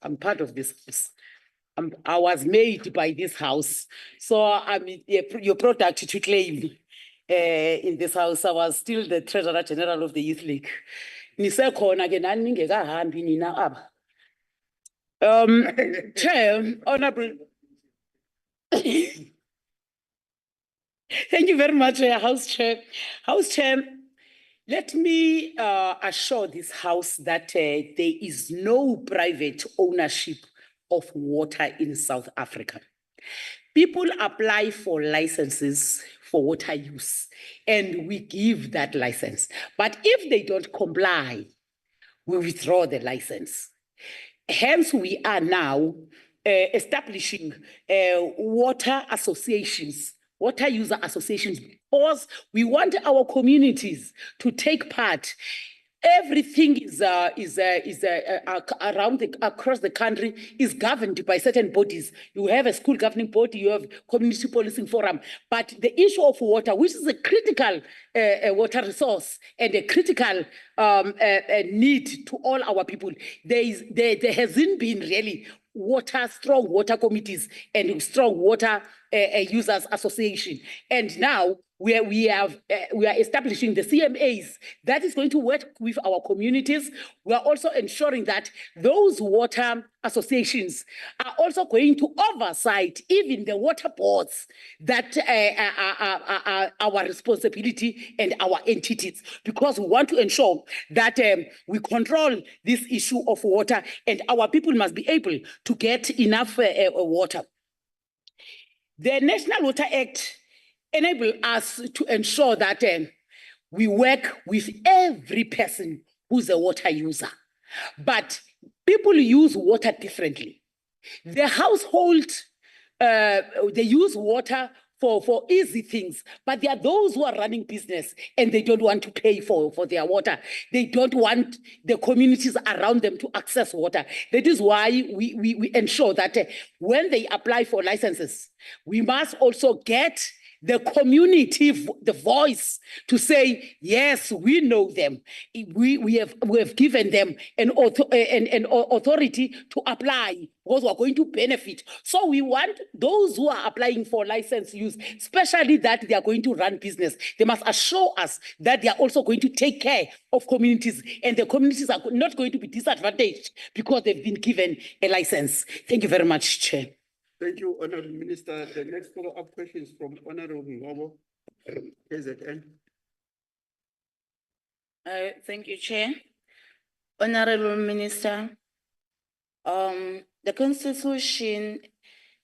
I was made by this house. So I'm your product to claim in this house. I was still the Treasurer General of the Youth League. Nisekhona ke nani ningekahambi nina aba. Chair, Honorable. Thank you very much, House Chair. House Chair, let me assure this House that there is no private ownership of water in South Africa. People apply for licenses for water use, and we give that license. But if they don't comply, we withdraw the license. Hence, we are now establishing water associations, water user associations, because we want our communities to take part. Everything is around across the country is governed by certain bodies. You have a school governing body, you have community policing forum, but the issue of water, which is a critical water resource and a critical need to all our people, there hasn't been really strong water committees and strong water users association. And now we are establishing the CMAs that is going to work with our communities. We are also ensuring that those water associations are also going to oversight even the water boards that are our responsibility and our entities, because we want to ensure that we control this issue of water and our people must be able to get enough water. The National Water Act enables us to ensure that we work with every person who's a water user. But people use water differently. The household, they use water for easy things, but there are those who are running business and they don't want to pay for their water. They don't want the communities around them to access water. That is why we ensure that when they apply for licenses, we must also get the community, the voice to say, yes, we know them. We have given them an authority to apply because we're going to benefit. So we want those who are applying for license use, especially that they are going to run business, they must assure us that they are also going to take care of communities and the communities are not going to be disadvantaged because they've been given a license. Thank you very much, Chair. Thank you, Honorable Minister. The next follow-up question is from Honorable Ngobo, KZN. Thank you, Chair. Honorable Minister, the Constitution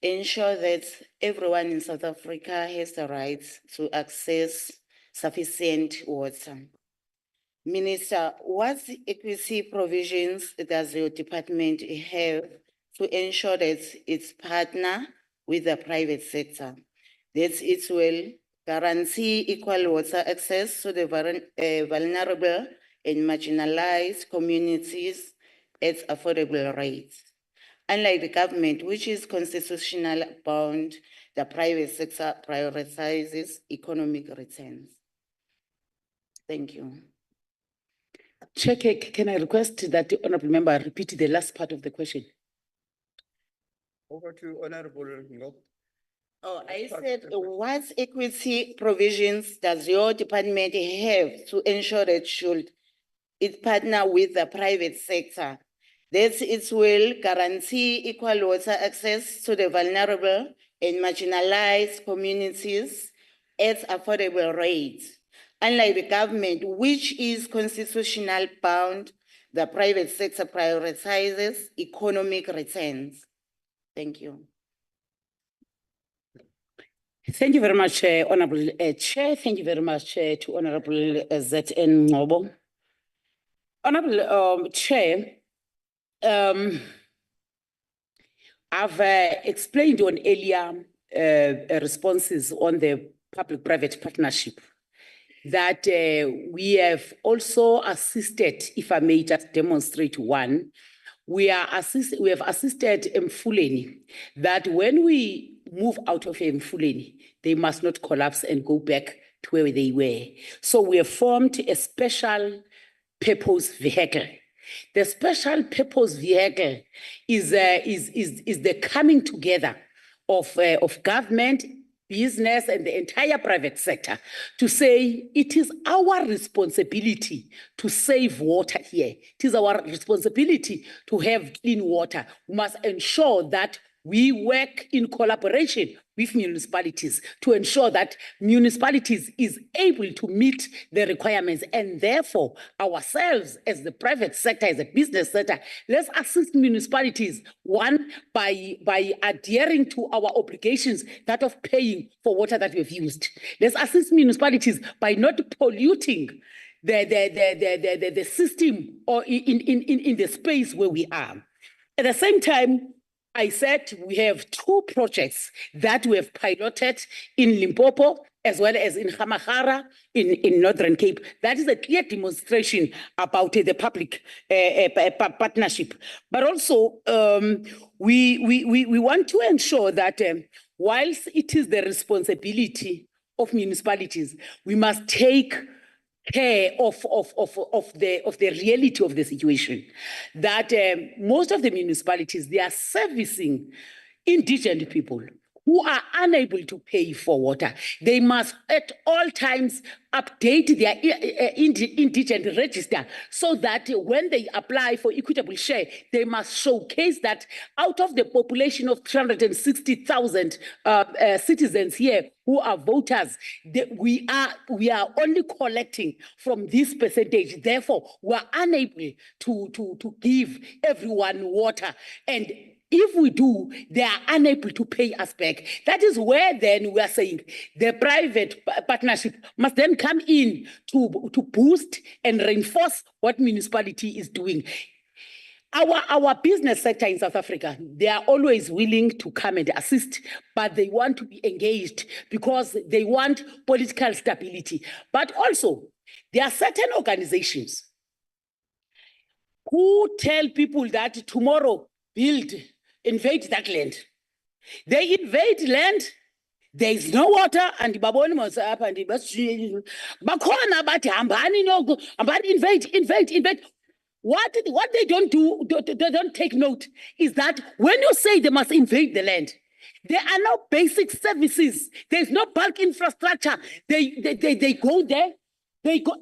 ensures that everyone in South Africa has the right to access sufficient water. Minister, what equity provisions does your department have to ensure that its partner with the private sector, that it will guarantee equal water access to the vulnerable and marginalized communities at affordable rates? Unlike the government, which is constitutional bound, the private sector prioritizes economic returns. Thank you. Chair, can I request that the honorable member repeat the last part of the question? Over to Honorable Ngobo. Oh, I said, what equity provisions does your department have to ensure that should it partner with the private sector, that it will guarantee equal water access to the vulnerable and marginalized communities at affordable rates? Unlike the government, which is constitutional bound, the private sector prioritizes economic returns. Thank you. Thank you very much, Honorable Chair. Thank you very much to Honorable ZN Ngobo. Honorable Chair, I've explained on earlier responses on the public-private partnership that we have also assisted, if I may just demonstrate one, we have assisted Mfuleni that when we move out of Mfuleni, they must not collapse and go back to where they were. So we have formed a special purpose vehicle. The special purpose vehicle is the coming together of government, business, and the entire private sector to say it is our responsibility to save water here. It is our responsibility to have clean water. We must ensure that we work in collaboration with municipalities to ensure that municipalities is able to meet the requirements, and therefore ourselves as the private sector, as a business sector, let's assist municipalities, one, by adhering to our obligations, that of paying for water that we've used. Let's assist municipalities by not polluting the system or in the space where we are. At the same time, I said we have 2 projects that we have piloted in Limpopo as well as in Hamahara in Northern Cape. That is a clear demonstration about the public partnership. But also, we want to ensure that whilst it is the responsibility of municipalities, we must take care of the reality of the situation, that most of the municipalities, they are servicing indigent people who are unable to pay for water. They must at all times update their indigent register so that when they apply for equitable share, they must showcase that out of the population of 360,000 citizens here who are voters, we are only collecting from this percentage. Therefore, we are unable to give everyone water. And if we do, they are unable to pay us back. That is where then we are saying the private partnership must then come in to boost and reinforce what municipality is doing. Our business sector in South Africa, they are always willing to come and assist, but they want to be engaged because they want political stability. But also, there are certain organizations who tell people that tomorrow invade that land. They invade land, there is no water, and baboni up and bakhona bathi hambani noku, hambani invade. What they don't do, they don't take note, is that when you say they must invade the land, there are no basic services. There's no bulk infrastructure. They go there, they go.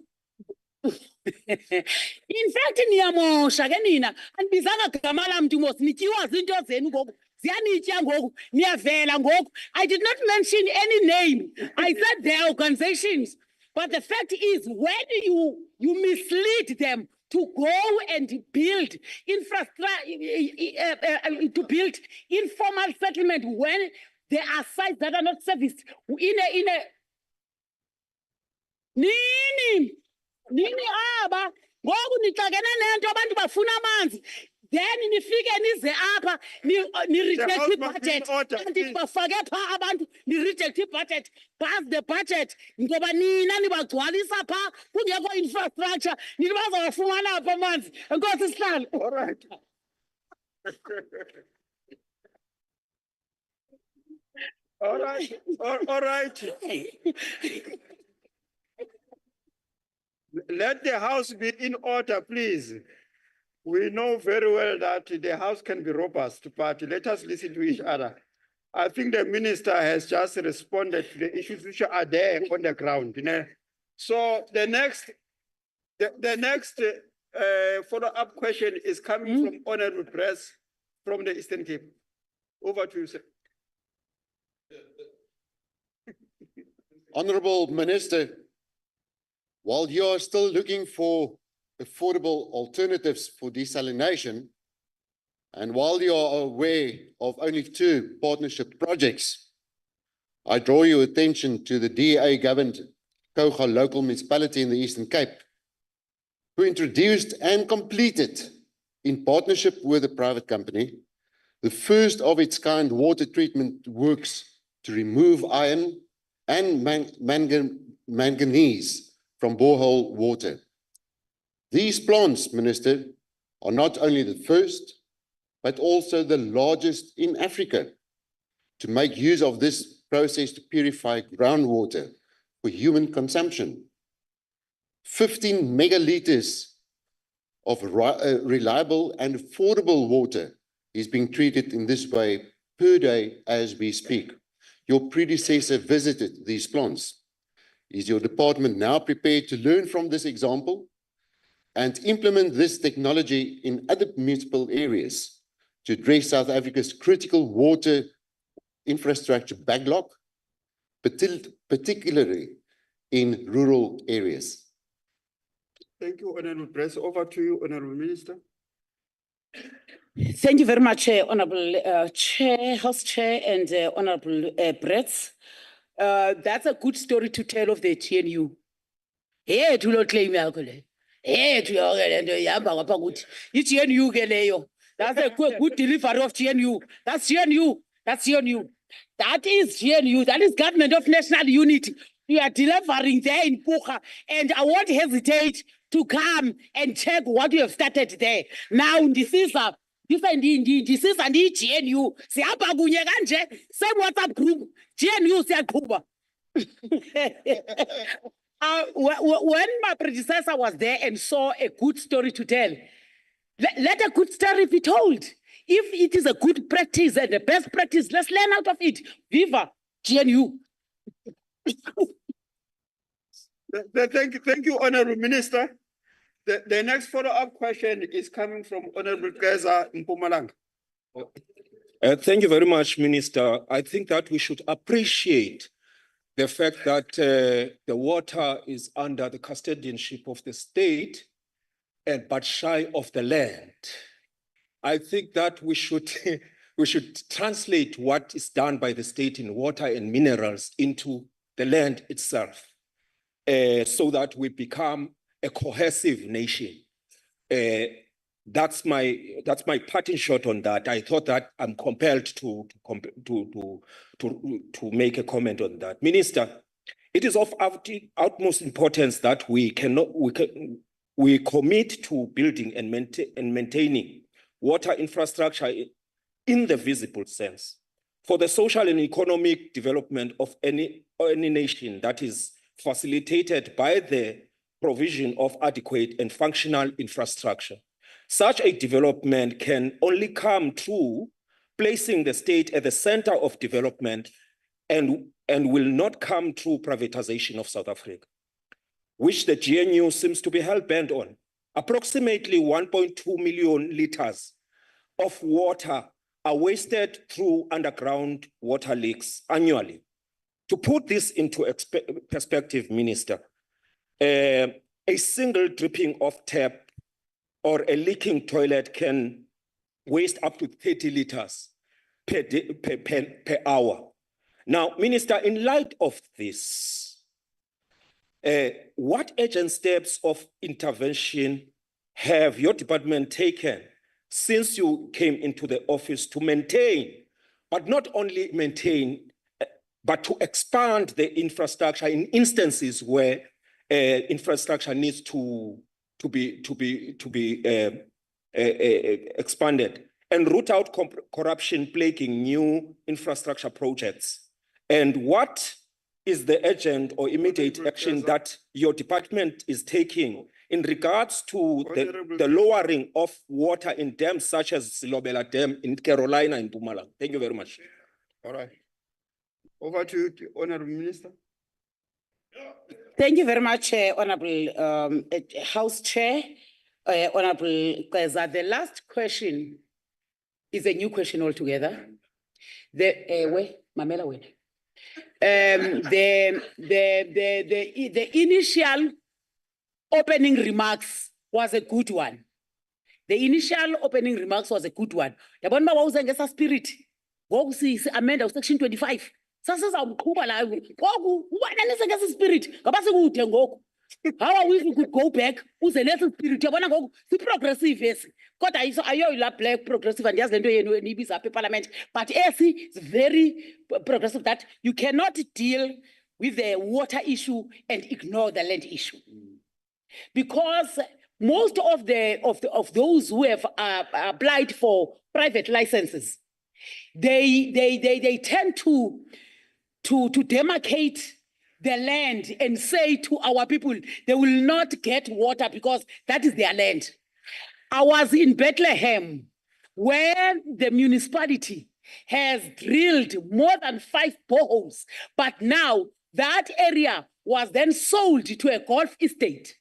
In fact, niyamosha ke nina andibizanga gama lam mntu mos nityiwa zinto zenu ngoku ziyanitya ngoku niyavela ngoku. I did not mention any name. I said there are organizations, but the fact is when you mislead them to go and build infrastructure, to build informal settlement when there are sites that are not serviced in a nini aba ngoku nixakene nento abantu bafuna amanzi, then nifike nize apha ni-reject i-budget kanti bafake phaa abantu ni-reject i-budget, pass the budget ngoba nina nibagcwalisa phaa kungekho infrastructure, nini bazawafumana apha amanzi. Enkosi sihlalo. All right. All right. All right. Let the house be in order, please. We know very well that the house can be robust, but let us listen to each other. I think the minister has just responded to the issues which are there on the ground. You know? So the next follow-up question is coming from Honorable Press from the Eastern Cape. Over to you, sir. Honorable Minister, while you are still looking for affordable alternatives for desalination, and while you are aware of only 2 partnership projects, I draw your attention to the DA-governed Koga local municipality in the Eastern Cape, who introduced and completed, in partnership with a private company, the first of its kind water treatment works to remove iron and manganese from borehole water. These plants, Minister, are not only the first, but also the largest in Africa to make use of this process to purify groundwater for human consumption. 15 megaliters of reliable and affordable water is being treated in this way per day as we speak. Your predecessor visited these plants. Is your department now prepared to learn from this example and implement this technology in other municipal areas to address South Africa's critical water infrastructure backlog, particularly in rural areas? Thank you, Honorable Press. Over to you, Honorable Minister. Thank you very much, Honorable Chair, House Chair, and Honorable Brett. That's a good story to tell of the GNU. Hey, to not claim alcohol. Hey, to GNU geleyo. That's a good delivery of GNU. That's GNU. That's GNU. That is GNU. That is Government of National Unity. We are delivering there in Pucha, and I won't hesitate to come and check what you have started there. Now, this is a GNU. Siyapha kunye kanje, same WhatsApp group. GNU siyaqhuba. When my predecessor was there and saw a good story to tell, let a good story be told. If it is a good practice and the best practice, let's learn out of it. Viva GNU. Thank you, Honorable Minister. The next follow-up question is coming from Honorable Keza in Mpumalanga. Thank you very much, Minister. I think that we should appreciate the fact that the water is under the custodianship of the state, but shy of the land. I think that we should translate what is done by the state in water and minerals into the land itself, so that we become a cohesive nation. That's my parting shot on that. I thought that I'm compelled to make a comment on that. Minister, it is of utmost importance that we commit to building and maintaining water infrastructure in the visible sense for the social and economic development of any nation that is facilitated by the provision of adequate and functional infrastructure. Such a development can only come through placing the state at the center of development and will not come through privatization of South Africa, which the GNU seems to be hell-bent on. Approximately 1.2 million liters of water are wasted through underground water leaks annually. To put this into perspective, Minister, a single dripping of tap or a leaking toilet can waste up to 30 liters per hour. Now, Minister, in light of this, what urgent steps of intervention have your department taken since you came into the office to maintain, but not only maintain, but to expand the infrastructure in instances where infrastructure needs to be expanded, and root out corruption plaguing new infrastructure projects? And what is the urgent or immediate action that your department is taking in regards to the lowering of water in dams such as Silobela Dam in Carolina and Mpumalanga? Thank you very much. All right. Over to you, Honorable Minister. Thank you very much, Honorable House Chair, Honorable Keza. The last question is a new question altogether. The initial opening remarks was a good one. The initial opening remarks was a good one. Yabona bawuza ngesa spirit. Ngoku amenda section 25. Sasa zawuqhuba la. Ngoku ubananise ngesa spirit. Ngoba sekude ngoku. How are we to go back? Who's a little spirit? You wanna go the progressive yes. God, I know you black progressive and just the parliament. But AC is very progressive that you cannot deal with the water issue and ignore the land issue. Because most of those who have applied for private licenses, they tend to demarcate the land and say to our people, they will not get water because that is their land. I was in Bethlehem where the municipality has drilled more than 5 boreholes, but now that area was then sold to a golf estate.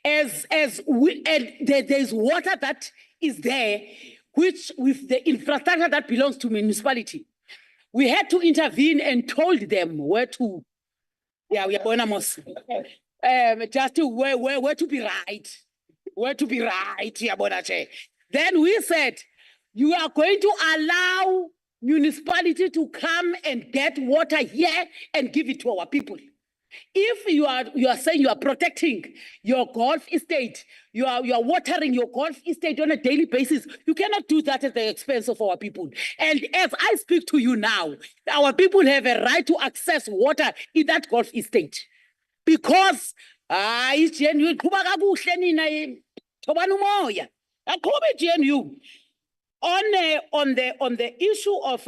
There's water that is there, which with the infrastructure that belongs to municipality. We had to intervene and told them where to, just to where to be right. Where to be right, Then we said, you are going to allow municipality to come and get water here and give it to our people. If you are saying you are protecting your golf estate, you are watering your golf estate on a daily basis, you cannot do that at the expense of our people. And as I speak to you now, our people have a right to access water in that golf estate. Because it's genuine. On the issue of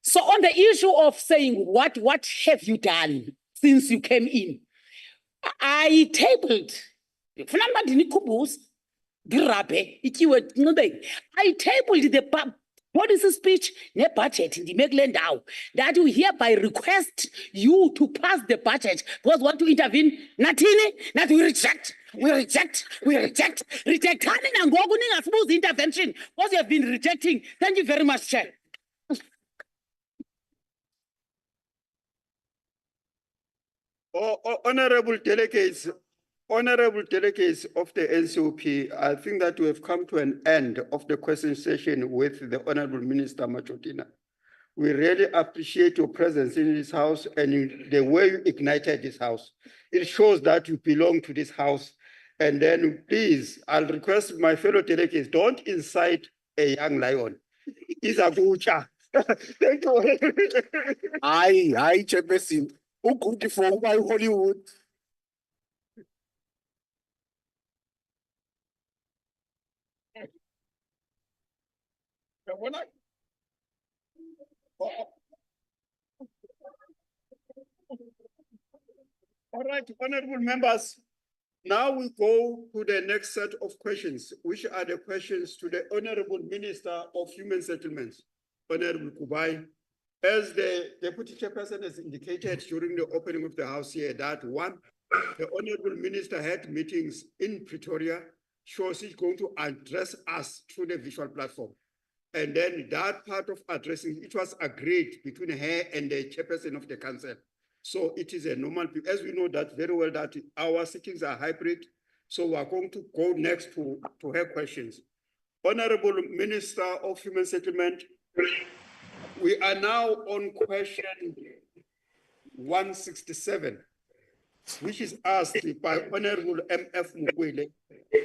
so on the issue of saying what have you done since you came in, I tabled I tabled the policy speech ne budget in the Megland that we hereby request you to pass the budget because want to intervene. Natini, that we reject. Reject intervention because you have been rejecting. Thank you very much, Chair. Honorable delegates of the NCOP, I think that we have come to an end of the question session with the Honorable Minister Machotina. We really appreciate your presence in this house and the way you ignited this house. It shows that you belong to this house. And then please, I'll request my fellow delegates, don't incite a young lion. He's a butcher. Thank you. Hi, Chairperson. Who could for Hollywood? All right, honorable members, now we go to the next set of questions, which are the questions to the Honorable Minister of Human Settlements, Honorable Kubai. As the Deputy Chairperson has indicated during the opening of the House here, that one, the Honorable Minister had meetings in Pretoria. She was going to address us through the visual platform. And then that part of addressing, it was agreed between her and the Chairperson of the Council. So it is a normal, as we know that very well, that our sittings are hybrid. So we are going to go next to her questions. Honorable Minister of Human Settlement, we are now on question 167, which is asked by Honorable M.F. Mukwele.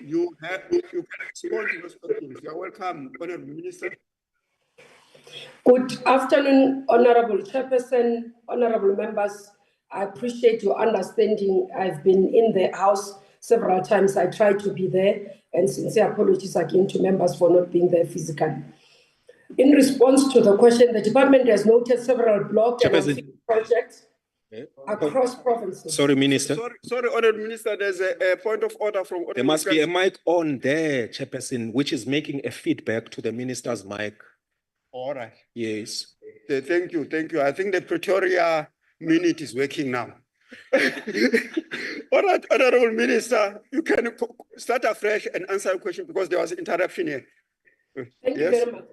You can respond to those questions. You are welcome, Honorable Minister. Good afternoon, Honorable Chairperson, honorable members. I appreciate your understanding. I've been in the House several times. I tried to be there, and sincere apologies again to members for not being there physically. In response to the question, the department has noted several block and projects across provinces. Sorry, Minister. Sorry, Honorable Minister, there's a point of order from... There must be a mic on there, Chairperson, which is making a feedback to the Minister's mic. All right. Yes. Thank you. I think the Pretoria minute is working now. All right, Honorable Minister, you can start afresh and answer a question because there was interruption here. Thank you very much.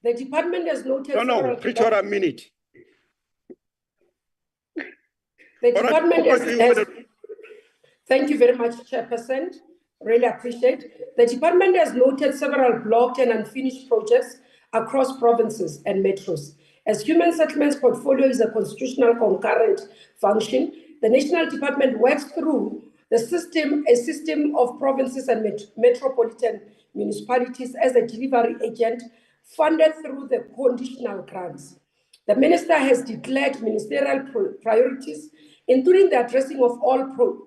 The department has noted... No, Pretoria minute. The department has... Thank you very much, Chairperson. Really appreciate. The department has noted several blocked and unfinished projects across provinces and metros. As human settlements portfolio is a constitutional concurrent function, the National Department works through a system of provinces and metropolitan municipalities as a delivery agent funded through the conditional grants. The minister has declared ministerial priorities, including the addressing of all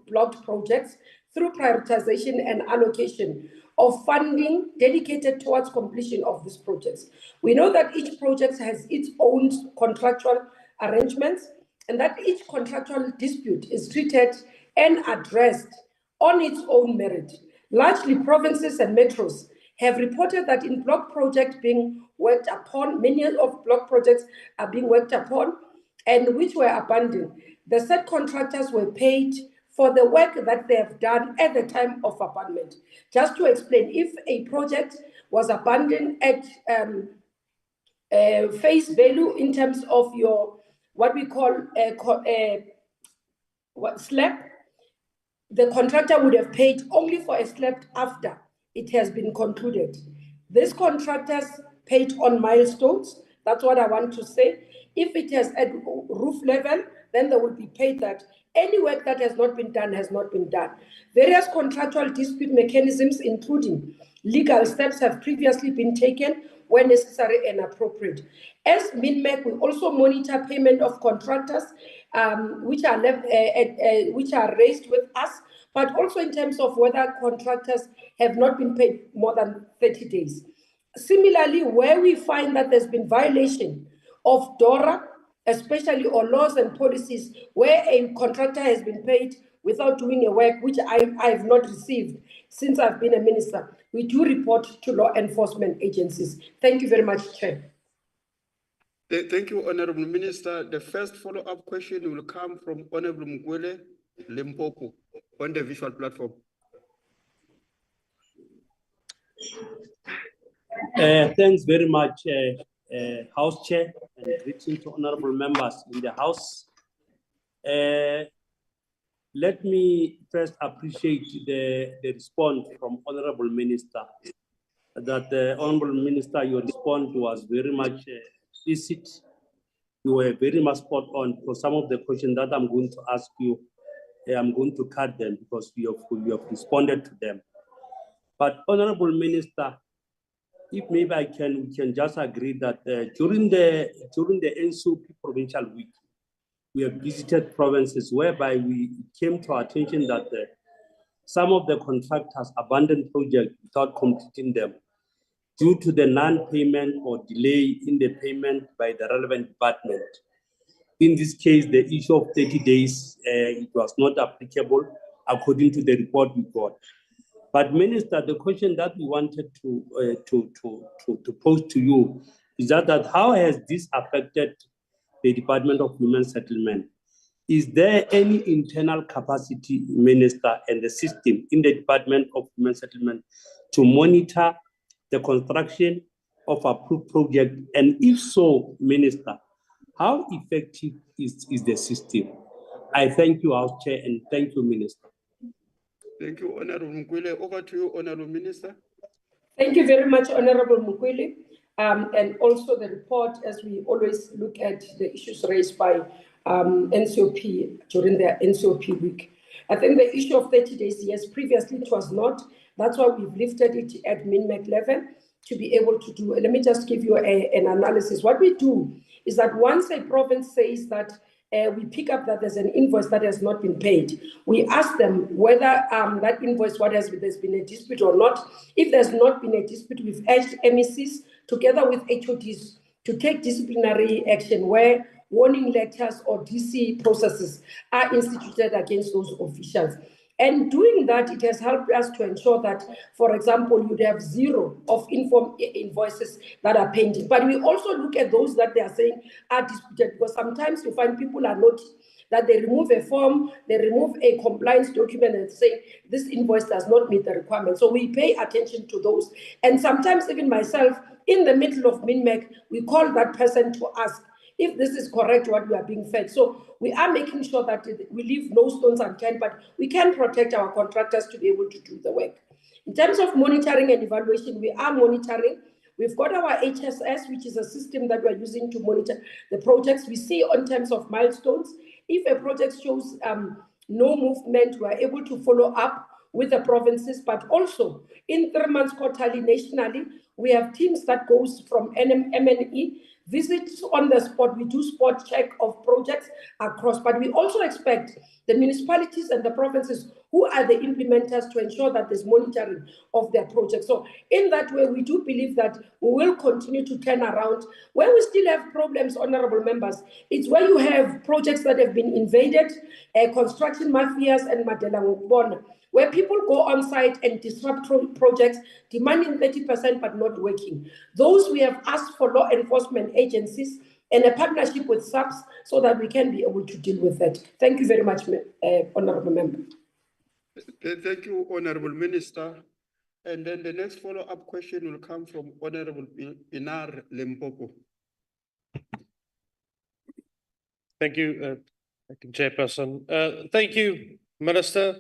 blocked projects through prioritization and allocation of funding dedicated towards completion of these projects. We know that each project has its own contractual arrangements and that each contractual dispute is treated and addressed on its own merit. Largely, provinces and metros have reported that in block projects being worked upon, many of block projects are being worked upon and which were abandoned. The said contractors were paid for the work that they have done at the time of abandonment. Just to explain, if a project was abandoned at face value in terms of your, what we call slab, the contractor would have paid only for a slab after it has been concluded. These contractors paid on milestones. That's what I want to say. If it is at roof level, then they will be paid that. Any work that has not been done has not been done. Various contractual dispute mechanisms, including legal steps, have previously been taken where necessary and appropriate. As MINMEC, we also monitor payment of contractors which are raised with us, but also in terms of whether contractors have not been paid more than 30 days. Similarly, where we find that there's been violation of DORA, especially or laws and policies, where a contractor has been paid without doing a work which I have not received since I've been a minister, we do report to law enforcement agencies. Thank you very much, Chair. Thank you, Honorable Minister. The first follow-up question will come from Honorable Mkwele Limpopo on the visual platform. Thanks very much, House Chair, and greeting to honorable members in the House. Let me first appreciate the response from Honorable Minister. That Honorable Minister, your response was very much explicit. You were very much spot on for some of the questions that I'm going to ask you. I'm going to cut them because you have responded to them. But Honorable Minister, if maybe we can just agree that during the NCOP Provincial Week, we have visited provinces whereby we came to our attention that some of the contractors abandoned projects without completing them due to the non-payment or delay in the payment by the relevant department. In this case, the issue of 30 days, it was not applicable according to the report we got. But Minister, the question that we wanted to pose to you is that how has this affected the Department of Human Settlement? Is there any internal capacity, Minister, and the system in the Department of Human Settlement to monitor the construction of approved project? And if so, Minister, how effective is the system? I thank you, House Chair, and thank you, Minister. Thank you, Honorable Mkwele. Over to you, Honorable Minister. Thank you very much, Honorable Mkwele. And also the report, as we always look at the issues raised by NCOP during their NCOP week. I think the issue of 30 days, yes, previously it was not. That's why we've lifted it at MINMEC level to be able to do. Let me just give you an analysis. What we do is that once a province says that we pick up that there's an invoice that has not been paid, we ask them whether that invoice, there's been a dispute or not. If there's not been a dispute, we've urged MECs together with HODs to take disciplinary action where warning letters or DC processes are instituted against those officials. And doing that, it has helped us to ensure that, for example, you'd have zero of invoices that are pending. But we also look at those that they are saying are disputed, because sometimes you find people are not, that they remove a form, they remove a compliance document and say, this invoice does not meet the requirements. So we pay attention to those. And sometimes even myself, in the middle of MINMEC, we call that person to ask if this is correct, what we are being fed. So we are making sure that we leave no stones unturned, but we can protect our contractors to be able to do the work. In terms of monitoring and evaluation, we are monitoring. We've got our HSS, which is a system that we're using to monitor the projects. We see in terms of milestones, if a project shows no movement, we're able to follow up with the provinces, but also in 3 months quarterly nationally, we have teams that goes from MNE, visits on the spot, we do spot check of projects across, but we also expect the municipalities and the provinces who are the implementers to ensure that there's monitoring of their projects. So in that way, we do believe that we will continue to turn around. Where we still have problems, honorable members, it's where you have projects that have been invaded, construction mafias and Madela, where people go on site and disrupt projects, demanding 30% but not working. Those we have asked for law enforcement agencies and a partnership with SAPS so that we can be able to deal with that. Thank you very much, Honorable Member. Thank you, Honorable Minister. And then the next follow-up question will come from Honorable Pinar Limpopo. Thank you, Acting Chairperson. Thank you, Minister.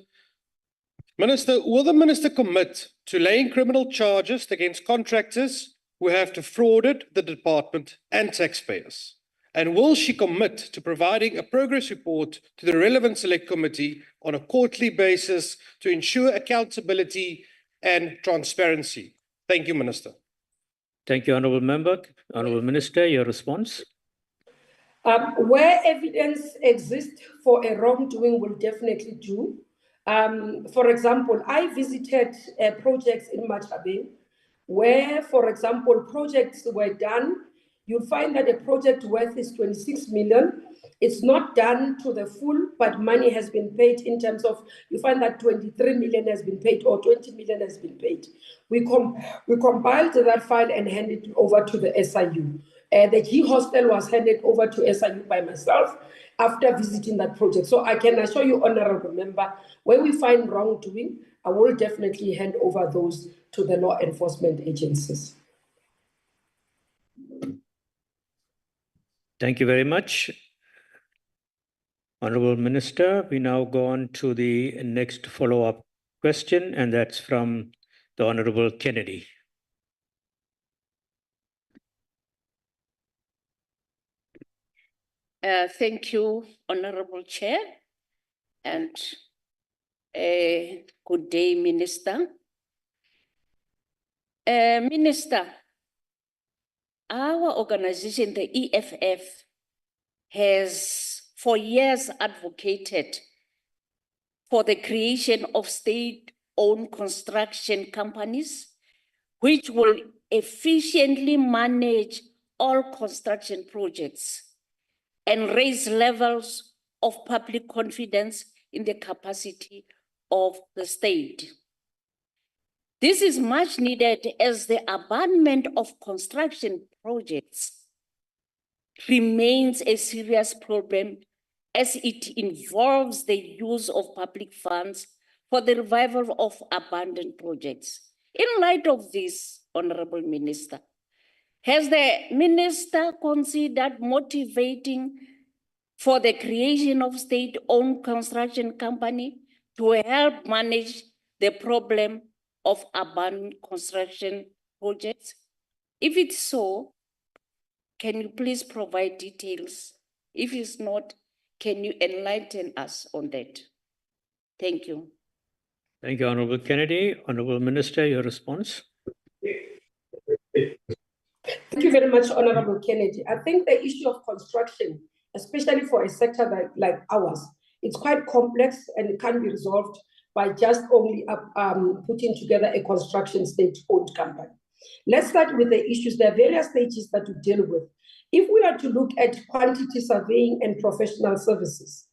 Minister, will the Minister commit to laying criminal charges against contractors who have defrauded the department and taxpayers? And will she commit to providing a progress report to the relevant select committee on a quarterly basis to ensure accountability and transparency? Thank you, Minister. Thank you, Honourable Member. Honourable Minister, your response. Where evidence exists for a wrongdoing, will definitely do. For example, I visited projects in Machabeng where, for example, projects were done. You'll find that a project worth is 26 million. It's not done to the full, but money has been paid in terms of, you find that 23 million has been paid or 20 million has been paid. We compiled that file and handed it over to the SIU. The G hostel was handed over to SIU by myself after visiting that project. So I can assure you, Honourable Member, when we find wrongdoing, I will definitely hand over those to the law enforcement agencies. Thank you very much. Honourable Minister, we now go on to the next follow-up question, and that's from the Honourable Kennedy. Thank you, Honorable Chair, and good day, Minister. Minister, our organization, the EFF, has for years advocated for the creation of state-owned construction companies, which will efficiently manage all construction projects and raise levels of public confidence in the capacity of the state. This is much needed as the abandonment of construction projects remains a serious problem as it involves the use of public funds for the revival of abandoned projects. In light of this, Honorable Minister, has the Minister considered motivating for the creation of state-owned construction company to help manage the problem of abandoned construction projects? If it's so, can you please provide details? If it's not, can you enlighten us on that? Thank you. Thank you, Honourable Kennedy. Honourable Minister, your response. Thank you very much, Honourable Kennedy. I think the issue of construction, especially for a sector like ours, it's quite complex and it can't be resolved by just only putting together a construction state-owned company. Let's start with the issues. There are various stages that we deal with. If we are to look at quantity surveying and professional services,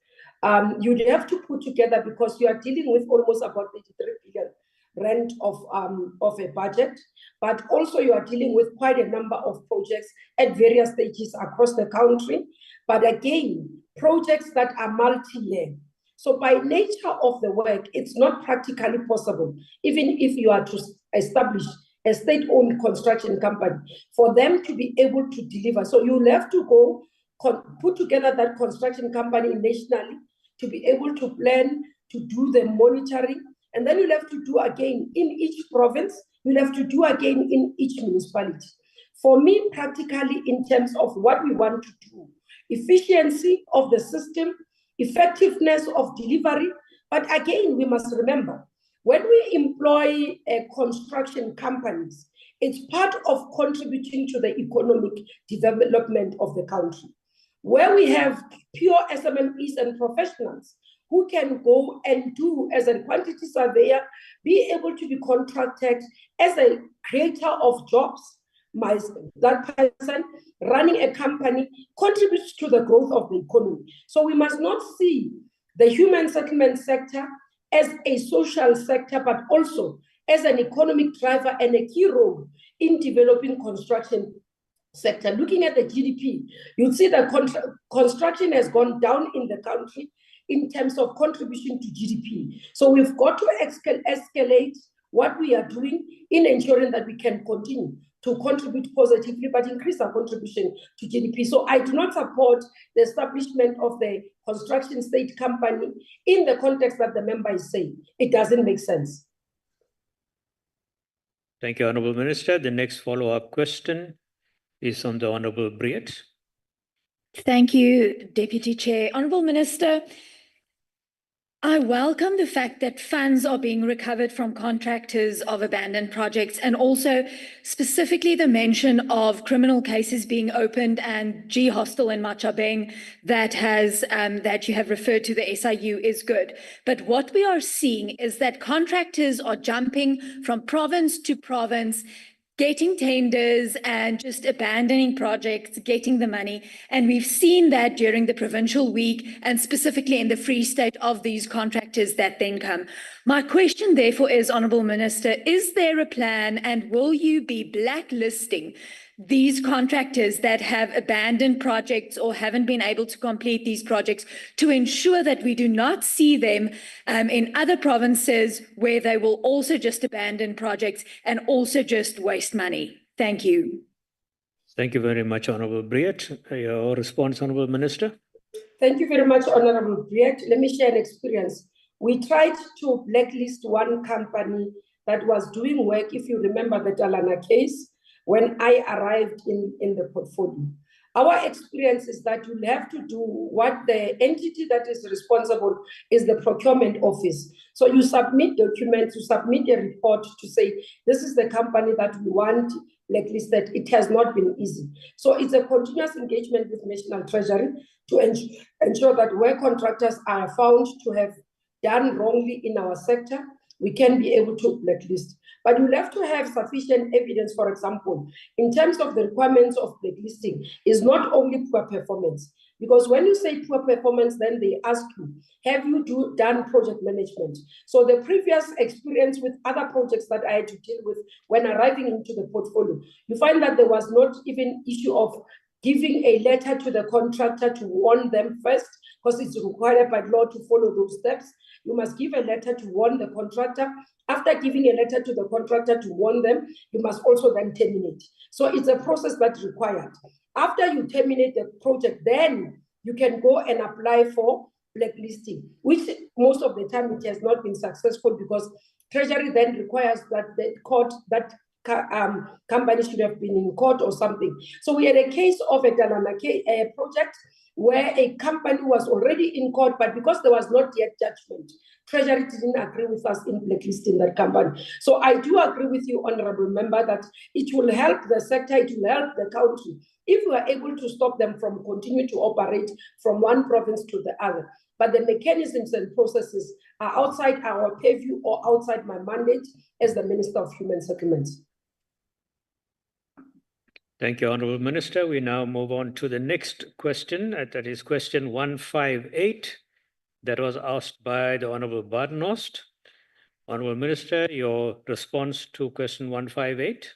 you'd have to put together, because you are dealing with almost about 83 billion rand of a budget, but also you are dealing with quite a number of projects at various stages across the country. But again, projects that are multi-year. So by nature of the work, it's not practically possible, even if you are to establish a state-owned construction company, for them to be able to deliver. So you'll have to go put together that construction company nationally to be able to plan, to do the monitoring, And then you'll have to do again in each province, you'll have to do again in each municipality. For me, practically, in terms of what we want to do, efficiency of the system, effectiveness of delivery. But again, we must remember, when we employ construction companies, it's part of contributing to the economic development of the country. Where we have pure SMMEs and professionals who can go and do as a quantity surveyor, be able to be contracted as a creator of jobs, that person running a company contributes to the growth of the economy. So we must not see the human settlement sector as a social sector, but also as an economic driver and a key role in developing construction sector. Looking at the GDP, you'll see that construction has gone down in the country in terms of contribution to GDP. So we've got to escalate what we are doing in ensuring that we can continue to contribute positively, but increase our contribution to GDP. So I do not support the establishment of the construction state company in the context that the member is saying. It doesn't make sense. Thank you, Honourable Minister. The next follow-up question is from the Honourable Briet. Thank you, Deputy Chair. Honourable Minister, I welcome the fact that funds are being recovered from contractors of abandoned projects, and also specifically the mention of criminal cases being opened and G Hostel in Machabeng that you have referred to the SIU is good. But what we are seeing is that contractors are jumping from province to province, getting tenders and just abandoning projects, getting the money. And we've seen that during the provincial week and specifically in the Free State of these contractors that then come. My question therefore is, Honourable Minister, is there a plan and will you be blacklisting these contractors that have abandoned projects or haven't been able to complete these projects to ensure that we do not see them in other provinces where they will also just abandon projects and also just waste money? Thank you. Thank you very much, Honourable Briet. Your response, Honourable Minister. Thank you very much, Honourable Briet. Let me share an experience. We tried to blacklist one company that was doing work, if you remember the Talana case, when I arrived in the portfolio. Our experience is that you'll have to do what the entity that is responsible is the procurement office. So you submit documents, you submit a report to say, this is the company that we want blacklisted. It has not been easy. So it's a continuous engagement with National Treasury to ensure that where contractors are found to have done wrongly in our sector, we can be able to blacklist. But you'll have to have sufficient evidence, for example, in terms of the requirements of blacklisting, is not only poor performance. Because when you say poor performance, then they ask you, have you done project management? So the previous experience with other projects that I had to deal with when arriving into the portfolio, you find that there was not even issue of giving a letter to the contractor to warn them first, because it's required by law to follow those steps. You must give a letter to warn the contractor. After giving a letter to the contractor to warn them, you must also then terminate. So it's a process that's required. After you terminate the project, then you can go and apply for blacklisting, which most of the time it has not been successful because Treasury then requires that the court, that company should have been in court or something. So we had a case of a project where a company was already in court, but because there was not yet judgment, Treasury didn't agree with us in blacklisting that company. So I do agree with you, Honourable Member, that it will help the sector, it will help the country if we are able to stop them from continuing to operate from one province to the other. But the mechanisms and processes are outside our purview or outside my mandate as the Minister of Human Settlements. Thank you, Honourable Minister. We now move on to the next question. That is question 158 that was asked by the Honourable Badenhorst. Honourable Minister, your response to question 158.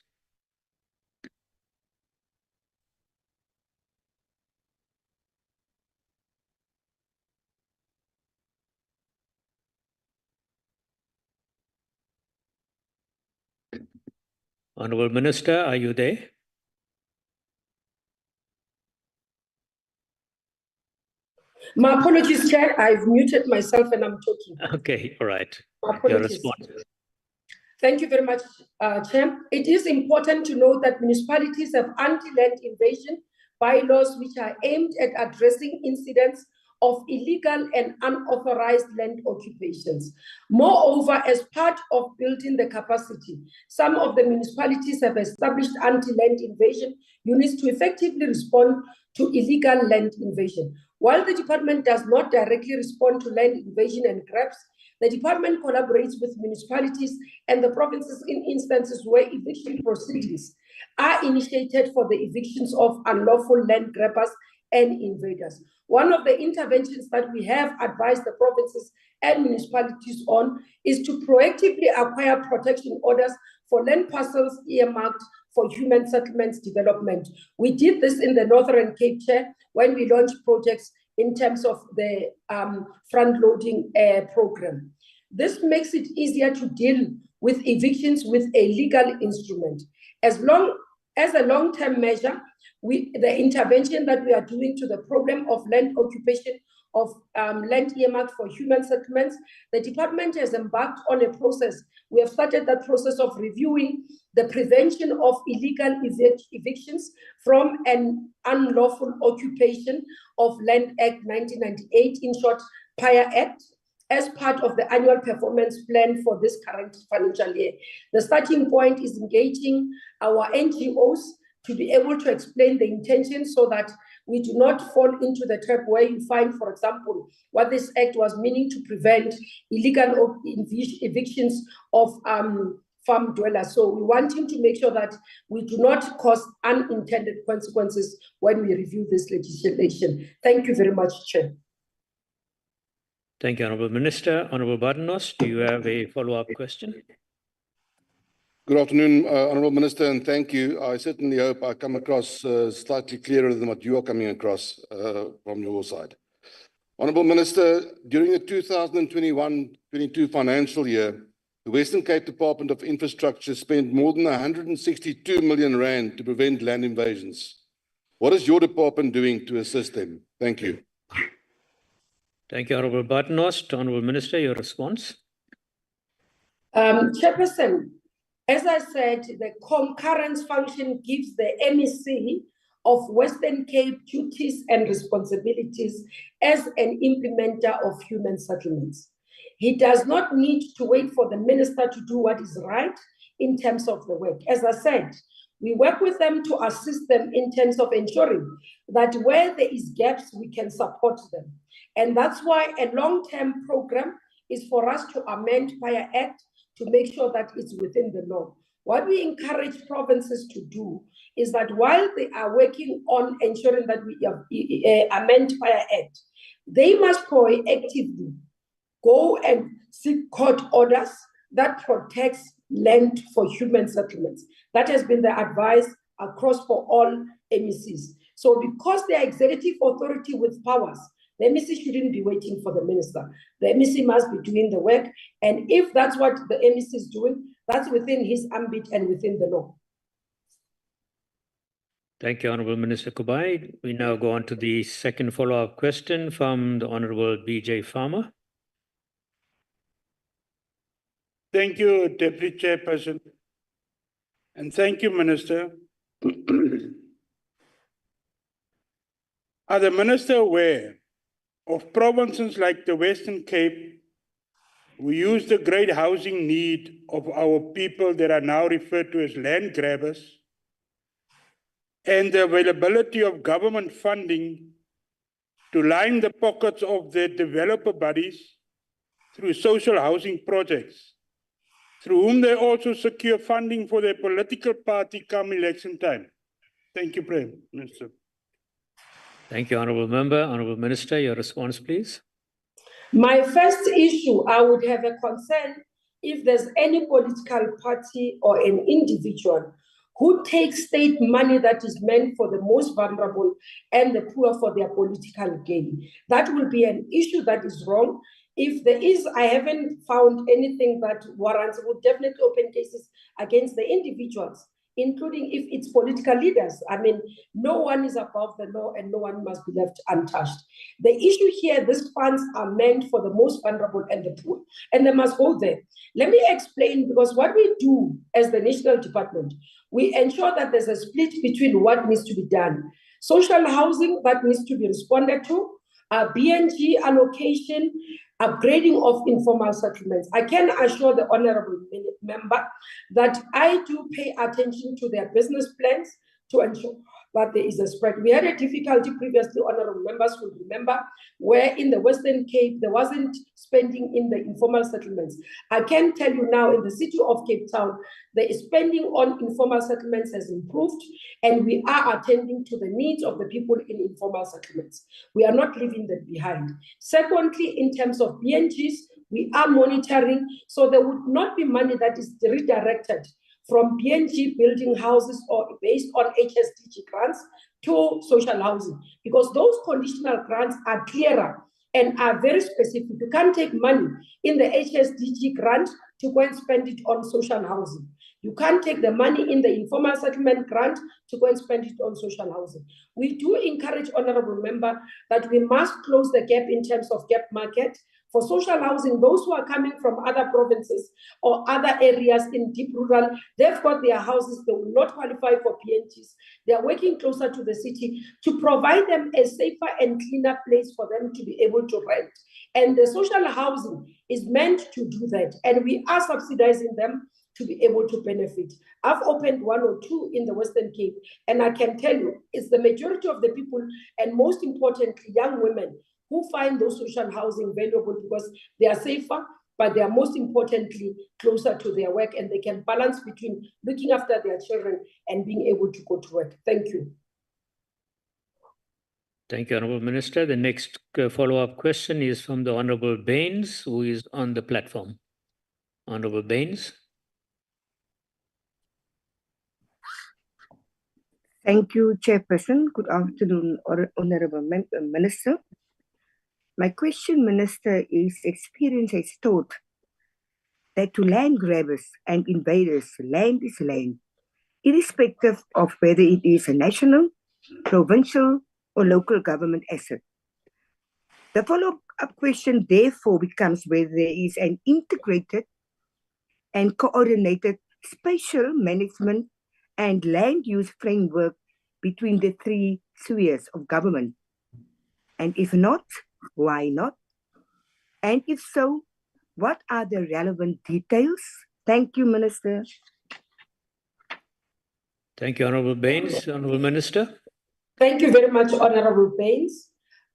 Honourable Minister, are you there? My apologies, Chair. I've muted myself and I'm talking. Okay, all right. My Your apologies. response. Thank you very much, Chair. It is important to note that municipalities have anti-land invasion bylaws which are aimed at addressing incidents of illegal and unauthorized land occupations. Moreover, as part of building the capacity, some of the municipalities have established anti-land invasion units to effectively respond to illegal land invasion. While the department does not directly respond to land invasion and grabs, the department collaborates with municipalities and the provinces in instances where eviction proceedings are initiated for the evictions of unlawful land grabbers and invaders. One of the interventions that we have advised the provinces and municipalities on is to proactively acquire protection orders for land parcels earmarked for human settlements development. We did this in the Northern Cape, Chair, when we launched projects in terms of the front-loading program. This makes it easier to deal with evictions with a legal instrument. As a long-term measure, the intervention that we are doing to the problem of land occupation of land earmarked for human settlements, the department has embarked on a process. We have started that process of reviewing the prevention of illegal evictions from an unlawful occupation of Land Act 1998, in short, PIA Act, as part of the annual performance plan for this current financial year. The starting point is engaging our NGOs to be able to explain the intention so that we do not fall into the trap where you find, for example, what this act was meaning to prevent illegal evictions of farm dwellers. So we want him to make sure that we do not cause unintended consequences when we review this legislation. Thank you very much, Chair. Thank you, Honourable Minister. Honourable Barnos, do you have a follow-up question? Good afternoon, Honourable Minister, and thank you. I certainly hope I come across slightly clearer than what you are coming across from your side. Honourable Minister, during the 2021-22 financial year, the Western Cape Department of Infrastructure spent more than 162 million rand to prevent land invasions. What is your department doing to assist them? Thank you. Thank you, Honourable Barnos. Honourable Minister, your response. Chairperson, as I said, the concurrence function gives the MEC of Western Cape duties and responsibilities as an implementer of human settlements. He does not need to wait for the minister to do what is right in terms of the work. As I said, we work with them to assist them in terms of ensuring that where there is gaps, we can support them. And that's why a long-term program is for us to amend PIA Act to make sure that it's within the law. What we encourage provinces to do is that while they are working on ensuring that we amend PIA Act, they must proactively go and seek court orders that protects land for human settlements. That has been the advice across for all MECs. So because they are executive authority with powers, the MEC shouldn't be waiting for the minister. The MEC must be doing the work. And if that's what the MEC is doing, that's within his ambit and within the law. Thank you, Honourable Minister Kubai. We now go on to the second follow-up question from the Honourable BJ Farmer. Thank you, Deputy Chairperson. And thank you, Minister. Are the Minister aware of provinces like the Western Cape who use the great housing need of our people that are now referred to as land grabbers and the availability of government funding to line the pockets of their developer buddies through social housing projects, through whom they also secure funding for their political party come election time? Thank you, Prime Minister. Thank you, Honourable Member. Honourable Minister, your response, please. My first issue, I would have a concern if there's any political party or an individual who takes state money that is meant for the most vulnerable and the poor for their political gain. That will be an issue that is wrong. If there is, I haven't found anything that warrants, would definitely open cases against the individuals including if it's political leaders. I mean, no one is above the law and no one must be left untouched. The issue here, these funds are meant for the most vulnerable and the poor, and they must go there. Let me explain, because what we do as the National Department, we ensure that there's a split between what needs to be done. Social housing that needs to be responded to, BNG allocation, upgrading of informal settlements. I can assure the honorable member that I do pay attention to their business plans to ensure that there is a spread. We had a difficulty previously, honorable members will remember, where in the Western Cape, there wasn't spending in the informal settlements. I can tell you now in the city of Cape Town, the spending on informal settlements has improved, and we are attending to the needs of the people in informal settlements. We are not leaving them behind. Secondly, in terms of BNGs, we are monitoring, so there would not be money that is redirected from BNG building houses or based on HSDG grants to social housing, because those conditional grants are clearer and are very specific. You can't take money in the HSDG grant to go and spend it on social housing. You can't take the money in the informal settlement grant to go and spend it on social housing. We do encourage, honorable member, that we must close the gap in terms of gap market. For social housing, those who are coming from other provinces or other areas in deep rural, they've got their houses, they will not qualify for PNGs. They are working closer to the city to provide them a safer and cleaner place for them to be able to rent. And the social housing is meant to do that. And we are subsidizing them to be able to benefit. I've opened 1 or 2 in the Western Cape, and I can tell you, it's the majority of the people, and most importantly, young women, who find those social housing valuable because they are safer, but they are most importantly closer to their work, and they can balance between looking after their children and being able to go to work. Thank you. Thank you, Honourable Minister. The next follow-up question is from the Honourable Baines, who is on the platform. Honourable Baines. Thank you, Chairperson. Good afternoon, Honourable Minister. My question, Minister, is experience has taught that to land grabbers and invaders, land is land, irrespective of whether it is a national, provincial, or local government asset. The follow-up question therefore becomes whether there is an integrated and coordinated spatial management and land use framework between the 3 spheres of government. And if not, why not? And if so, what are the relevant details? Thank you, Minister. Thank you, Honourable Baines. Honourable Minister. Thank you very much, Honourable Baines.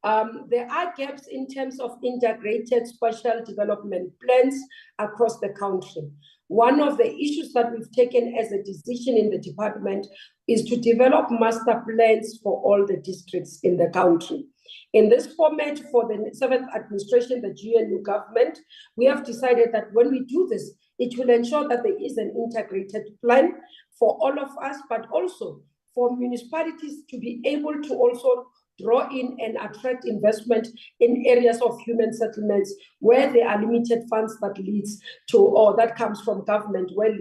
There are gaps in terms of integrated spatial development plans across the country. One of the issues that we've taken as a decision in the department is to develop master plans for all the districts in the country. In this format for the 7th administration, the GNU government, we have decided that when we do this, it will ensure that there is an integrated plan for all of us, but also for municipalities to be able to also draw in and attract investment in areas of human settlements where there are limited funds that leads to, or that comes from government, where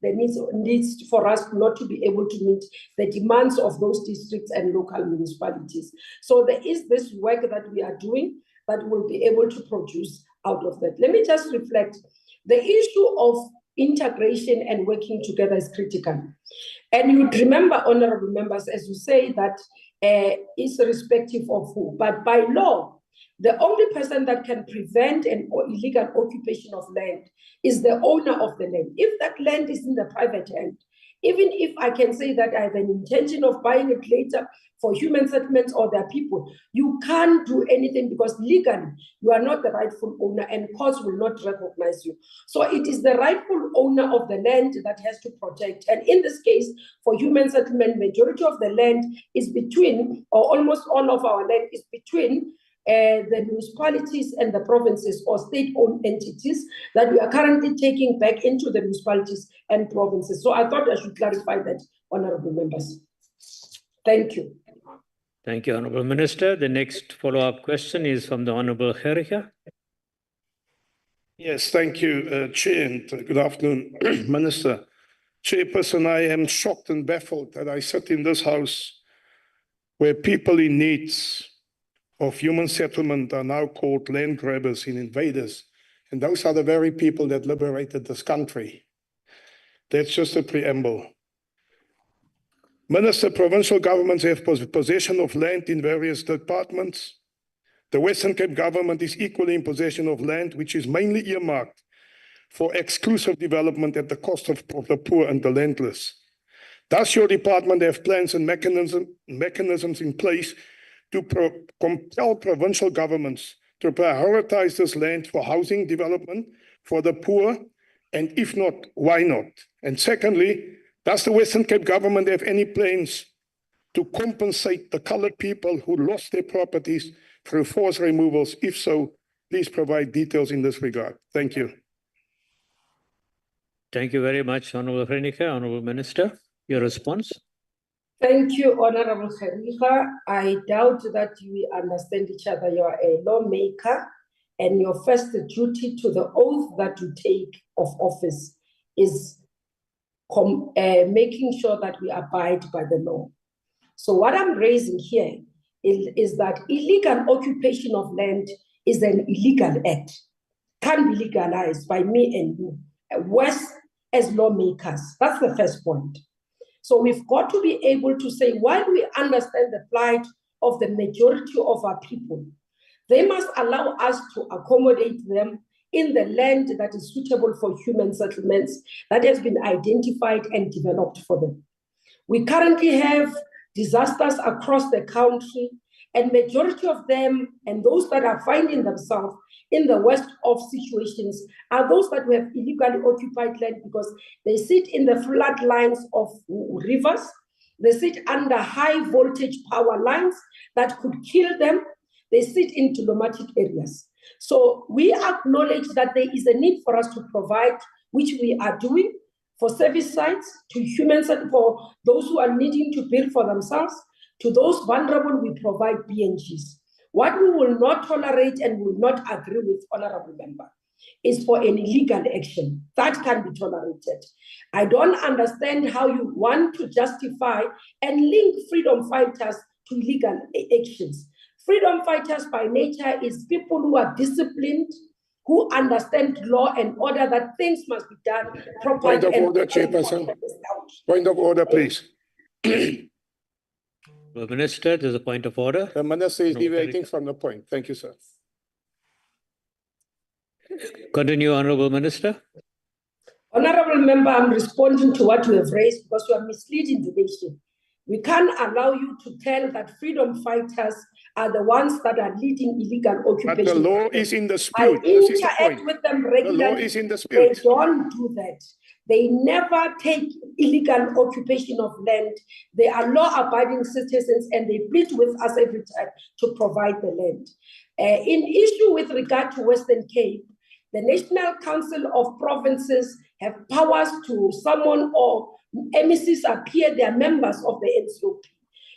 there needs for us not to be able to meet the demands of those districts and local municipalities. So there is this work that we are doing that will be able to produce out of that. Let me just reflect. The issue of integration and working together is critical. And you remember, honorable members, as you say, that is irrespective of who, but by law, the only person that can prevent an illegal occupation of land is the owner of the land. If that land is in the private hand, even if I can say that I have an intention of buying it later for human settlements or their people, you can't do anything because legally you are not the rightful owner and courts will not recognize you. So it is the rightful owner of the land that has to protect. And in this case, for human settlement, majority of the land is between, or almost all of our land is between the municipalities and the provinces or state-owned entities that we are currently taking back into the municipalities and provinces. So I thought I should clarify that, honorable members. Thank you. Thank you, Honourable Minister. The next follow-up question is from the Honourable Gerige. Yes, thank you, Chair, and good afternoon, Minister. Chairperson, I am shocked and baffled that I sit in this house where people in needs of human settlement are now called land grabbers and invaders. And those are the very people that liberated this country. That's just a preamble. Minister, provincial governments have possession of land in various departments. The Western Cape government is equally in possession of land, which is mainly earmarked for exclusive development at the cost of the poor and the landless. Does your department have plans and mechanisms in place to compel provincial governments to prioritize this land for housing development for the poor? And if not, why not? And secondly, does the Western Cape government have any plans to compensate the colored people who lost their properties through forced removals? If so, please provide details in this regard. Thank you. Thank you very much, Honorable Renica. Honorable Minister, your response. Thank you, Honorable Kharika. I doubt that we understand each other. You are a lawmaker, and your first duty to the oath that you take of office is making sure that we abide by the law. So what I'm raising here is that illegal occupation of land is an illegal act, can be legalized by me and you, worse as lawmakers. That's the first point. So we've got to be able to say, while we understand the plight of the majority of our people, they must allow us to accommodate them in the land that is suitable for human settlements that has been identified and developed for them. We currently have disasters across the country, and majority of them and those that are finding themselves in the worst of situations are those that have illegally occupied land because they sit in the flood lines of rivers, they sit under high voltage power lines that could kill them, they sit in problematic areas. So we acknowledge that there is a need for us to provide, which we are doing, for service sites, to humans, and for those who are needing to build for themselves. To those vulnerable, we provide BNGs. What we will not tolerate and will not agree with, Honorable Member, is for an illegal action. That can be tolerated. I don't understand how you want to justify and link freedom fighters to illegal actions. Freedom fighters by nature is people who are disciplined, who understand law and order, that things must be done properly. Point of order, Chairperson. Point of order, please. The Minister, there's a point of order. The Minister is deviating from the point. Thank you, sir. Continue, Honorable Minister. Honorable Member, I'm responding to what you have raised because you are misleading the nation. We can't allow you to tell that freedom fighters are the ones that are leading illegal occupation. But the law is in dispute. I interact with them regularly. The law is in dispute. They don't do that. They never take illegal occupation of land. They are law-abiding citizens and they plead with us every time to provide the land. In issue with regard to Western Cape, the National Council of Provinces have powers to summon or MECs appear, they are members of the NCOP.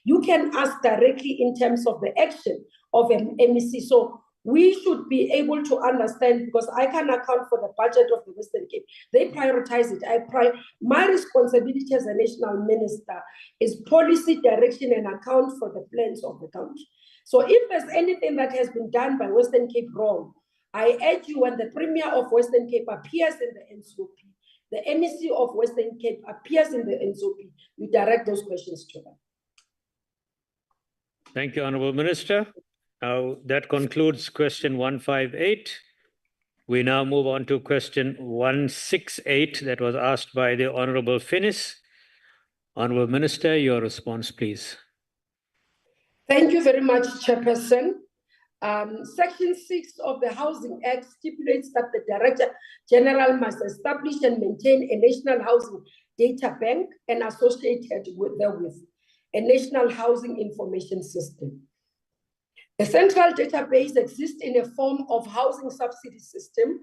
You can ask directly in terms of the action of an MEC. So we should be able to understand, because I can account for the budget of the Western Cape. They prioritize it. My responsibility as a national minister is policy direction and account for the plans of the country. So if there's anything that has been done by Western Cape wrong, I urge you, when the Premier of Western Cape appears in the NCOP, the MEC of Western Cape appears in the NCOP, we direct those questions to them. Thank you, Honorable Minister. Now, that concludes question 158. We now move on to question 168 that was asked by the Honorable Finnis. Honorable Minister, your response, please. Thank you very much, Chairperson. Section 6 of the Housing Act stipulates that the Director General must establish and maintain a national housing data bank and associated with therewith a national housing information system. The central database exists in a form of housing subsidy system,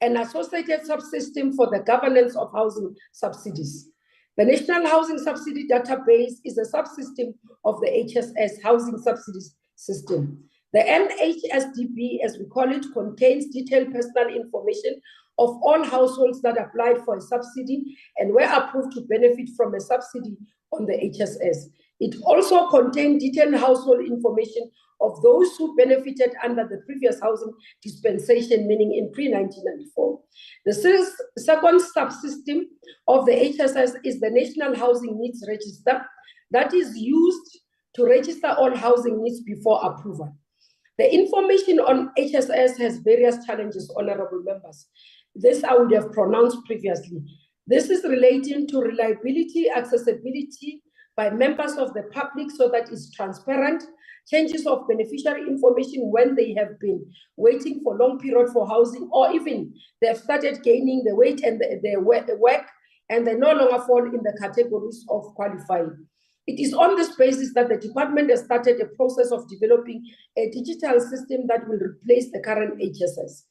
an associated subsystem for the governance of housing subsidies. The National Housing Subsidy Database is a subsystem of the HSS Housing Subsidies System. The NHSDB, as we call it, contains detailed personal information of all households that applied for a subsidy and were approved to benefit from a subsidy on the HSS. It also contained detailed household information of those who benefited under the previous housing dispensation, meaning in pre-1994. The second subsystem of the HSS is the National Housing Needs Register that is used to register all housing needs before approval. The information on HSS has various challenges, honorable members. This I would have pronounced previously. This is relating to reliability, accessibility by members of the public so that it's transparent, changes of beneficiary information when they have been waiting for long period for housing, or even they have started gaining the weight and the work, and they no longer fall in the categories of qualifying. It is on this basis that the department has started a process of developing a digital system that will replace the current HSS.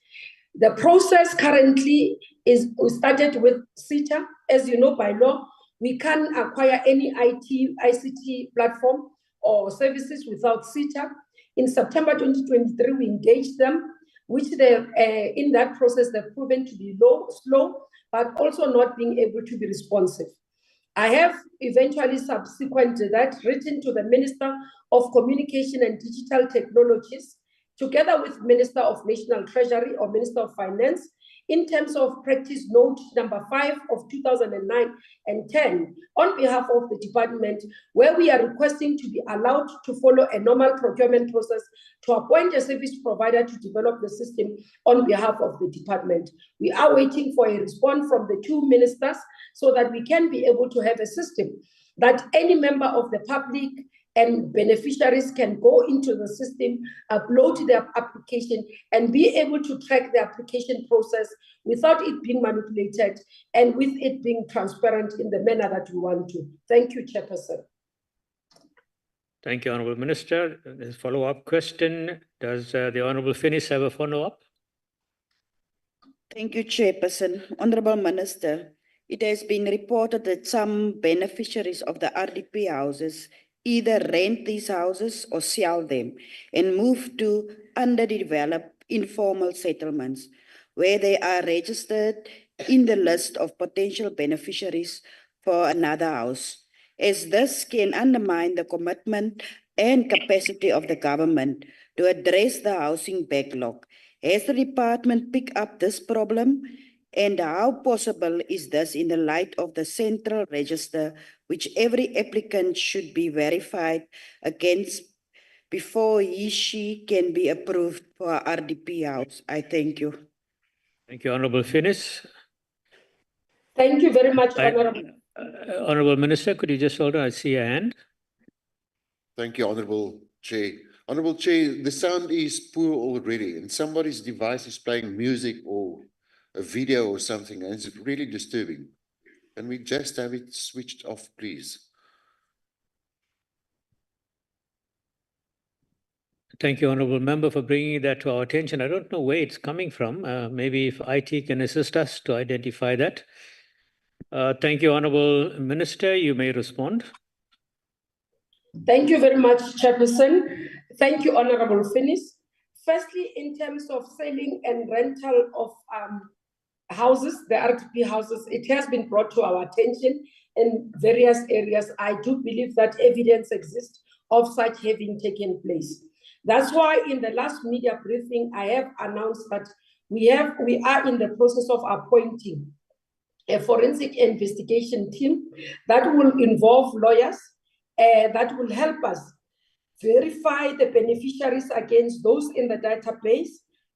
The process currently is, we started with SITA. As you know, by law, we can't acquire any ICT platform or services without SITA. In September 2023, we engaged them, which they, in that process, they've proven to be slow, but also not being able to be responsive. I have eventually subsequent to that written to the Minister of Communication and Digital Technologies, together with Minister of National Treasury or Minister of Finance, in terms of practice note number 5 of 2009 and 10 on behalf of the department, where we are requesting to be allowed to follow a normal procurement process to appoint a service provider to develop the system on behalf of the department. We are waiting for a response from the two ministers so that we can be able to have a system that any member of the public and beneficiaries can go into the system, upload their application, and be able to track the application process without it being manipulated and with it being transparent in the manner that we want to. Thank you, Chairperson. Thank you, Honourable Minister. There's a follow-up question. Does the Honourable Finnis have a follow-up? Thank you, Chairperson. Honourable Minister, it has been reported that some beneficiaries of the RDP houses either rent these houses or sell them and move to underdeveloped informal settlements where they are registered in the list of potential beneficiaries for another house, as this can undermine the commitment and capacity of the government to address the housing backlog. Has the department picked up this problem? And how possible is this in the light of the central register, which every applicant should be verified against before she can be approved for a RDP house? I thank you. Thank you, Honourable Finnis. Thank you very much, Honourable. Honourable Minister, could you just hold on? I see a hand. Thank you, Honourable Chair. Honourable Chair, the sound is poor already, and somebody's device is playing music or a video or something, and it's really disturbing. Can we just have it switched off, please? Thank you, Honourable Member, for bringing that to our attention. I don't know where it's coming from. Maybe if IT can assist us to identify that. Thank you, Honourable Minister. You may respond. Thank you very much, Chairperson. Thank you, Honourable Finnis. Firstly, in terms of selling and rental of houses, the RDP houses, it has been brought to our attention in various areas. I do believe that evidence exists of such having taken place. That's why in the last media briefing, I have announced that we are in the process of appointing a forensic investigation team that will involve lawyers that will help us verify the beneficiaries against those in the database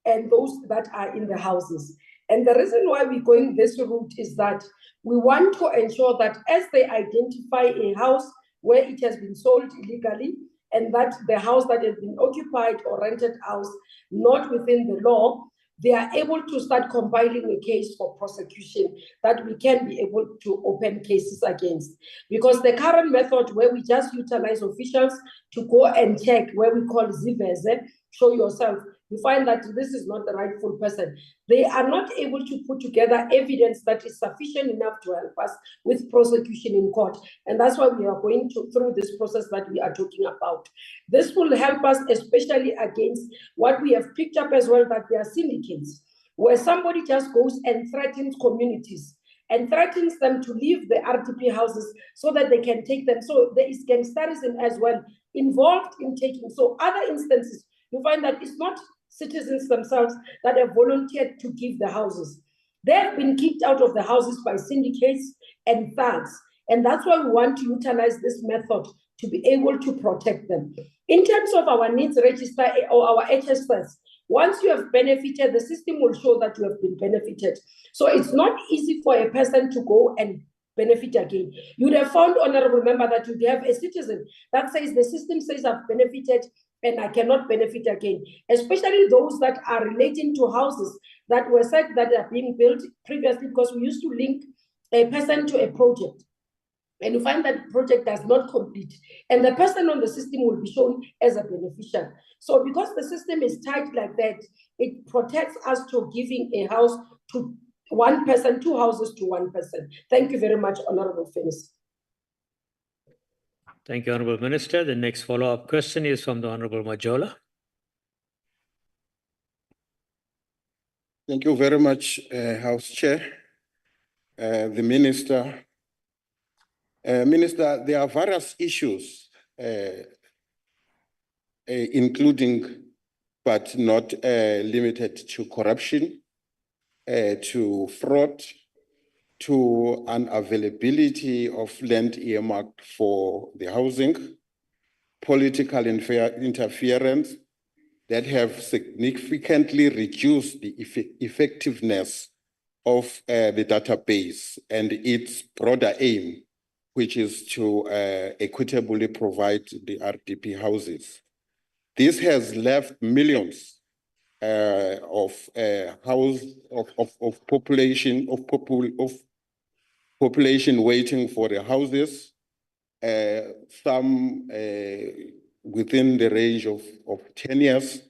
and those that are in the houses. And the reason why we're going this route is that we want to ensure that as they identify a house where it has been sold illegally, and that the house that has been occupied or rented house not within the law, they are able to start compiling a case for prosecution that we can be able to open cases against. Because the current method where we just utilize officials to go and check, where we call ziveze, show yourself, you find that this is not the rightful person. They are not able to put together evidence that is sufficient enough to help us with prosecution in court. And that's why we are going through this process that we are talking about. This will help us, especially against what we have picked up as well, that there are syndicates where somebody just goes and threatens communities and threatens them to leave the RDP houses so that they can take them. So there is gangsterism as well involved in taking. So other instances, you find that it's not citizens themselves that have volunteered to give the houses. They have been kicked out of the houses by syndicates and thugs. And that's why we want to utilize this method to be able to protect them. In terms of our needs register or our HSS, once you have benefited, the system will show that you have been benefited. So it's not easy for a person to go and benefit again. You'd have found, honorable member, that you have a citizen that says the system says I've benefited and I cannot benefit again, especially those that are relating to houses that were said that are being built previously, because we used to link a person to a project. And you find that the project does not complete, and the person on the system will be shown as a beneficiary. So because the system is tight like that, it protects us to giving a house to one person, 2 houses to one person. Thank you very much, Honorable Finis. Thank you, Honorable Minister. The next follow-up question is from the Honorable Majola. Thank you very much, House Chair, the Minister. Minister, there are various issues, including but not limited to corruption, to fraud, to unavailability of land earmarked for the housing, political interference that have significantly reduced the effectiveness of the database and its broader aim, which is to equitably provide the RDP houses. This has left millions of population waiting for the houses, some within the range of 10 years.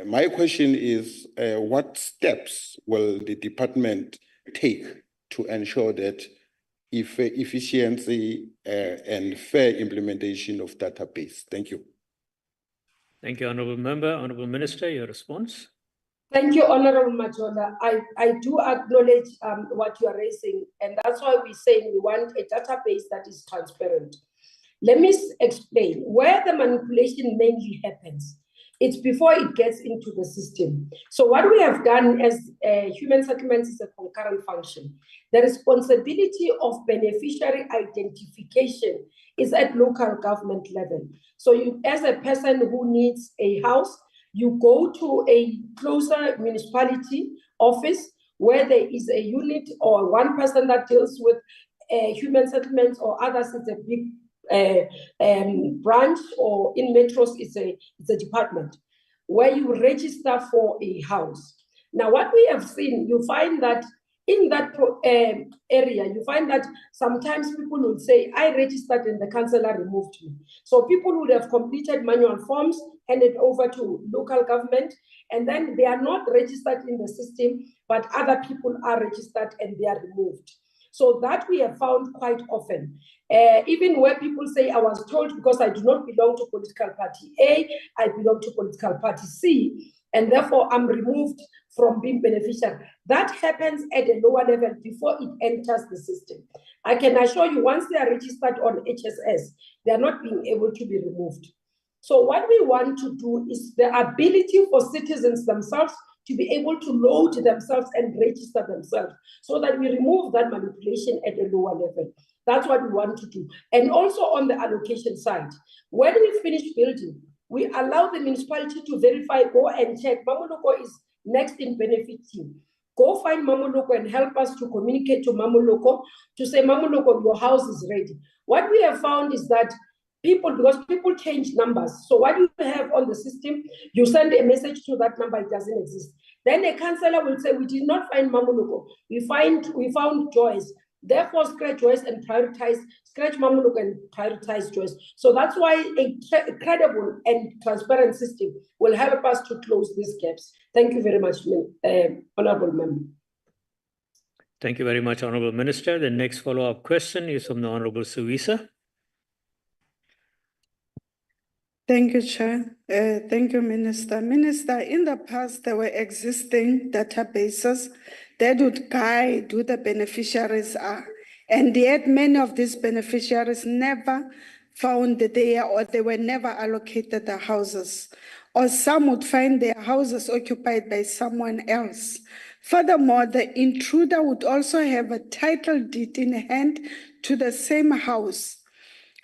My question is, what steps will the department take to ensure that efficiency and fair implementation of database? Thank you. Thank you, Honorable Member. Honorable Minister, your response. Thank you, Honorable Majola. I do acknowledge what you are raising, and that's why we're saying we want a database that is transparent. Let me explain where the manipulation mainly happens. It's before it gets into the system. So what we have done as human settlements is a concurrent function. The responsibility of beneficiary identification is at local government level. So you, as a person who needs a house, you go to a closer municipality office where there is a unit or one person that deals with human settlements, or others it's a big branch, or in metros it's a department where you register for a house. Now what we have seen, you find that in that area, you find that sometimes people would say, I registered and the councillor removed me. So people would have completed manual forms, handed over to local government, and then they are not registered in the system, but other people are registered and they are removed. So that we have found quite often. Even where people say, I was told because I do not belong to political party A, I belong to political party C, and therefore I'm removed from being beneficiary. That happens at a lower level before it enters the system. I can assure you, once they are registered on HSS, they are not being able to be removed. So what we want to do is the ability for citizens themselves to be able to load themselves and register themselves, so that we remove that manipulation at a lower level. That's what we want to do. And also on the allocation side, when we finish building, we allow the municipality to verify, go and check. Mamoloko is next in benefiting. Go find Mamoloko and help us to communicate to Mamoloko to say, Mamoloko, your house is ready. What we have found is that because people change numbers. So what you have on the system, you send a message to that number, it doesn't exist. Then a councillor will say, we did not find Mamoloko. We found Joyce. Therefore, scratch Joyce and prioritize, scratch Mamoloko and prioritize Joyce. So that's why a credible and transparent system will help us to close these gaps. Thank you very much, Honourable Member. Thank you very much, Honourable Minister. The next follow-up question is from the Honourable Suisa. Thank you, Chair. Thank you, Minister. Minister, in the past, there were existing databases that would guide who the beneficiaries are. And yet many of these beneficiaries never found there or they were never allocated the houses. Or some would find their houses occupied by someone else. Furthermore, the intruder would also have a title deed in hand to the same house.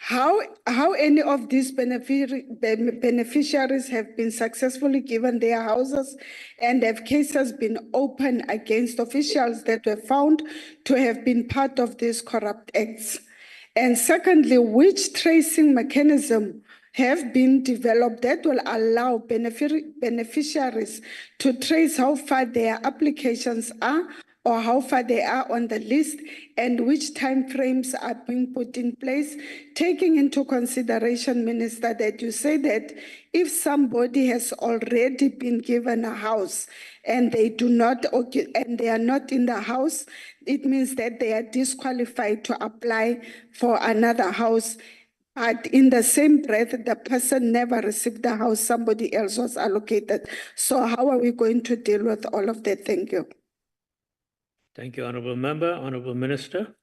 How any of these beneficiaries have been successfully given their houses and have cases been opened against officials that were found to have been part of these corrupt acts? And secondly, which tracing mechanism have been developed that will allow beneficiaries to trace how far their applications are or how far they are on the list and which timeframes are being put in place, taking into consideration, Minister, that you say that if somebody has already been given a house and they do not and they are not in the house, it means that they are disqualified to apply for another house. But in the same breath, the person never received the house, somebody else was allocated. So how are we going to deal with all of that? Thank you. Thank you, Honourable Member. Honourable Minister.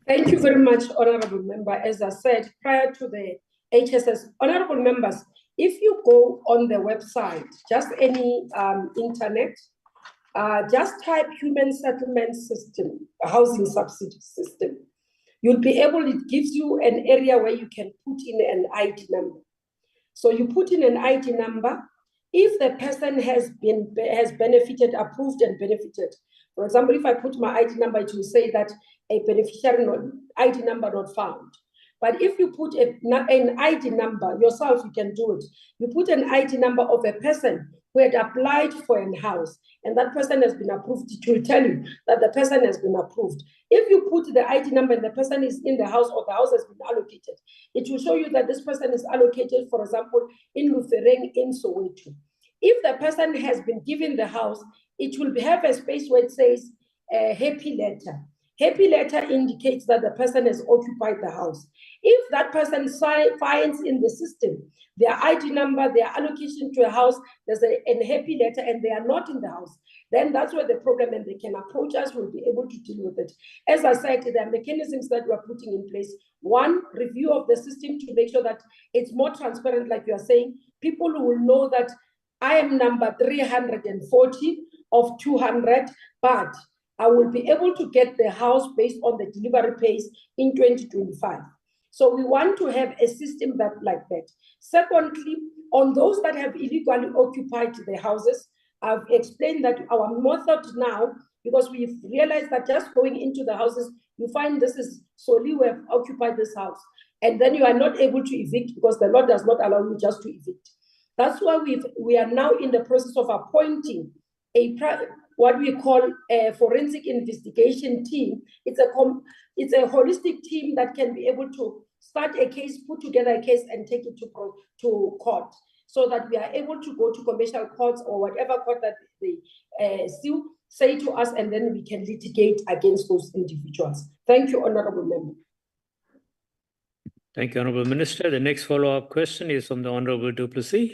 Thank you very much, Honourable Member. As I said prior to the HSS, Honourable Members, if you go on the website, just any internet, just type human settlement system, housing subsidy system. You'll be able, it gives you an area where you can put in an ID number. So you put in an ID number. If the person has benefited, approved and benefited, for example, if I put my ID number, it will say that a beneficiary ID number not found. But if you put an ID number yourself, you can do it. You put an ID number of a person who had applied for a house, and that person has been approved. It will tell you that the person has been approved. If you put the ID number and the person is in the house or the house has been allocated, it will show you that this person is allocated, for example, in Lufereng, in Soweto. If the person has been given the house, it will have a space where it says happy letter. Happy letter indicates that the person has occupied the house. If that person finds in the system their ID number, their allocation to a house, there's a happy letter and they are not in the house, then that's where the program, and they can approach us, will be able to deal with it. As I said, there are mechanisms that we are putting in place. One, review of the system to make sure that it's more transparent, like you are saying. People will know that I am number 340 of 200, but I will be able to get the house based on the delivery pace in 2025. So we want to have a system like that. Secondly, on those that have illegally occupied the houses, I've explained that our method now, because we've realized that just going into the houses, you find this is solely we have occupied this house, and then you are not able to evict because the law does not allow you just to evict. That's why we are now in the process of appointing what we call a forensic investigation team. It's a holistic team that can be able to start a case, put together a case, and take it to court, so that we are able to go to commercial courts or whatever court that they still say to us, and then we can litigate against those individuals. Thank you, Honourable Member. Thank you, Honourable Minister. The next follow-up question is from the Honourable du Plessis.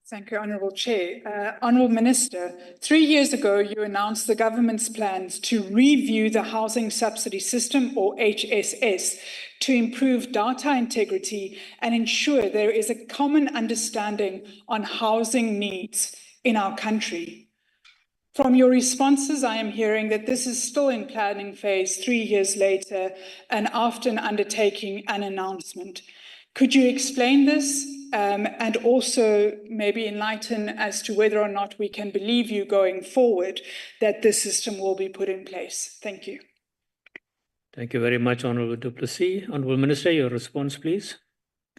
Thank you, Honourable Chair. Honourable Minister, 3 years ago, you announced the government's plans to review the Housing Subsidy System, or HSS, to improve data integrity and ensure there is a common understanding on housing needs in our country. From your responses, I am hearing that this is still in planning phase 3 years later and after an undertaking and announcement. Could you explain this and also maybe enlighten as to whether or not we can believe you going forward that this system will be put in place? Thank you. Thank you very much, Honourable du Plessis. Honourable Minister, your response, please.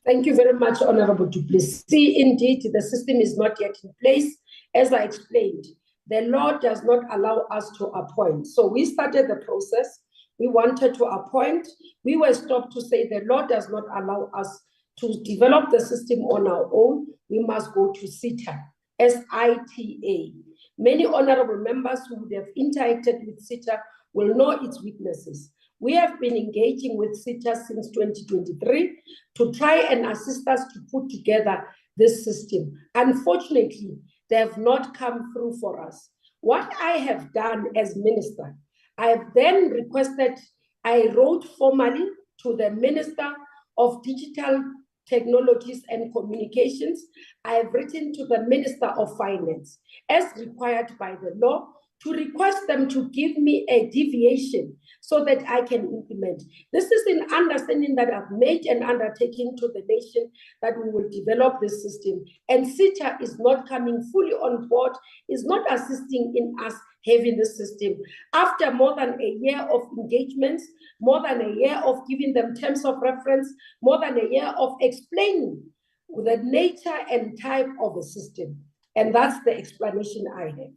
Thank you very much, Honourable du Plessis. Indeed, the system is not yet in place. As I explained, the law does not allow us to appoint. So we started the process. We wanted to appoint. We were stopped to say the law does not allow us to develop the system on our own. We must go to SITA, S-I-T-A. Many honourable members who would have interacted with SITA will know its weaknesses. We have been engaging with SITA since 2023 to try and assist us to put together this system. Unfortunately, they have not come through for us. What I have done as minister, I have then requested, I wrote formally to the Minister of Digital Technologies and Communications. I have written to the Minister of Finance, as required by the law, to request them to give me a deviation so that I can implement. This is an understanding that I've made an undertaking to the nation that we will develop this system. And SITA is not coming fully on board, is not assisting in us having this system. After more than a year of engagements, more than a year of giving them terms of reference, more than a year of explaining the nature and type of a system. And that's the explanation I have.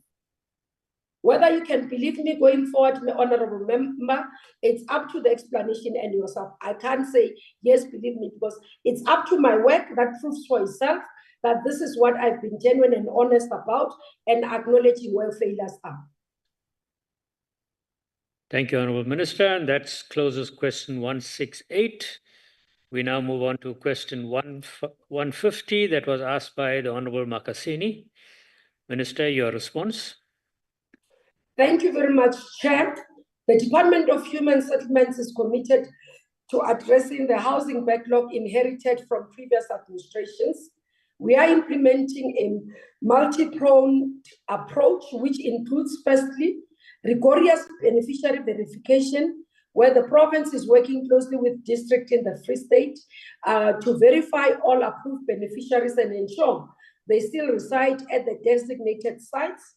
Whether you can believe me going forward, honorable member, it's up to the explanation and yourself. I can't say, yes, believe me, because it's up to my work that proves for itself that this is what I've been genuine and honest about and acknowledging where failures are. Thank you, Honourable Minister. And that closes question 168. We now move on to question 150 that was asked by the Honourable Makasini. Minister, your response. Thank you very much, Chair. The Department of Human Settlements is committed to addressing the housing backlog inherited from previous administrations. We are implementing a multi-pronged approach, which includes, firstly, rigorous beneficiary verification, where the province is working closely with district in the Free State to verify all approved beneficiaries and ensure they still reside at the designated sites.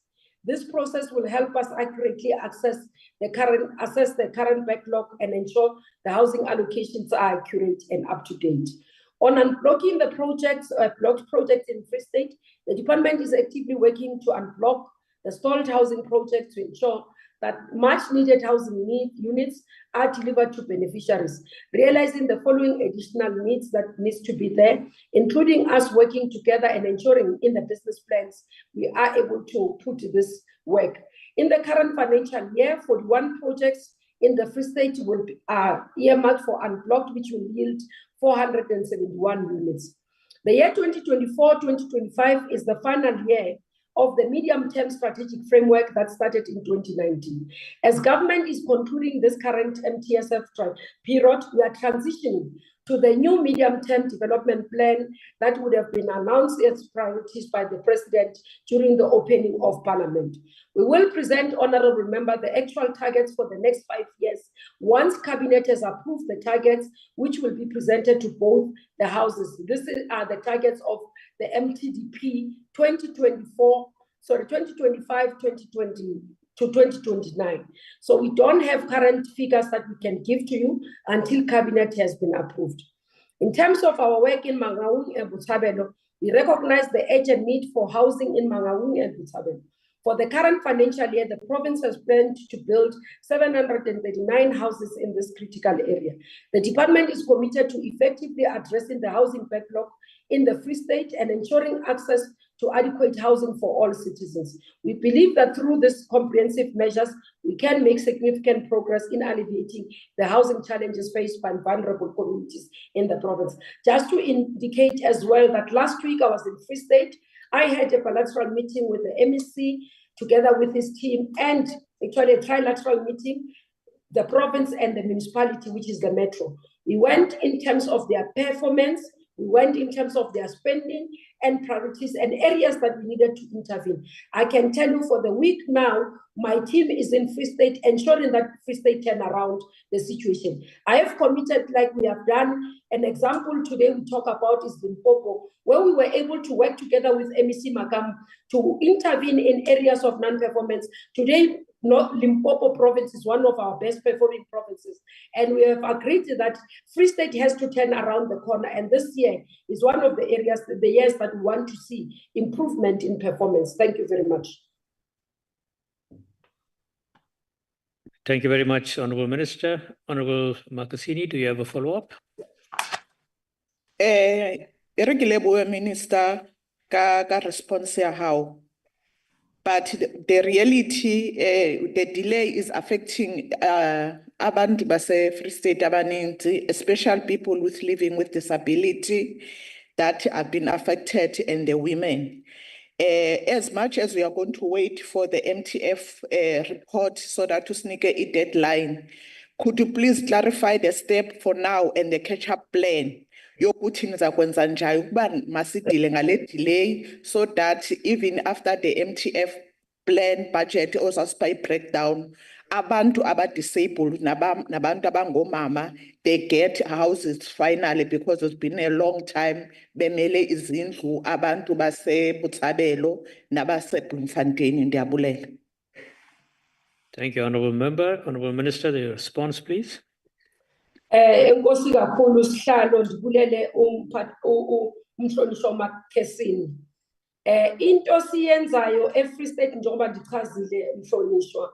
This process will help us accurately assess the current backlog and ensure the housing allocations are accurate and up to date. On unblocking the blocked projects in Free State, the department is actively working to unblock the stalled housing projects to ensure that much needed housing units are delivered to beneficiaries, realizing the following additional needs that needs to be there, including us working together and ensuring in the business plans we are able to put this work. In the current financial year, 41 projects in the Free State will be earmarked for unblocked, which will yield 471 units. The year 2024-2025 is the final year of the medium-term strategic framework that started in 2019. As government is concluding this current MTSF period, we are transitioning to the new medium-term development plan that would have been announced as priorities by the President during the opening of Parliament. We will present, honourable member, the actual targets for the next 5 years once Cabinet has approved the targets, which will be presented to both the houses. These are the targets of the MTDP 2025-2020 to 2029. So we don't have current figures that we can give to you until Cabinet has been approved. In terms of our work in Mangaung and Botshabelo, we recognize the urgent need for housing in Mangaung and Botshabelo. For the current financial year, the province has planned to build 739 houses in this critical area. The department is committed to effectively addressing the housing backlog in the Free State and ensuring access to adequate housing for all citizens. We believe that through these comprehensive measures, we can make significant progress in alleviating the housing challenges faced by vulnerable communities in the province. Just to indicate as well that last week I was in Free State, I had a bilateral meeting with the MEC together with his team, and actually a trilateral meeting, the province and the municipality, which is the metro. We went in terms of their performance, we went in terms of their spending and priorities and areas that we needed to intervene. I can tell you for the week now, my team is in Free State, ensuring that Free State turn around the situation. I have committed, like we have done, an example today we talk about is Limpopo, where we were able to work together with MEC Makam to intervene in areas of non-performance. Today, Limpopo province is one of our best performing provinces. And we have agreed that Free State has to turn around the corner. And this year is one of the areas, the years that we want to see improvement in performance. Thank you very much. Thank you very much, Honourable Minister. Honourable Makasini, do you have a follow-up? Minister, ka response ya hao. But the reality, the delay is affecting abantu base Free State abaninzi, especially people with living with disability that have been affected, and the women. As much as we are going to wait for the MTF report so that to sneak a deadline, could you please clarify the step for now and the catch-up plan? Yokuthi nizakwenza njani ukuba masidile ngale delay so that even after the MTF plan budget also by breakdown, abantu aba-disabled nabantu abangomama, they get houses finally, because it's been a long time bemele izindlu abantu base-Botshabelo nabase-Bloemfontein. Ndiyabulela. Thank you, Honourable Member. Honourable Minister, the response, please. Enkosi kakhulu sihlalo ndibulele umhlonishwa uMakhesini. Into siyenzayo eFree State njengoba ndichazile umhlonishwa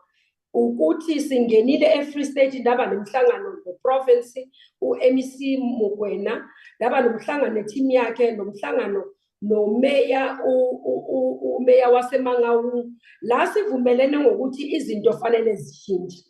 ukuthi singenile eFree State ndaba nomhlangano ngeprovince uMEC Mokoena, ndaba nomhlangano neteam yakhe, nomhlangano nomeya umeya waseMangaung, la sivumelene ngokuthi izinto fanele zishintshe.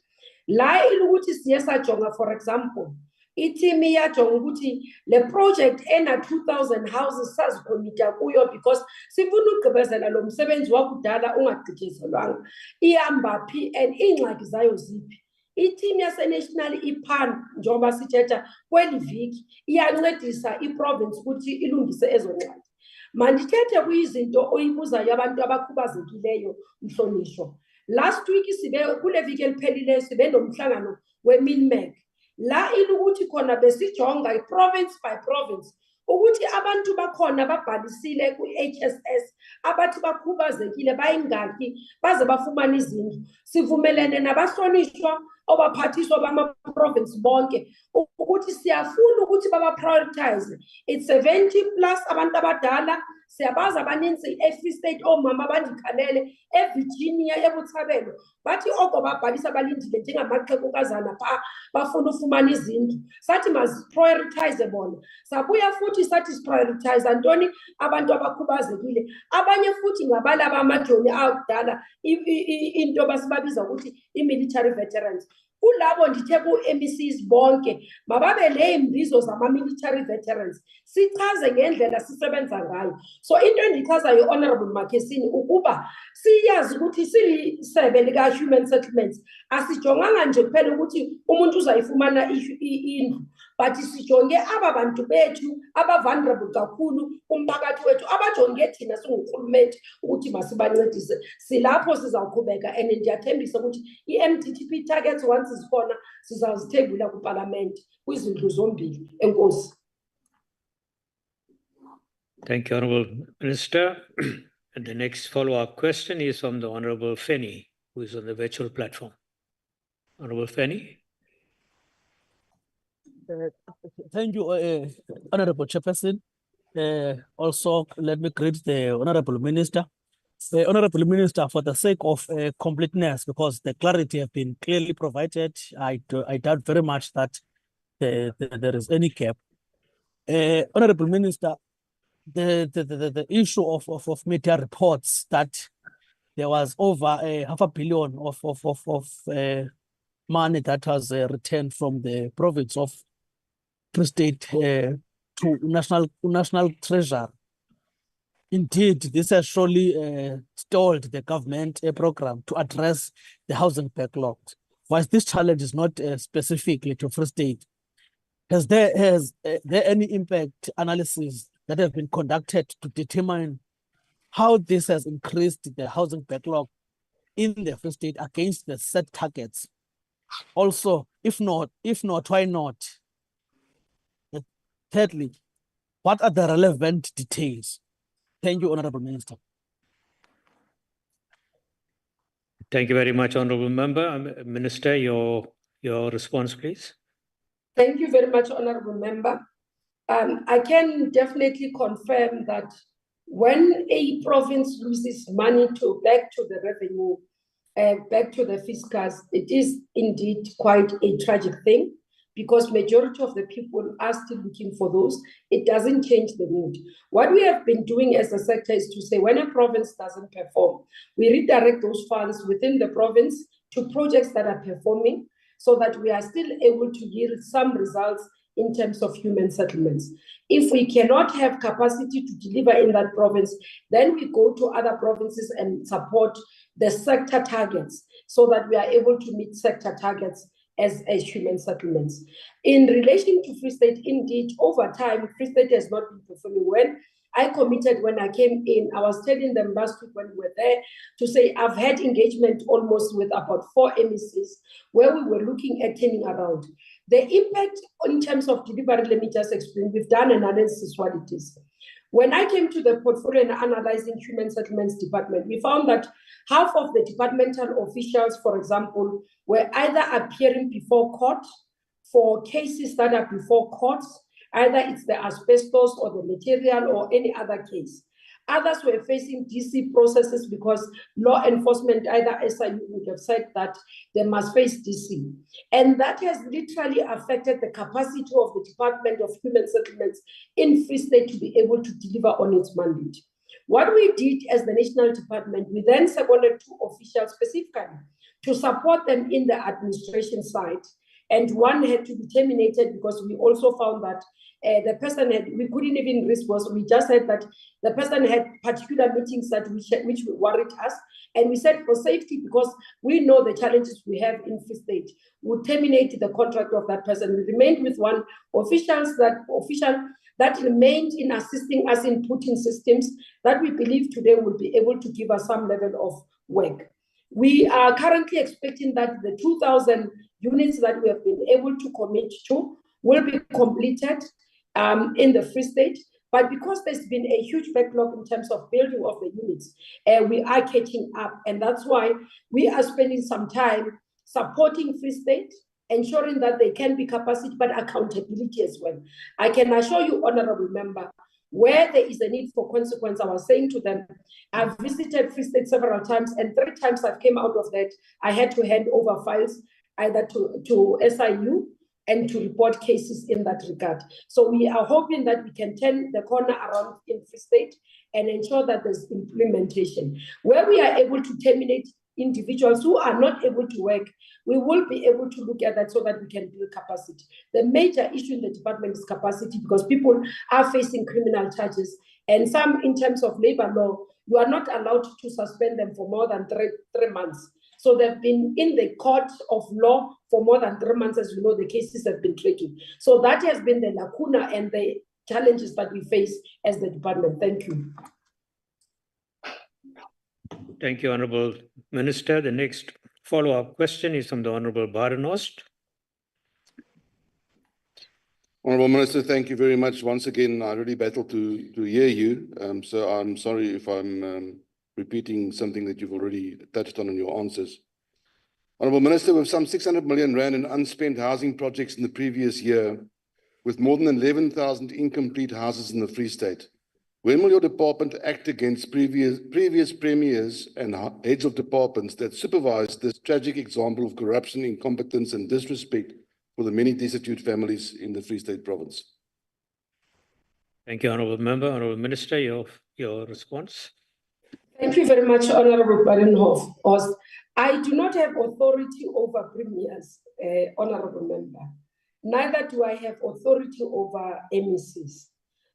La ilukuthi siye sajonga, for example, iteam iyajonga ukuthi le project ena 2000 houses sazikomita kuyo because sifuna ukugqibezela lo msebenzi wakudala ungagqityezelwanga. Ihamba phi and ingxaki zayo ziphi? Iteam yasenational ipan njengoba sithetha kweli viki iyancedisa iprovince ukuthi ilungise ezo ngxaki. Mandithethe kuyizinto oyibuzayo abantu abakhubazekileyo mhlonishwa. Last week sibe kule viki eliphelileyo sibe nomhlangano weMinMag. La ilukuthi khona besijonga province by province ukuthi abantu bakhona babhalisile ku-HSS abathi bakhubazekile bayingaki baze bafumana izindlu. Sivumelene nabahlonishwa obaphathiswa bama-province bonke ukuthi siyafuna ukuthi baba-prioritize. It's 70 plus abantu abadala, siyabazi abaninzi eFree State omama bandikhalele eVirginia eBotshabelo bathi oko babhalisa balindile njengamaqhekukazana pha bafuna ufumana izindlu. Sathi masiprioritize bona. Sabuya futhi sathi siprioritize ntoni abantu abakhubazekile. Abanye futhi ngabalaba amajoni akudala into basibabiza ukuthi i-military veterans. Kulabo ndithe ku-MECs bonke mababe le imbizo zama-military veterans sichaze ngendlela sisebenza ngayo. So into endichazayo Honourable Makhesini ukuba siyazi ukuthi silisebe lika-human settlements asijonganga nje kuphela ukuthi umuntu uzayifumana indlu, but sijonge aba bantu bethu aba-vulnerable kakhulu umphakathi wethu abajonge thina singurhulumente ukuthi masibancedise. Silapho sizawuqhubeka and ndiyathembisa ukuthi i-MTTP targets once zikhona sizazithebula kuParliament kwizindlu zombili. Enkosi. Thank you, Honourable Minister. And the next follow-up question is from the Honourable Feni, who is on the virtual platform. Honourable Feni. Thank you, Honourable Chairperson. Also, let me greet the Honourable Minister. Honourable Minister, for the sake of completeness, because the clarity have been clearly provided, I doubt very much that there is any gap. Honourable Minister, the issue of media reports that there was over $500 million of money that was returned from the province of Free State to national treasury. Indeed, this has surely stalled the government program to address the housing backlog. Whilst this challenge is not specifically to Free State, has there any impact analysis that have been conducted to determine how this has increased the housing backlog in the Free State against the set targets? Also, if not, why not? Thirdly, what are the relevant details? Thank you, Honourable Minister. Thank you very much, Honourable Member. Minister, your response, please. Thank you very much, Honourable Member. I can definitely confirm that when a province loses money back to the revenue, back to the fiscus, it is indeed quite a tragic thing. because majority of the people are still looking for those. It doesn't change the need. What we have been doing as a sector is to say when a province doesn't perform, we redirect those funds within the province to projects that are performing so that we are still able to yield some results in terms of human settlements. If we cannot have capacity to deliver in that province, then we go to other provinces and support the sector targets so that we are able to meet sector targets as human settlements. In relation to Free State, indeed, over time, Free State has not been performing well. I committed when I came in, I was telling them last week when we were there, to say I've had engagement almost with about 4 MECs where we were looking at turning around. The impact in terms of delivery, let me just explain. We've done an analysis what it is. When I came to the portfolio and analyzing human settlements department, we found that half of the departmental officials, for example, were either appearing before court for cases that are before courts, either it's the asbestos or the material or any other case. Others were facing DC processes because law enforcement, either SIU would have said that they must face DC. And that has literally affected the capacity of the Department of Human Settlements in Free State to be able to deliver on its mandate. What we did as the national department, we then seconded 2 officials specifically to support them in the administration side. And one had to be terminated because we also found that the person we couldn't even respond. We just said that the person had particular meetings that which worried us. And we said for safety, because we know the challenges we have in Free State, we terminate the contract of that person. We remained with one official that remained in assisting us in putting systems that we believe today will be able to give us some level of work. We are currently expecting that the 2,000 units that we have been able to commit to will be completed in the Free State. But because there's been a huge backlog in terms of building of the units, we are catching up. And that's why we are spending some time supporting Free State, ensuring that they can be capacity, but accountability as well. I can assure you, Honorable Member, where there is a need for consequence, I was saying to them, I've visited Free State several times, and 3 times I came out of that, I had to hand over files either to SIU and to report cases in that regard. So we are hoping that we can turn the corner around in Free State and ensure that there's implementation. Where we are able to terminate individuals who are not able to work, we will be able to look at that so that we can build capacity. The major issue in the department is capacity because people are facing criminal charges, and some in terms of labor law, you are not allowed to suspend them for more than 3 months. So they've been in the court of law for more than 3 months, as you know, the cases have been tricky. So that has been the lacuna and the challenges that we face as the department. Thank you. Thank you, Honourable Minister. The next follow-up question is from the Honourable Badenhorst. Honourable Minister, thank you very much. Once again, I really battled to hear you. So I'm sorry if I'm repeating something that you've already touched on in your answers. Honourable Minister, with some 600 million rand in unspent housing projects in the previous year, with more than 11,000 incomplete houses in the Free State, when will your department act against previous premiers and heads of departments that supervised this tragic example of corruption, incompetence and disrespect for the many destitute families in the Free State province? Thank you, Honourable Member. Honourable Minister, your response. Thank you very much, Honourable Badenhorst. I do not have authority over premiers, Honourable Member. Neither do I have authority over MECs,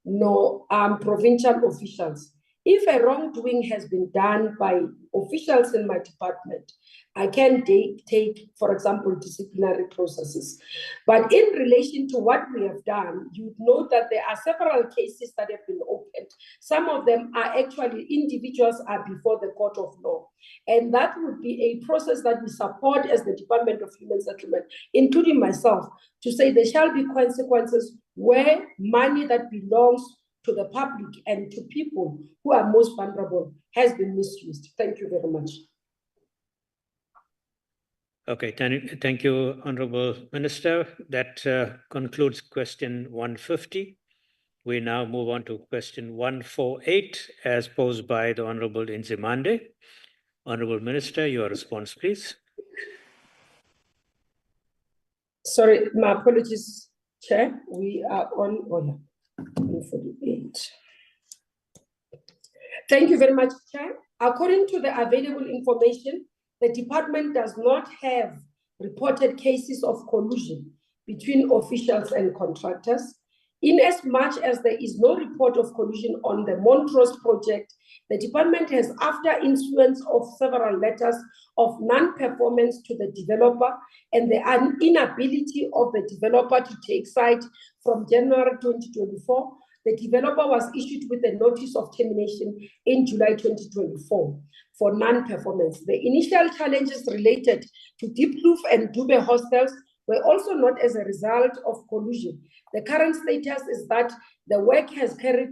nor provincial officials. If a wrongdoing has been done by officials in my department, I can take, for example, disciplinary processes. But in relation to what we have done, you know that there are several cases that have been opened. Some of them are actually individuals are before the court of law. And that would be a process that we support as the Department of Human Settlement, including myself, to say there shall be consequences where money that belongs to the public and to people who are most vulnerable has been misused. Thank you very much. Okay, thank you, Honourable Minister. That concludes question 150. We now move on to question 148 as posed by the Honourable Nzimande. Honourable Minister, your response, please. Sorry, my apologies, Chair. We are on 148. Thank you very much, Chair. According to the available information, the department does not have reported cases of collusion between officials and contractors. In as much as there is no report of collusion on the Montrose project, the department has, after influence of several letters of non-performance to the developer and the inability of the developer to take site from January 2024, the developer was issued with a notice of termination in July 2024 for non-performance. The initial challenges related to Deep Kloof and Dube hostels were also not as a result of collusion. The current status is that the work has been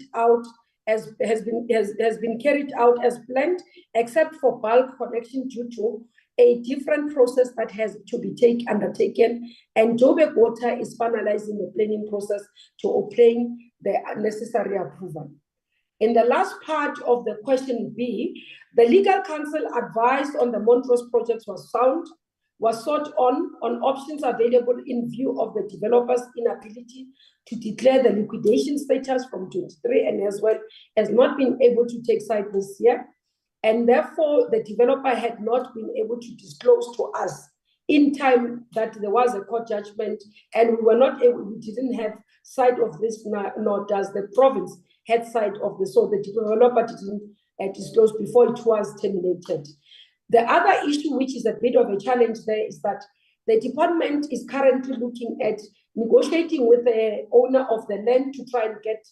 carried out as planned, except for bulk connection due to a different process that has to be undertaken, and Joburg Water is finalizing the planning process to obtain the necessary approval. In the last part of the question B, the legal counsel advised on the Montrose project was sought on options available in view of the developer's inability to declare the liquidation status from 23 and as well as not being able to take site this year. And therefore, the developer had not been able to disclose to us in time that there was a court judgment, and we didn't have sight of this, nor does the province had sight of this. So the developer didn't disclose before it was terminated. The other issue, which is a bit of a challenge there, is that the department is currently looking at negotiating with the owner of the land to try and get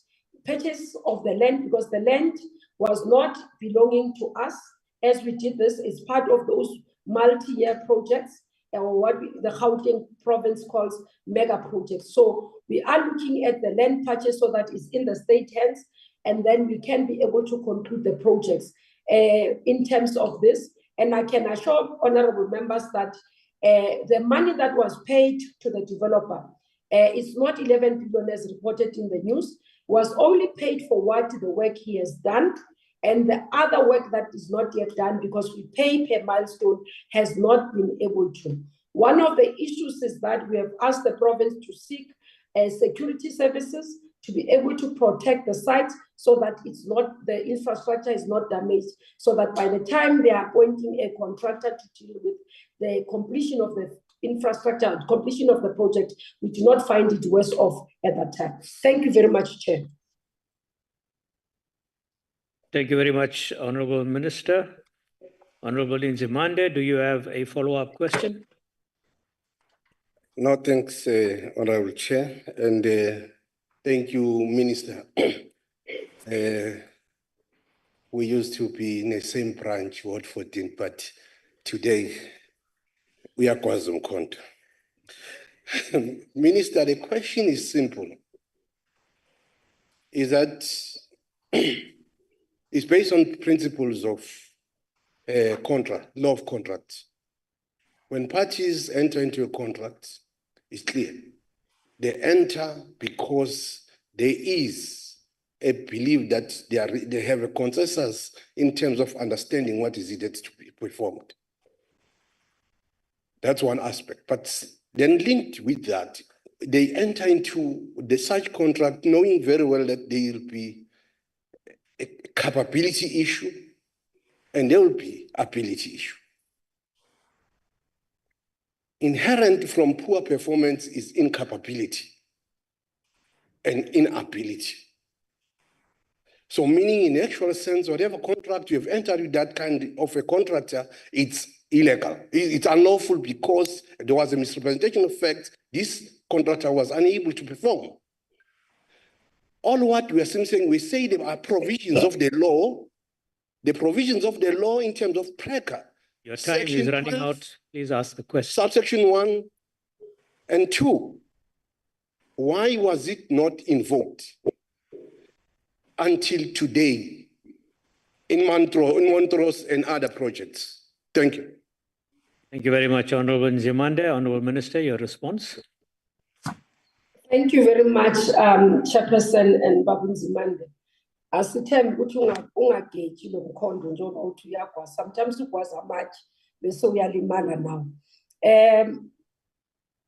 purchase of the land, because the land was not belonging to us. As we did this, as part of those multi-year projects, or what the Gauteng province calls mega projects. So we are looking at the land purchase so that it's in the state hands, and then we can be able to conclude the projects in terms of this. And I can assure honorable members that the money that was paid to the developer, it's not 11 billion as reported in the news, was only paid for what the work he has done, and the other work that is not yet done, because we pay per milestone, has not been able to. One of the issues is that we have asked the province to seek security services to be able to protect the site so that the infrastructure is not damaged, so that by the time they are appointing a contractor to deal with the completion of the infrastructure, completion of the project, we do not find it worse off at that time. Thank you very much, Chair. Thank you very much, Honorable Minister. Honorable Nzimande, do you have a follow-up question? No, thanks, Honorable Chair, and thank you, Minister. We used to be in the same branch, Ward 14, but today we are KwaZulu-Natal. Minister, the question is simple. Is that it's based on principles of law of contract. When parties enter into a contract, it's clear. They enter because there is a belief that they have a consensus in terms of understanding what is needed to be performed. That's one aspect. But then linked with that, they enter into such contract knowing very well that there will be a capability issue and there will be ability issue. Inherent from poor performance is incapability and inability. So meaning in actual sense, whatever contract you have entered with that kind of a contractor, it's illegal. It's unlawful because there was a misrepresentation of fact. This contractor was unable to perform. All what we are saying, we say there are provisions of the law in terms of PRECA. Your time is running out. Please ask the question. Subsection 1 and 2. Why was it not invoked until today in Montrose and other projects? Thank you. Thank you very much, Honorable Nzimande. Honorable Minister, your response. Thank you very much, Chairperson and Babu Nzimande. As the term, sometimes it was a match, so we are limala now.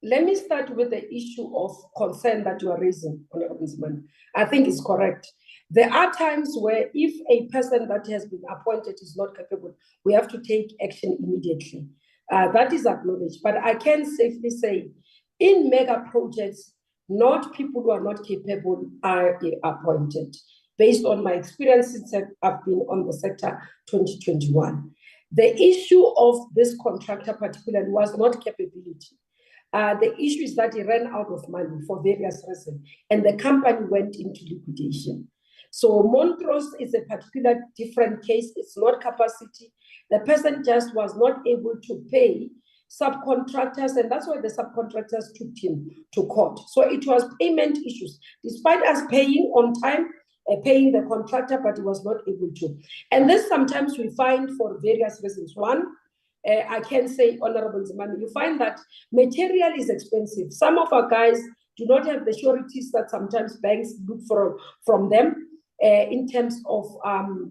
let me start with the issue of concern that you are raising, Honorable Zimani. I think it's correct. There are times where if a person that has been appointed is not capable, we have to take action immediately. That is acknowledged. But I can safely say, in mega projects, not people who are not capable are appointed. Based on my experience since I've been on the sector 2021. The issue of this contractor particularly was not capability. The issue is that he ran out of money for various reasons, and the company went into liquidation. So Montrose is a particular different case. It's not capacity. The person just was not able to pay subcontractors, and that's why the subcontractors took him to court. So it was payment issues. Despite us paying on time, paying the contractor, but he was not able to. And this sometimes we find for various reasons. One, I can say, Honorable Zimani, you find that material is expensive. Some of our guys do not have the sureties that sometimes banks look for from them in terms of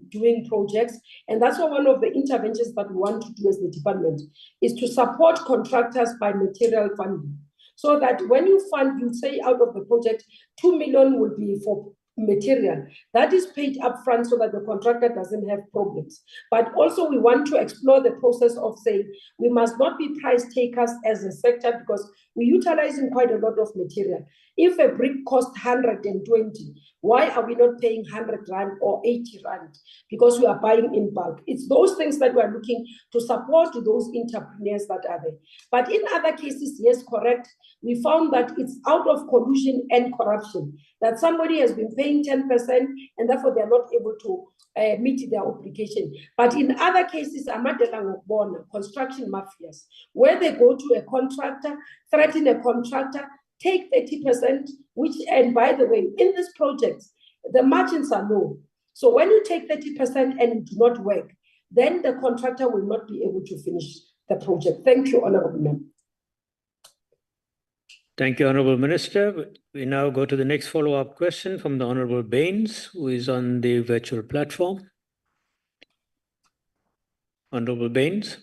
doing projects. And that's why one of the interventions that we want to do as the department is to support contractors by material funding. So that when you fund, you say out of the project, 2 million will be for material that is paid upfront so that the contractor doesn't have problems. But also we want to explore the process of saying we must not be price takers as a sector because we're utilizing quite a lot of material. If a brick costs 120, why are we not paying 100 Rand or 80 Rand? Because we are buying in bulk. It's those things that we are looking to support to those entrepreneurs that are there. But in other cases, yes, correct, we found that it's out of collusion and corruption, that somebody has been paying 10% and therefore they're not able to meet their obligation. But in other cases, construction mafias, where they go to a contractor, threaten a contractor, take 30%, which, and by the way, in this project, the margins are low. So when you take 30% and it do not work, then the contractor will not be able to finish the project. Thank you, Honorable Member. Thank you, Honorable Minister. We now go to the next follow-up question from the Honorable Baines, who is on the virtual platform. Honorable Baines.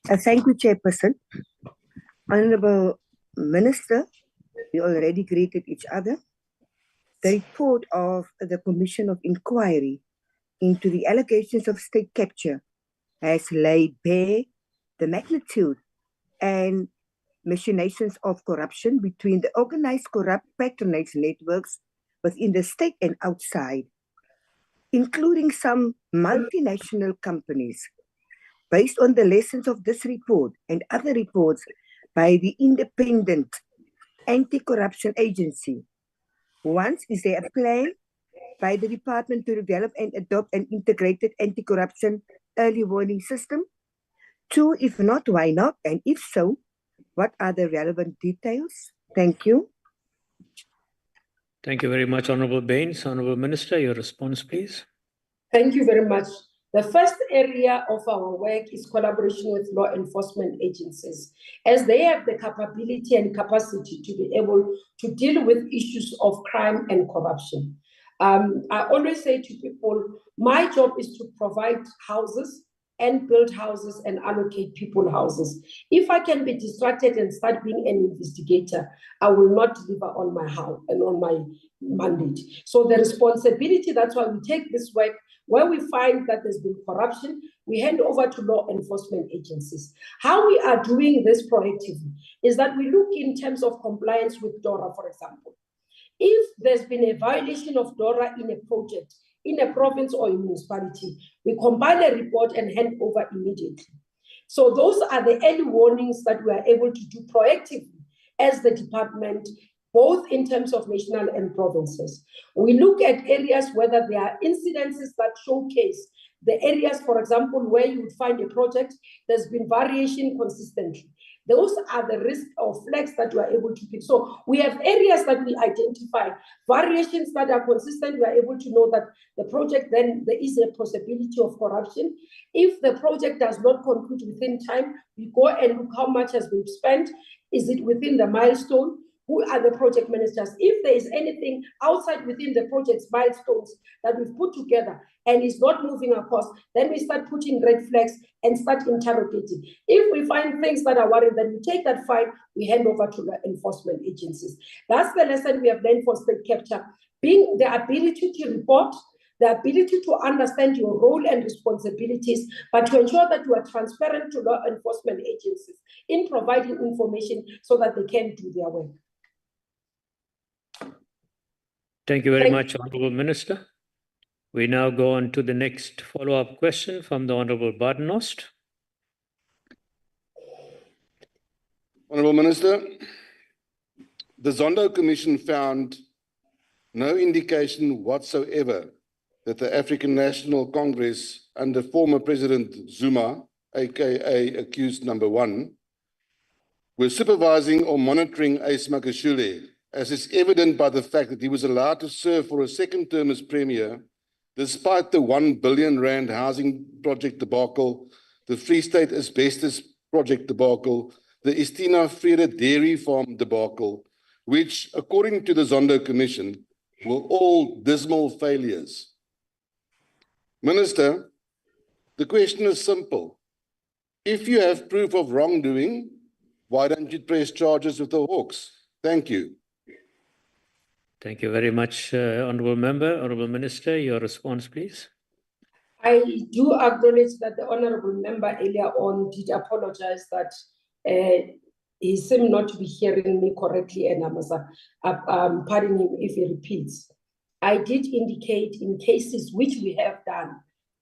Thank you, Chairperson. Honorable Minister, we already greeted each other. The report of the Commission of Inquiry into the allegations of state capture has laid bare the magnitude and machinations of corruption between the organized corrupt patronage networks within the state and outside, including some multinational companies. Based on the lessons of this report and other reports by the Independent Anti-Corruption Agency, once, is there a plan by the department to develop and adopt an integrated anti-corruption early warning system? Two, if not, why not? And if so, what are the relevant details? Thank you. Thank you very much, Honorable Baines. Honorable Minister, your response, please. Thank you very much. The first area of our work is collaboration with law enforcement agencies, as they have the capability and capacity to be able to deal with issues of crime and corruption. I always say to people, my job is to provide houses and build houses and allocate people houses. If I can be distracted and start being an investigator, I will not deliver on my house and on my mandate. So the responsibility, that's why we take this work. Where we find that there's been corruption, we hand over to law enforcement agencies. How we are doing this proactively is that we look in terms of compliance with DORA, for example. If there's been a violation of DORA in a project, in a province or a municipality, we compile a report and hand over immediately. So those are the early warnings that we are able to do proactively as the department, both in terms of national and provinces. We look at areas whether there are incidences that showcase the areas, for example, where you would find a project, there's been variation consistently. Those are the risk or flags that we are able to pick. So we have areas that we identify, variations that are consistent, we are able to know that the project, then there is a possibility of corruption. If the project does not conclude within time, we go and look how much has been spent. Is it within the milestone? who are the project managers. If there is anything outside within the project's milestones that we've put together and is not moving across, then we start putting red flags and start interrogating. If we find things that are worrying, then we take that file, we hand over to the enforcement agencies. That's the lesson we have learned for state capture, being the ability to report, the ability to understand your role and responsibilities, but to ensure that you are transparent to law enforcement agencies in providing information so that they can do their work. Thank you very much, Honourable Minister. We now go on to the next follow-up question from the Honourable Badenhorst. Honourable Minister, the Zondo Commission found no indication whatsoever that the African National Congress under former President Zuma, aka accused number 1, were supervising or monitoring Ace Magashule, as is evident by the fact that he was allowed to serve for a second term as Premier, despite the R1 billion housing project debacle, the Free State asbestos project debacle, the Istina Vrede dairy farm debacle, which, according to the Zondo Commission, were all dismal failures. Minister, the question is simple. If you have proof of wrongdoing, why don't you press charges with the Hawks? Thank you. Thank you very much, Honourable Member. Honourable Minister, your response, please. I do acknowledge that the Honourable Member earlier on did apologize that he seemed not to be hearing me correctly, and I must pardon him if he repeats. I did indicate in cases which we have done,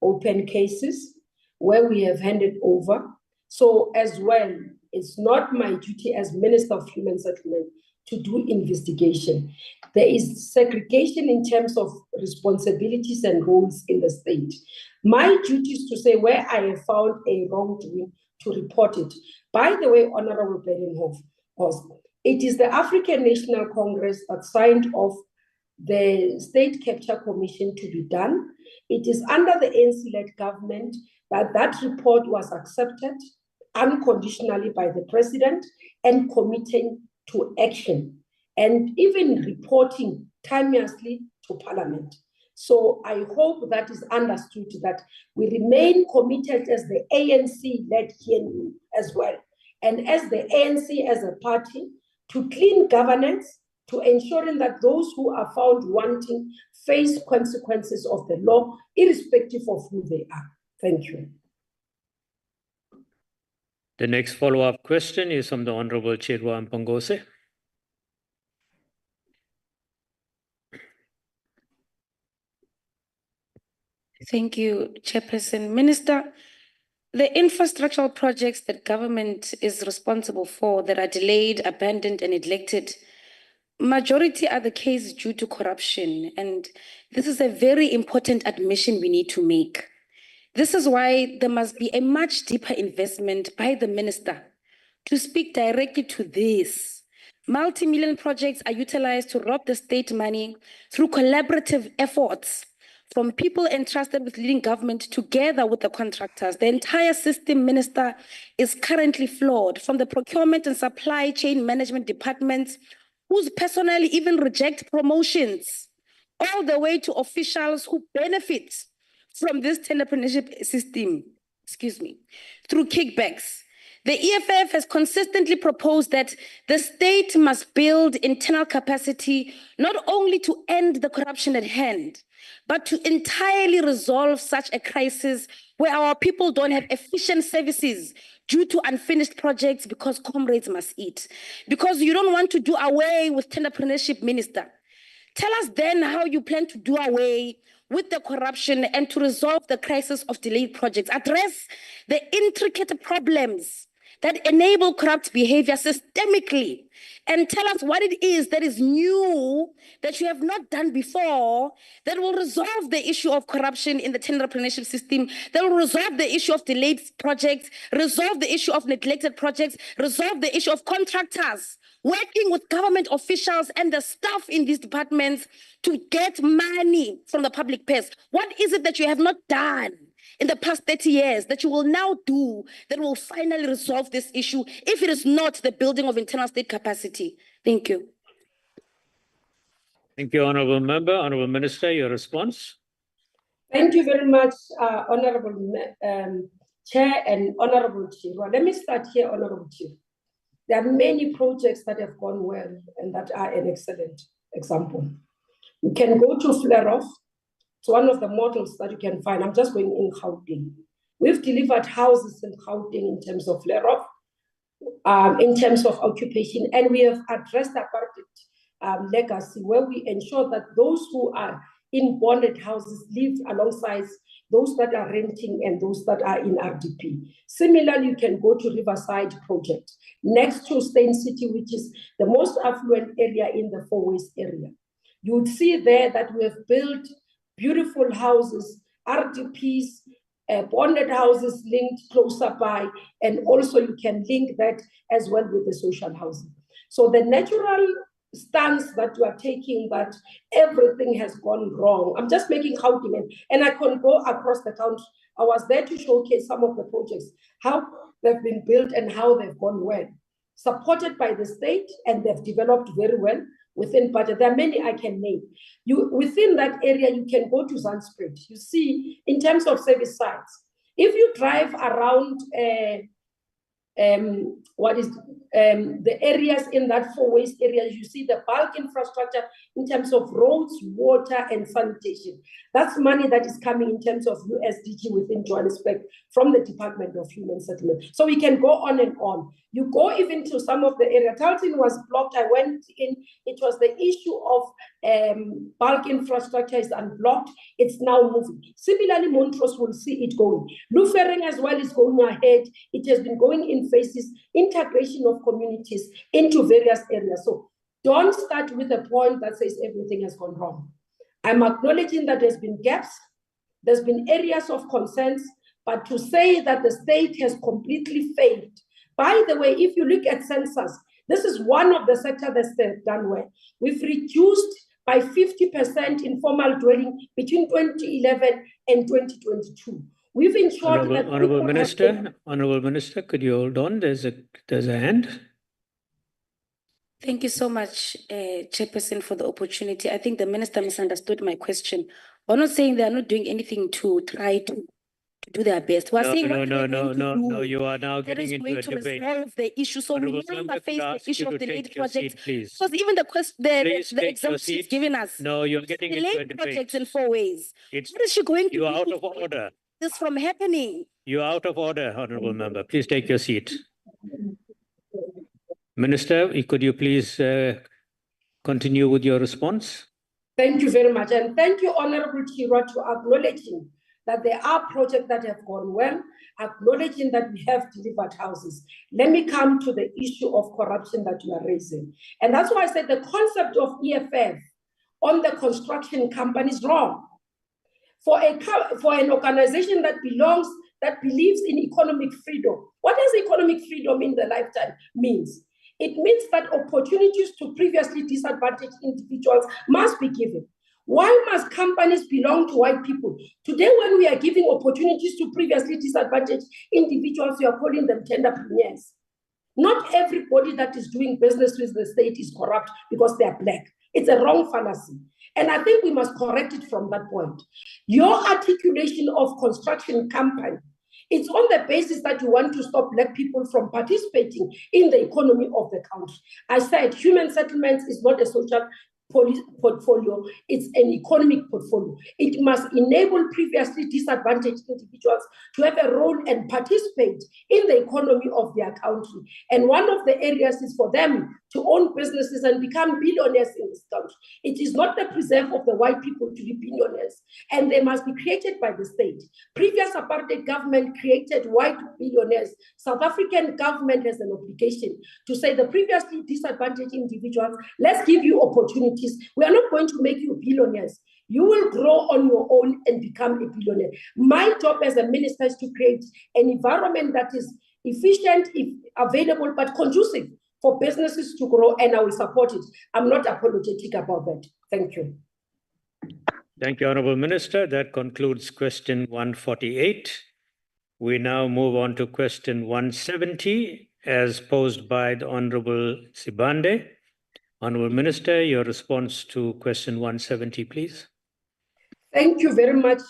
open cases, where we have handed over. So as well, it's not my duty as Minister of Human Settlement to do investigation. There is segregation in terms of responsibilities and roles in the state. My duty is to say where I have found a wrongdoing, to report it. By the way, Honourable Badenhorst, it is the African National Congress that signed off the State Capture Commission to be done. It is under the ANC-led government that that report was accepted unconditionally by the President and committing to action and even reporting timeously to Parliament. So I hope that is understood, that we remain committed as the ANC-led GNU as well, and as the ANC as a party, to clean governance, to ensuring that those who are found wanting face consequences of the law, irrespective of who they are. Thank you. The next follow-up question is from the Honourable Chirwa Mpongose. Thank you, Chairperson. Minister, the infrastructural projects that government is responsible for that are delayed, abandoned, and neglected, majority are the case due to corruption. And this is a very important admission we need to make. This is why there must be a much deeper investment by the minister to speak directly to this. Multi-million projects are utilized to rob the state money through collaborative efforts from people entrusted with leading government together with the contractors. The entire system, Minister, is currently flawed, from the procurement and supply chain management departments, whose personnel even reject promotions, all the way to officials who benefit from this entrepreneurship system, through kickbacks. The EFF has consistently proposed that the state must build internal capacity, not only to end the corruption at hand, but to entirely resolve such a crisis where our people don't have efficient services due to unfinished projects because comrades must eat. Because you don't want to do away with entrepreneurship, Minister. Tell us then how you plan to do away with the corruption and to resolve the crisis of delayed projects. Address the intricate problems that enable corrupt behavior systemically, and tell us what it is that is new that you have not done before that will resolve the issue of corruption in the entrepreneurship system, that will resolve the issue of delayed projects, resolve the issue of neglected projects, resolve the issue of contractors working with government officials and the staff in these departments to get money from the public purse. What is it that you have not done in the past 30 years that you will now do that will finally resolve this issue, if it is not the building of internal state capacity? Thank you. Thank you, Honourable Member. Honourable Minister, your response. Thank you very much, Honourable Chair and Honourable Chief. Well, let me start here, Honourable Chief. There are many projects that have gone well and that are an excellent example. You can go to Flareoff. It's one of the models that you can find. I'm just going in Gauteng. We've delivered houses in Gauteng in terms of Flareoff, in terms of occupation, and we have addressed apartheid legacy, where we ensure that those who are in bonded houses live alongside those that are renting and those that are in RDP. Similarly, you can go to Riverside Project, next to Stain City, which is the most affluent area in the Four Ways area. You would see there that we have built beautiful houses, RDPs, bonded houses linked closer by, and also you can link that as well with the social housing. So the natural stance that you are taking that everything has gone wrong, I'm just making Gauteng, and I can go across the country. I was there to showcase some of the projects, how they've been built and how they've gone well, supported by the state, and they've developed very well within budget. There are many I can name. Within that area, you can go to Zandspruit. You see, in terms of service sites, if you drive around the areas in that Four Ways area, you see the bulk infrastructure in terms of roads, water, and sanitation. That's money that is coming in terms of USDG within Johannesburg from the Department of Human Settlement. So we can go on and on. You go even to some of the area. Tarleton was blocked. I went in. It was the issue of bulk infrastructure is unblocked. It's now moving. Similarly, Montrose will see it going. Lufering as well is going ahead. It has been going in phases, integration of communities into various areas. So don't start with a point that says everything has gone wrong. I'm acknowledging that there's been gaps, there's been areas of concerns, but to say that the state has completely failed. By the way, if you look at census, this is one of the sectors that's done well. We've reduced by 50% informal dwelling between 2011 and 2022. We've ensured that Honourable Minister, could you hold on? There's a hand. Thank you so much, Chairperson, for the opportunity. I think the minister misunderstood my question. We're not saying they are not doing anything to try to do their best. We're saying No, you are now getting into a debate. Resolve the issue, so we no longer face the issue of delayed projects. Please. Because even the example she's given us. No, you're getting into a delayed debate. Projects in 4 ways. What is she going to do? You're out of order. This from happening. You're out of order, Honourable Member. Please take your seat. Minister, could you please continue with your response? Thank you very much. And thank you, Honourable Chirwa, to acknowledging that there are projects that have gone well, acknowledging that we have delivered houses. Let me come to the issue of corruption that you are raising. And that's why I said the concept of EFF on the construction company is wrong. For an organization that believes in economic freedom, what does economic freedom in the lifetime means? It means that opportunities to previously disadvantaged individuals must be given. Why must companies belong to white people? Today, when we are giving opportunities to previously disadvantaged individuals, we are calling them tenderpreneurs. Not everybody that is doing business with the state is corrupt because they are black. It's a wrong fallacy. And I think we must correct it from that point. Your articulation of construction company, it's on the basis that you want to stop black people from participating in the economy of the country. I said human settlements is not a social portfolio, it's an economic portfolio. It must enable previously disadvantaged individuals to have a role and participate in the economy of their country. And one of the areas is for them to own businesses and become billionaires in this country. It is not the preserve of the white people to be billionaires, and they must be created by the state. Previous apartheid government created white billionaires. South African government has an obligation to say the previously disadvantaged individuals, let's give you opportunities. We are not going to make you billionaires. You will grow on your own and become a billionaire. My job as a minister is to create an environment that is efficient, available, but conducive for businesses to grow, and I will support it. I'm not apologetic about that. Thank you. Thank you, Honourable Minister. That concludes question 148. We now move on to question 170 as posed by the Honourable Sibande. Honourable Minister, your response to question 170, please. Thank you very much,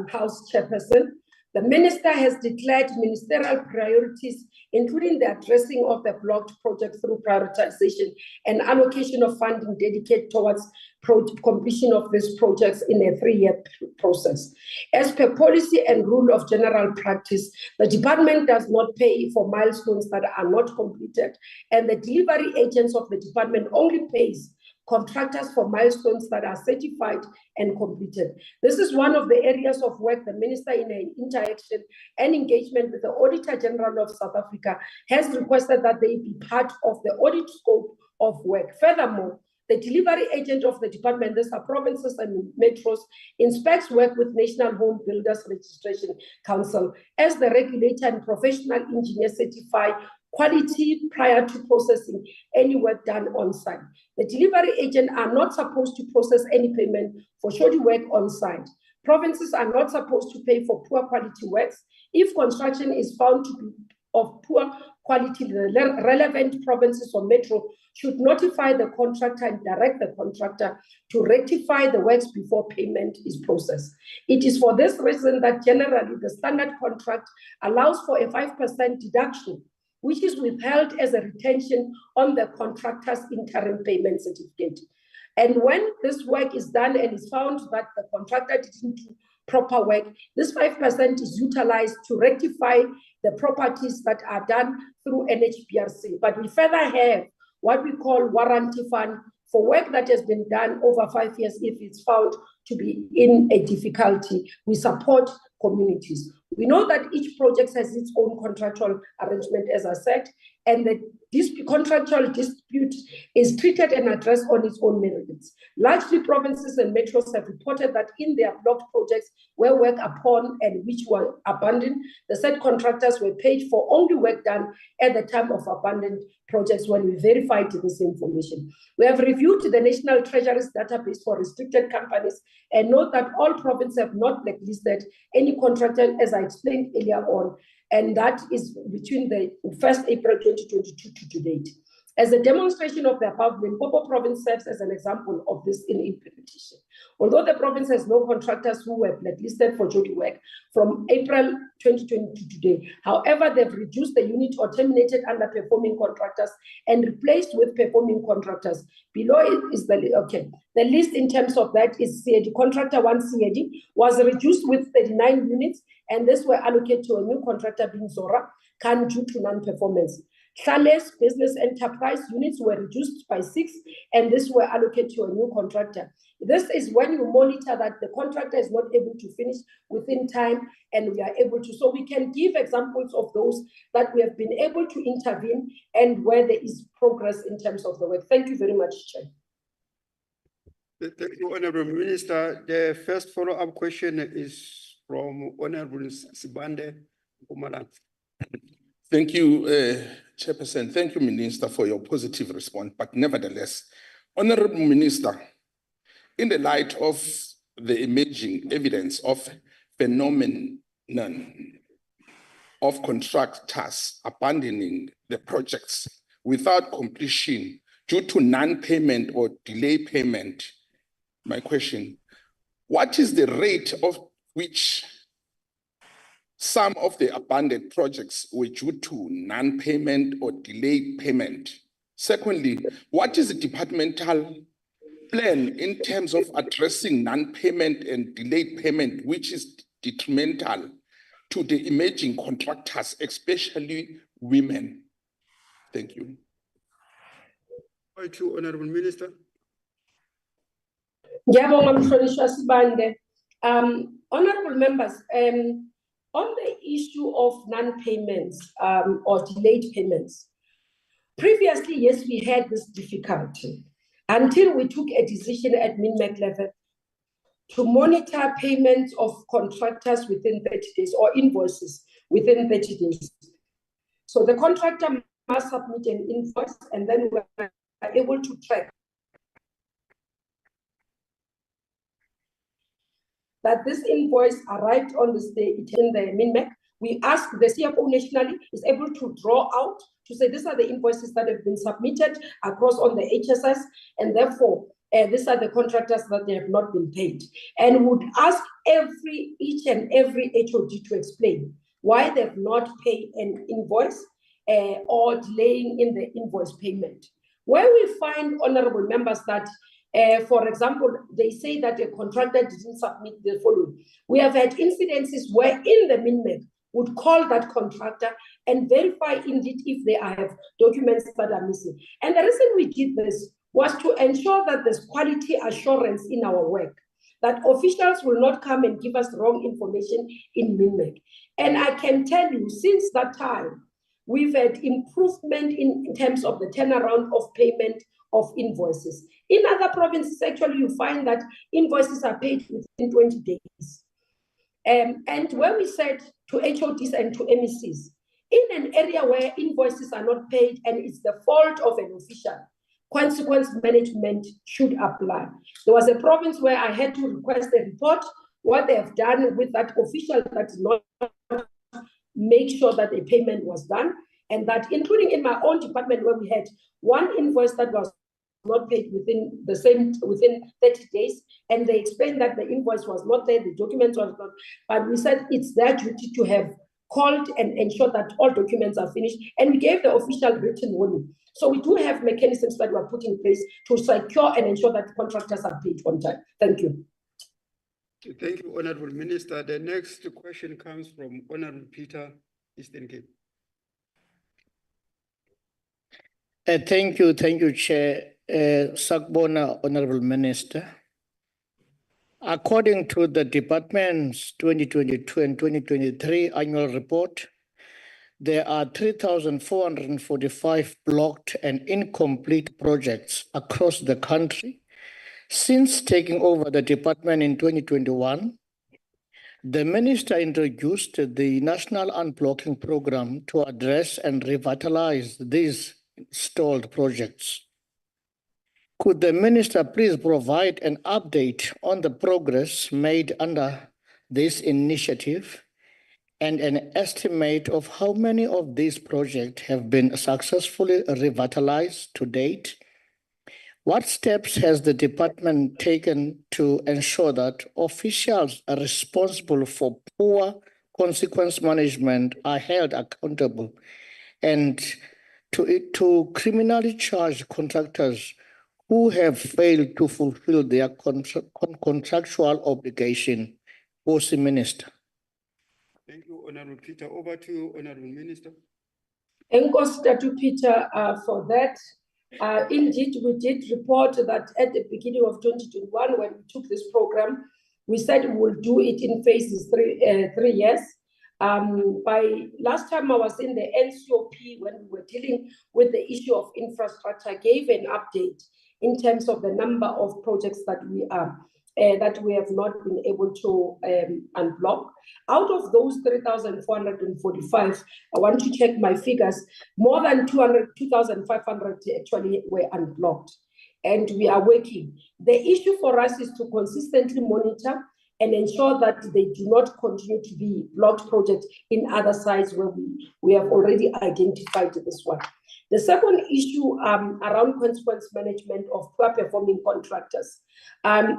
House Chairperson. The Minister has declared ministerial priorities, including the addressing of the blocked project through prioritization and allocation of funding dedicated towards completion of these projects in a 3-year process. As per policy and rule of general practice, the department does not pay for milestones that are not completed, and the delivery agents of the department only pays contractors for milestones that are certified and completed. This is one of the areas of work the Minister, in an interaction and engagement with the Auditor General of South Africa, has requested that they be part of the audit scope of work. Furthermore, the delivery agent of the department, these are provinces and metros, inspects work with National Home Builders Registration Council as the regulator and professional engineer certify quality prior to processing any work done on site. The delivery agent are not supposed to process any payment for shoddy work on site. Provinces are not supposed to pay for poor quality works. If construction is found to be of poor quality, the relevant provinces or metro should notify the contractor and direct the contractor to rectify the works before payment is processed. It is for this reason that generally the standard contract allows for a 5% deduction, which is withheld as a retention on the contractor's interim payment certificate. And when this work is done and is found that the contractor didn't do proper work, this 5% is utilized to rectify the properties that are done through NHBRC. But we further have what we call warranty fund for work that has been done over 5 years. If it's found to be in a difficulty, we support communities. We know that each project has its own contractual arrangement, as I said, and the contractual dispute is treated and addressed on its own merits. Largely, provinces and metros have reported that in their blocked projects where work upon and which were abandoned, the said contractors were paid for only work done at the time of abandoned projects when we verified this information. We have reviewed the National Treasury's database for restricted companies and note that all provinces have not blacklisted any contractor, as I explained earlier on, and that is between the 1st April 2022 to date. As a demonstration of the above, Limpopo province serves as an example of this in implementation. Although the province has no contractors who were blacklisted for jody work from April 2022 to today, however, they've reduced the unit or terminated underperforming contractors and replaced with performing contractors. Below it is the list in terms of that is CAD. Contractor 1 CAD was reduced with 39 units, and this were allocated to a new contractor being Zora, Khan, due to non-performance. Thales business enterprise units were reduced by 6, and this were allocated to a new contractor. This is when you monitor that the contractor is not able to finish within time, and we are able to. So we can give examples of those that we have been able to intervene and where there is progress in terms of the work. Thank you very much, Chair. Thank you, Honourable Minister. The first follow-up question is from Honourable Sibande Mpumalanga. Thank you, Chairperson. Thank you, Minister, for your positive response. But nevertheless, Honourable Minister, in the light of the emerging evidence of phenomenon of contractors abandoning the projects without completion due to non-payment or delay payment, my question, what is the rate of which some of the abandoned projects were due to non-payment or delayed payment? Secondly, what is the departmental plan in terms of addressing non-payment and delayed payment, which is detrimental to the emerging contractors, especially women? Thank you. Thank you, Honourable Minister. Honourable members, on the issue of non-payments or delayed payments, previously, yes, we had this difficulty until we took a decision at MINMEC level to monitor payments of contractors within 30 days or invoices within 30 days. So the contractor must submit an invoice, and then we are able to track that this invoice arrived on this day in the MINMEC. We ask the CFO nationally is able to draw out to say these are the invoices that have been submitted across on the HSS, and therefore these are the contractors that they have not been paid, and would ask each and every HOD to explain why they've not paid an invoice or delaying in the invoice payment. Where we find, honorable members, that for example, they say that a contractor didn't submit the following. We have had incidences where in the MINMEC would call that contractor and verify indeed if they have documents that are missing. And the reason we did this was to ensure that there's quality assurance in our work, that officials will not come and give us wrong information in MINMEC. And I can tell you, since that time, we've had improvement in terms of the turnaround of payment of invoices. In other provinces, actually, you find that invoices are paid within 20 days. And when we said to HODs and to MECs, in an area where invoices are not paid and it's the fault of an official, consequence management should apply. There was a province where I had to request a report, what they have done with that official that did not make sure that a payment was done, and that including in my own department where we had one invoice that was not paid within 30 days, and they explained that the invoice was not there, the documents was not, but we said it's their duty to have called and ensure that all documents are finished, and we gave the official written warning. So we do have mechanisms that were put in place to secure and ensure that contractors are paid on time. Thank you. Thank you, Honorable Minister. The next question comes from Honorable Peter, Eastern Cape. Thank you, Chair. Sakbona, Honorable Minister. According to the department's 2022 and 2023 annual report, there are 3,445 blocked and incomplete projects across the country. Since taking over the department in 2021, the minister introduced the National Unblocking Program to address and revitalize these stalled projects. Could the minister please provide an update on the progress made under this initiative and an estimate of how many of these projects have been successfully revitalized to date? What steps has the department taken to ensure that officials are responsible for poor consequence management are held accountable, and to criminally charge contractors who have failed to fulfill their contractual obligation? Hosi Minister. Thank you, Honorable Peter. Over to you, Honorable Minister. Enkosi Tatu Peter, for that. Indeed, we did report that at the beginning of 2021, when we took this program, we said we will do it in phases, 3 years. By last time I was in the NCOP, when we were dealing with the issue of infrastructure, I gave an update in terms of the number of projects that we have not been able to unblock. Out of those 3,445, I want to check my figures, more than 2,500 actually were unblocked. And we are working. The issue for us is to consistently monitor and ensure that they do not continue to be blocked projects in other sites where we have already identified this one. The second issue around consequence management of poor performing contractors,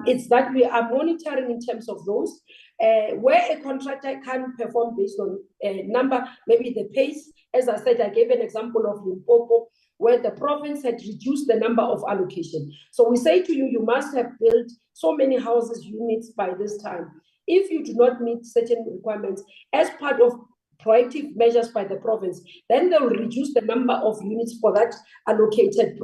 it's that we are monitoring in terms of those where a contractor can perform based on a number, maybe the pace. As I said, I gave an example of Limpopo, where the province had reduced the number of allocation. So we say to you, you must have built so many houses units by this time. If you do not meet certain requirements as part of proactive measures by the province, then they will reduce the number of units for that allocated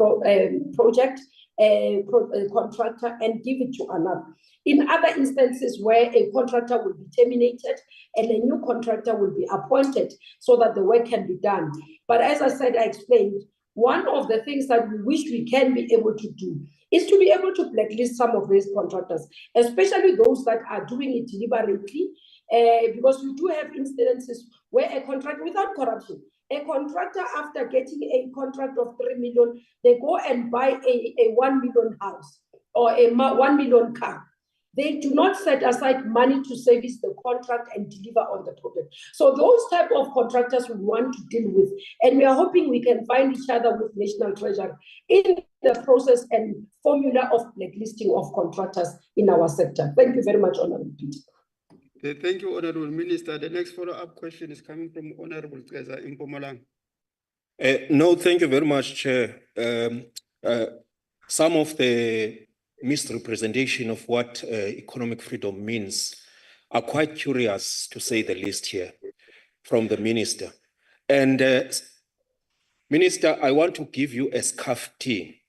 contractor and give it to another. In other instances where a contractor will be terminated and a new contractor will be appointed so that the work can be done. But as I said, I explained, one of the things that we wish we can be able to do is to be able to blacklist some of these contractors, especially those that are doing it deliberately, because we do have incidences where a contract without corruption, a contractor after getting a contract of 3 million, they go and buy a 1 million house or a 1 million car. they do not set aside money to service the contract and deliver on the project. So those type of contractors we want to deal with, and we are hoping we can find each other with National Treasury in the process and formula of blacklisting of contractors in our sector. Thank you very much, Honorable Peter. Thank you, Honorable Minister. The next follow-up question is coming from Honorable Keza in Mpumalanga. No, thank you very much, Chair. Some of the misrepresentation of what economic freedom means are quite curious, to say the least, here from the Minister. And Minister, I want to give you a scarf tea.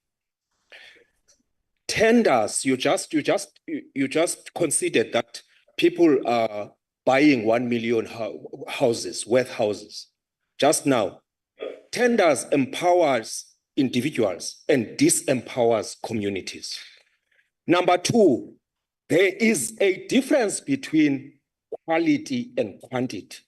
Tenders, you just considered that people are buying 1 million houses, worth houses. Just now, tenders empowers individuals and disempowers communities. Number two, there is a difference between quality and quantity.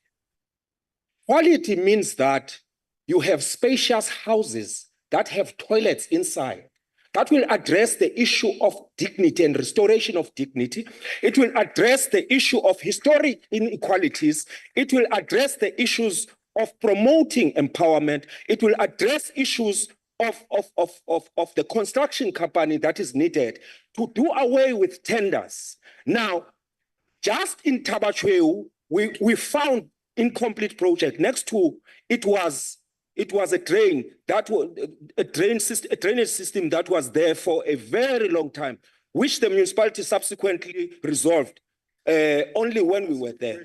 Quality means that you have spacious houses that have toilets inside. That will address the issue of dignity and restoration of dignity. It will address the issue of historic inequalities. It will address the issues of promoting empowerment. It will address issues of the construction company that is needed to do away with tenders. Now, just in Tabachweu, we found incomplete project. Next to it was a drain that was a drainage system that was there for a very long time, which the municipality subsequently resolved only when we were there.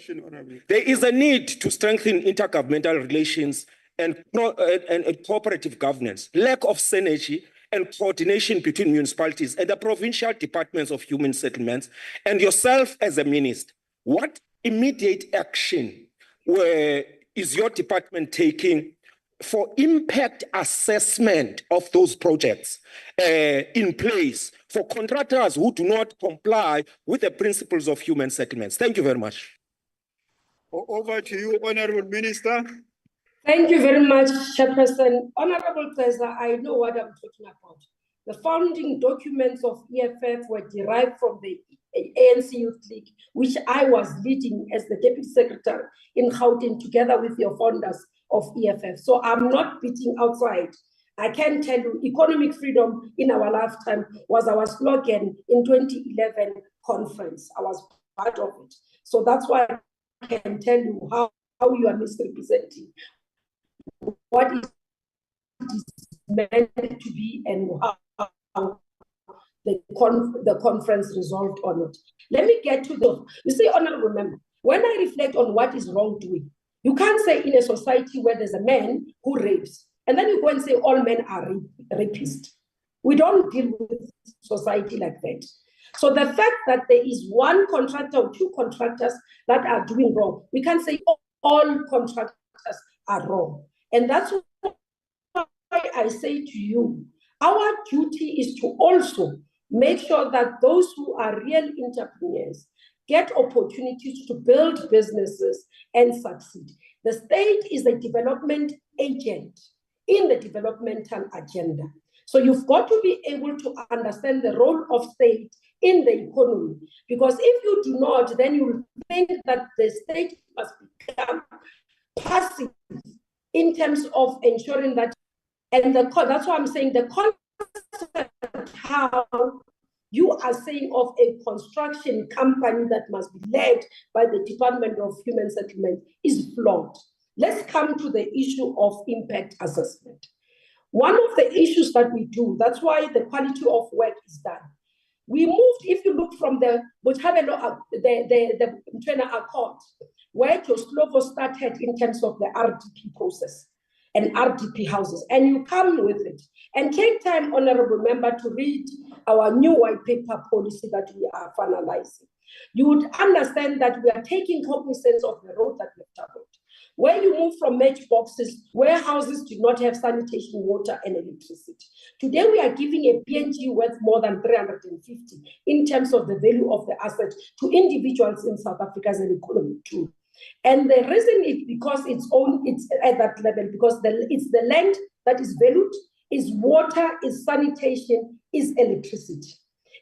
There is a need to strengthen intergovernmental relations and cooperative governance, lack of synergy and coordination between municipalities and the provincial departments of human settlements, and yourself as a minister. What immediate action is your department taking for impact assessment of those projects in place for contractors who do not comply with the principles of human settlements? Thank you very much. Over to you, Honorable Minister. Thank you very much, Chairperson. Honorable Keza, I know what I'm talking about. The founding documents of EFF were derived from the ANC Youth League, which I was leading as the Deputy Secretary in Gauteng together with your founders of EFF. So I'm not beating outside. I can tell you economic freedom in our lifetime was our slogan in 2011 conference. I was part of it. So that's why I can tell you how you are misrepresenting what is meant to be and how the conference resolved on it. Let me get to you see, Honorable Member, when I reflect on what is wrongdoing, you can't say in a society where there's a man who rapes, and then you go and say all men are rapists. We don't deal with society like that. So the fact that there is one contractor or two contractors that are doing wrong, we can't say all contractors are wrong. And that's why I say to you, our duty is to also make sure that those who are real entrepreneurs get opportunities to build businesses and succeed. The state is a development agent in the developmental agenda. So you've got to be able to understand the role of state in the economy, because if you do not, then you will think that the state must become passive in terms of ensuring that, and that's why I'm saying the concept how you are saying of a construction company that must be led by the Department of Human Settlement is flawed. Let's come to the issue of impact assessment. One of the issues that we do, that's why the quality of work is done. We moved, if you look from the Mtwena Accord, where Joslovo started in terms of the RDP process and RDP houses, and you come with it. And take time, Honorable Member, to read our new white paper policy that we are finalizing. You would understand that we are taking cognizance of the road that we've traveled. Where you move from matchboxes, where houses do not have sanitation, water, and electricity. Today, we are giving a PNG worth more than 350 in terms of the value of the asset to individuals in South Africa as an economy too. And the reason is because it's at that level, because it's the land that is valued, is water, is sanitation, is electricity.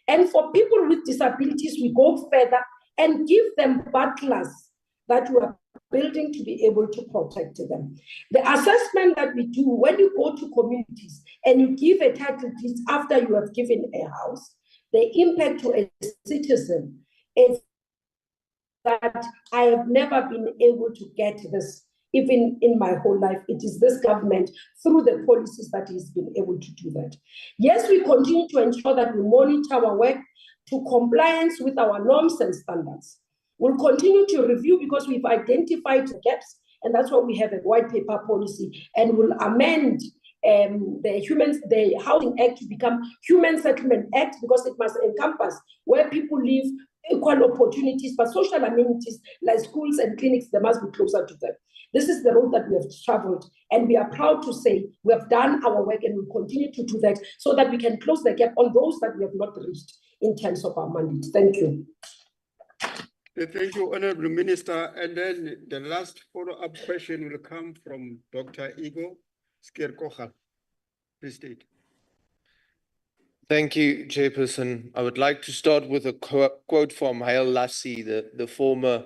And for people with disabilities, we go further and give them butlers that we are building to be able to protect them. The assessment that we do when you go to communities and you give a title deed after you have given a house, the impact to a citizen is that I have never been able to get this, even in my whole life. It is this government, through the policies, that has been able to do that. Yes, we continue to ensure that we monitor our work to compliance with our norms and standards. We'll continue to review because we've identified gaps, and that's why we have a white paper policy, and we'll amend the Housing Act to become Human Settlement Act, because it must encompass where people live, equal opportunities, but social amenities like schools and clinics, they must be closer to them. This is the road that we have traveled, and we are proud to say we have done our work and we'll continue to do that so that we can close the gap on those that we have not reached in terms of our mandate. Thank you. Thank you, Honorable Minister. And then the last follow-up question will come from Dr. Igor Skirkocha. Please state. Thank you, Chairperson. I would like to start with a quote from Haile Selassie, the former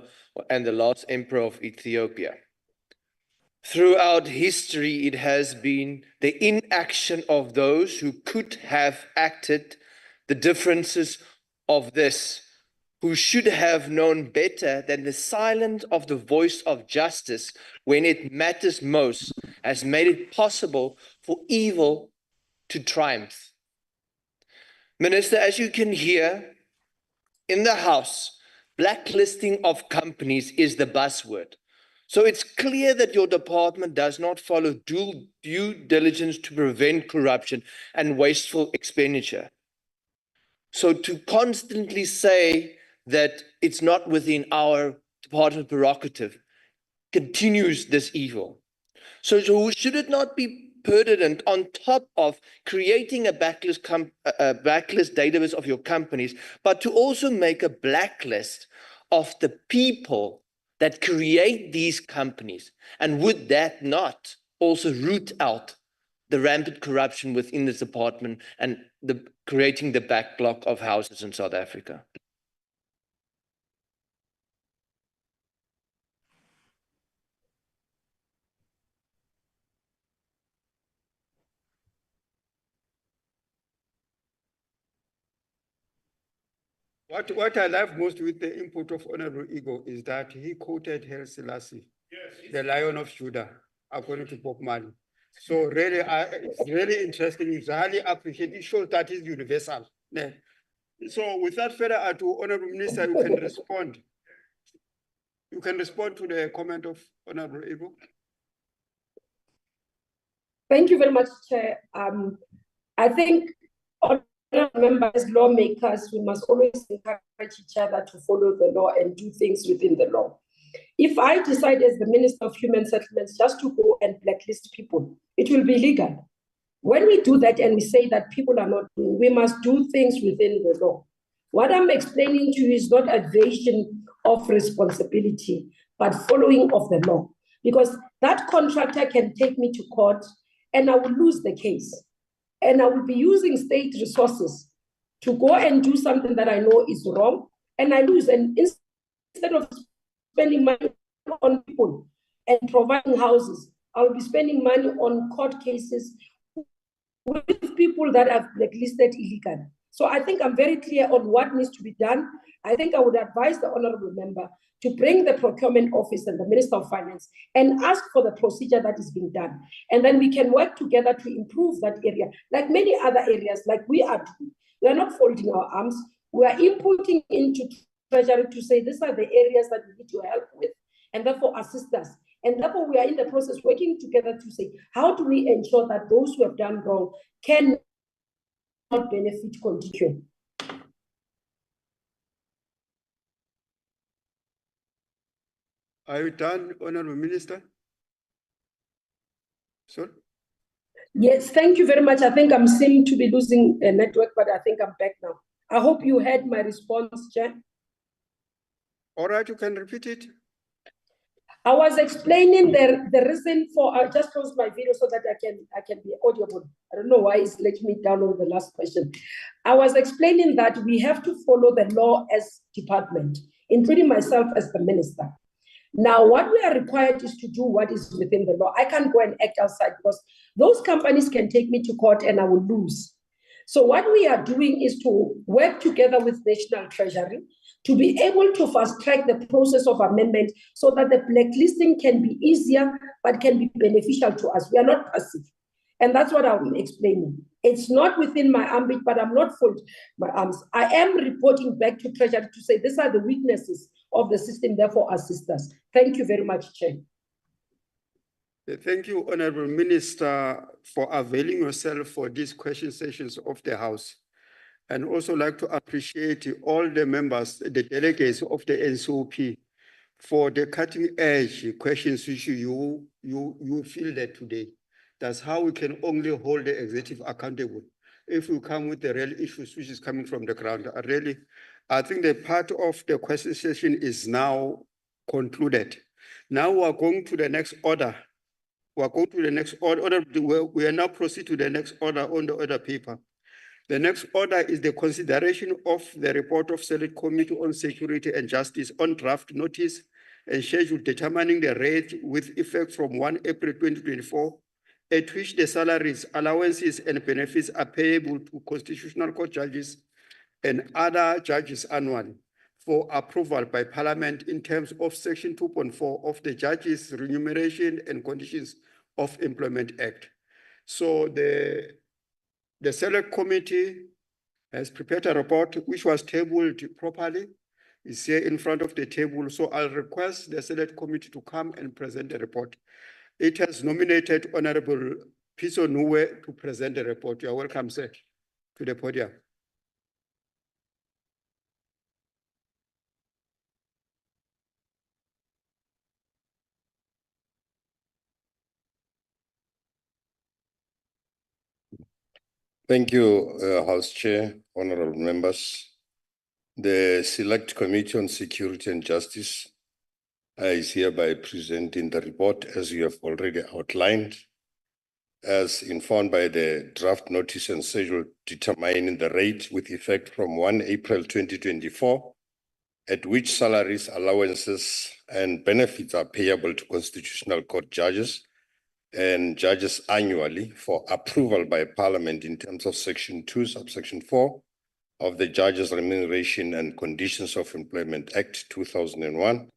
and the last emperor of Ethiopia. Throughout history, it has been the inaction of those who could have acted, the differences of this, who should have known better than the silence of the voice of justice when it matters most, has made it possible for evil to triumph. Minister, as you can hear in the House, blacklisting of companies is the buzzword. So it's clear that your department does not follow due diligence to prevent corruption and wasteful expenditure. So to constantly say that it's not within our department prerogative continues this evil. So should it not be pertinent, on top of creating a blacklist database of your companies, but to also make a blacklist of the people that create these companies? And would that not also root out the rampant corruption within this department and creating the backlog of houses in South Africa? What I love most with the input of Honorable Igor is that he quoted Haile Selassie, the Lion of Judah, according to Bob Marley. So really, it's really interesting. It's highly appreciated. It shows that is universal. Yeah. So without further ado, Honorable Minister, you can respond. You can respond to the comment of Honorable Igor. Thank you very much, Chair. I think members, lawmakers, we must always encourage each other to follow the law and do things within the law. If I decide as the Minister of Human Settlements just to go and blacklist people, it will be illegal. When we do that and we say that people are not doing, we must do things within the law. What I'm explaining to you is not evasion of responsibility, but following of the law. Because that contractor can take me to court and I will lose the case. And I will be using state resources to go and do something that I know is wrong, and I lose. And instead of spending money on people and providing houses, I'll be spending money on court cases with people that have blacklisted illegally. So I think I'm very clear on what needs to be done. I think I would advise the honorable member to bring the procurement office and the Minister of Finance and ask for the procedure that is being done. And then we can work together to improve that area, like many other areas, like we are doing. We are not folding our arms. We are inputting into Treasury to say these are the areas that we need to help with, and therefore assist us. And therefore we are in the process working together to say, how do we ensure that those who have done wrong can not benefit continue? Are you done, Honorable Minister? Sir? Yes, thank you very much. I think I'm seeming to be losing a network, but I think I'm back now. I hope you heard my response, Chair. All right, you can repeat it. I was explaining the reason for, I just closed my video so that I can be audible. I don't know why it's letting me down on the last question. I was explaining that we have to follow the law as department, including myself as the minister. Now, what we are required is to do what is within the law. I can't go and act outside because those companies can take me to court and I will lose. So what we are doing is to work together with National Treasury to be able to fast track the process of amendment so that the blacklisting can be easier, but can be beneficial to us. We are not passive. And that's what I'm explaining. It's not within my ambit, but I'm not folding my arms. I am reporting back to Treasury to say these are the weaknesses of the system, therefore assist us. Thank you very much, Chair. Thank you, Honorable Minister, for availing yourself for these question sessions of the House. And also like to appreciate all the members, the delegates of the NCOP for the cutting edge questions which you fielded today. That's how we can only hold the executive accountable if we come with the real issues which is coming from the ground. I think the part of the question session is now concluded. Now we are going to the next order. We are going to the next order. We are now proceed to the next order on the order paper. The next order is the consideration of the report of Select Committee on Security and Justice on draft notice and schedule determining the rate with effect from 1 April 2024, at which the salaries, allowances, and benefits are payable to Constitutional Court judges and other judges annually for approval by Parliament in terms of Section 2.4 of the Judges' Remuneration and Conditions of Employment Act. So the Select Committee has prepared a report which was tabled properly. It's here in front of the table. So I'll request the Select Committee to come and present the report. It has nominated Honorable Piso Nuwe to present the report. You are welcome, sir, to the podium. Thank you, House Chair, honorable members. The Select Committee on Security and Justice is hereby presenting the report as you have already outlined, as informed by the draft notice and schedule determining the rate with effect from 1 April 2024, at which salaries, allowances, and benefits are payable to Constitutional Court judges and judges annually for approval by Parliament in terms of Section 2, subsection 4 of the Judges' Remuneration and Conditions of Employment Act 2001,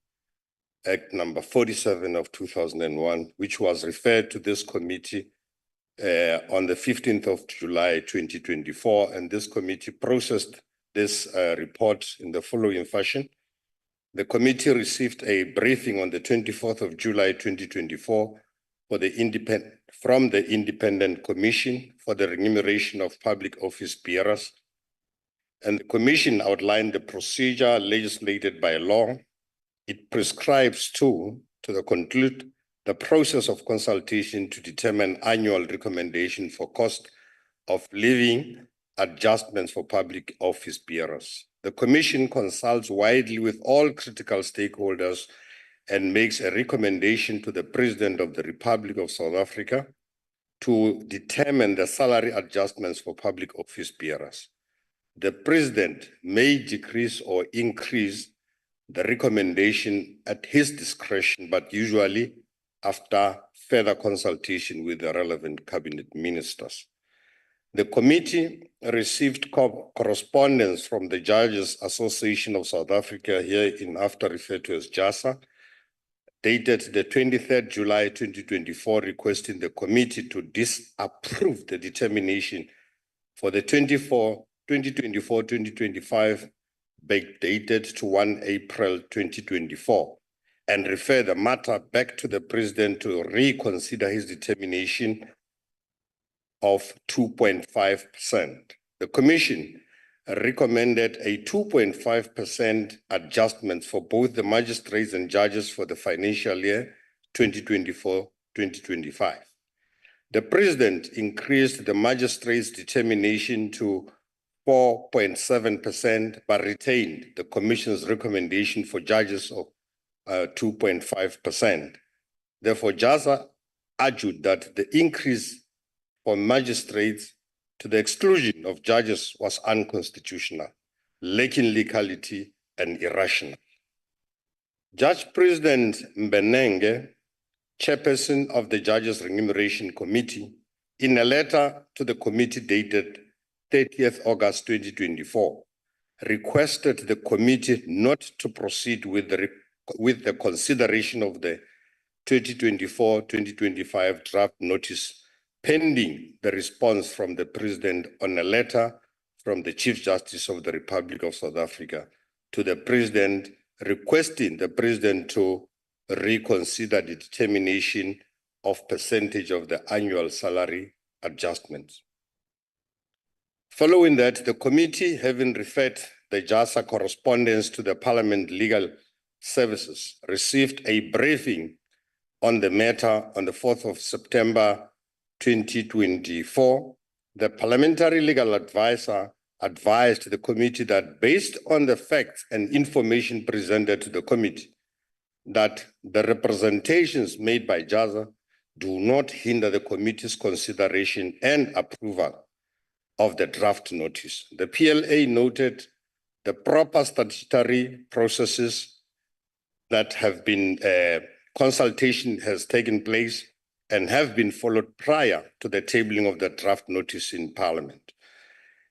Act number 47 of 2001, which was referred to this committee on the 15th of July 2024, and this committee processed this report in the following fashion. The committee received a briefing on the 24th of July 2024 from the Independent Commission for the Remuneration of Public Office Bearers, and the Commission outlined the procedure legislated by law. It prescribes to conclude the process of consultation to determine annual recommendation for cost of living adjustments for public office bearers. The Commission consults widely with all critical stakeholders and makes a recommendation to the President of the Republic of South Africa to determine the salary adjustments for public office bearers. The President may decrease or increase the recommendation at his discretion, but usually after further consultation with the relevant cabinet ministers. The committee received correspondence from the Judges Association of South Africa, hereinafter referred to as JASA, dated the 23rd July 2024, requesting the committee to disapprove the determination for the 2024-2025 backdated to 1 April 2024 and refer the matter back to the President to reconsider his determination of 2.5%. The Commission recommended a 2.5% adjustment for both the magistrates and judges for the financial year 2024-2025. The President increased the magistrates' determination to 4.7%, but retained the Commission's recommendation for judges of 2.5%. Therefore, JASA argued that the increase for magistrates to the exclusion of judges was unconstitutional, lacking legality, and irrational. Judge President Mbenenge, chairperson of the Judges Remuneration Committee, in a letter to the committee dated 30th August 2024, requested the committee not to proceed with the consideration of the 2024-2025 draft notice pending the response from the President on a letter from the Chief Justice of the Republic of South Africa to the President requesting the President to reconsider the determination of percentage of the annual salary adjustments. Following that, the committee, having referred the JASA correspondence to the Parliament Legal Services, received a briefing on the matter on the 4th of September 2024. The parliamentary legal advisor advised the committee that based on the facts and information presented to the committee, that the representations made by JASA do not hinder the committee's consideration and approval of the draft notice. The PLA noted the proper statutory processes that have been, consultation has taken place and have been followed prior to the tabling of the draft notice in Parliament.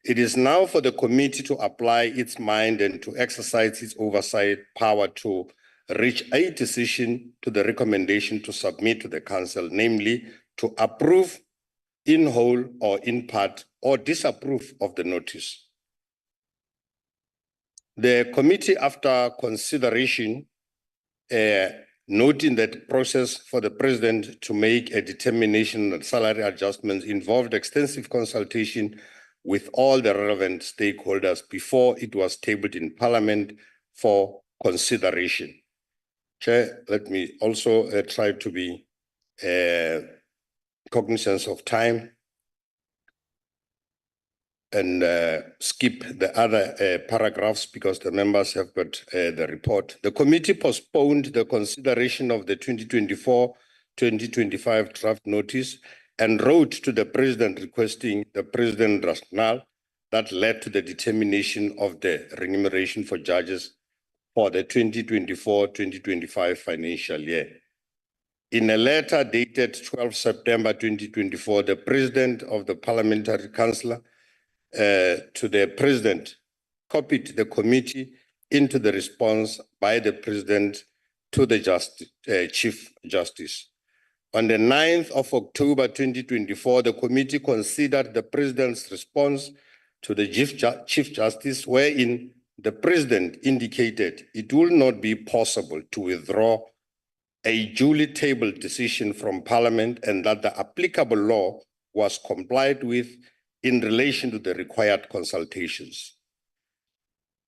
It is now for the committee to apply its mind and to exercise its oversight power to reach a decision to the recommendation to submit to the Council, namely to approve in whole or in part or disapprove of the notice. The committee, after consideration, noting that the process for the President to make a determination on salary adjustments involved extensive consultation with all the relevant stakeholders before it was tabled in Parliament for consideration. Chair, let me also try to be cognizant of time and skip the other paragraphs because the members have got the report. The committee postponed the consideration of the 2024-2025 draft notice and wrote to the President requesting the President rationale that led to the determination of the remuneration for judges for the 2024-2025 financial year. In a letter dated 12 September 2024, the President of the Parliamentary Council to the President copied the committee into the response by the President to the Chief Justice. On the 9th of October 2024, the committee considered the President's response to the Chief Justice, wherein the President indicated it will not be possible to withdraw a duly tabled decision from Parliament and that the applicable law was complied with in relation to the required consultations.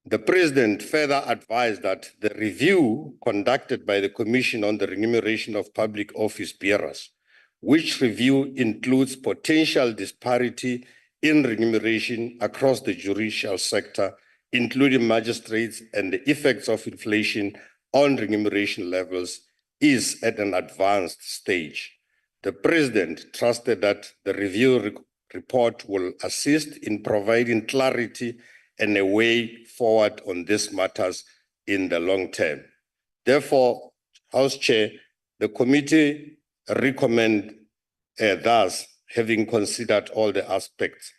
The President further advised that the review conducted by the Commission on the Remuneration of Public Office Bearers, which review includes potential disparity in remuneration across the judicial sector, including magistrates, and the effects of inflation on remuneration levels, is at an advanced stage. The President trusted that the review report will assist in providing clarity and a way forward on these matters in the long term. Therefore, House Chair, the committee recommend thus, having considered all the aspects,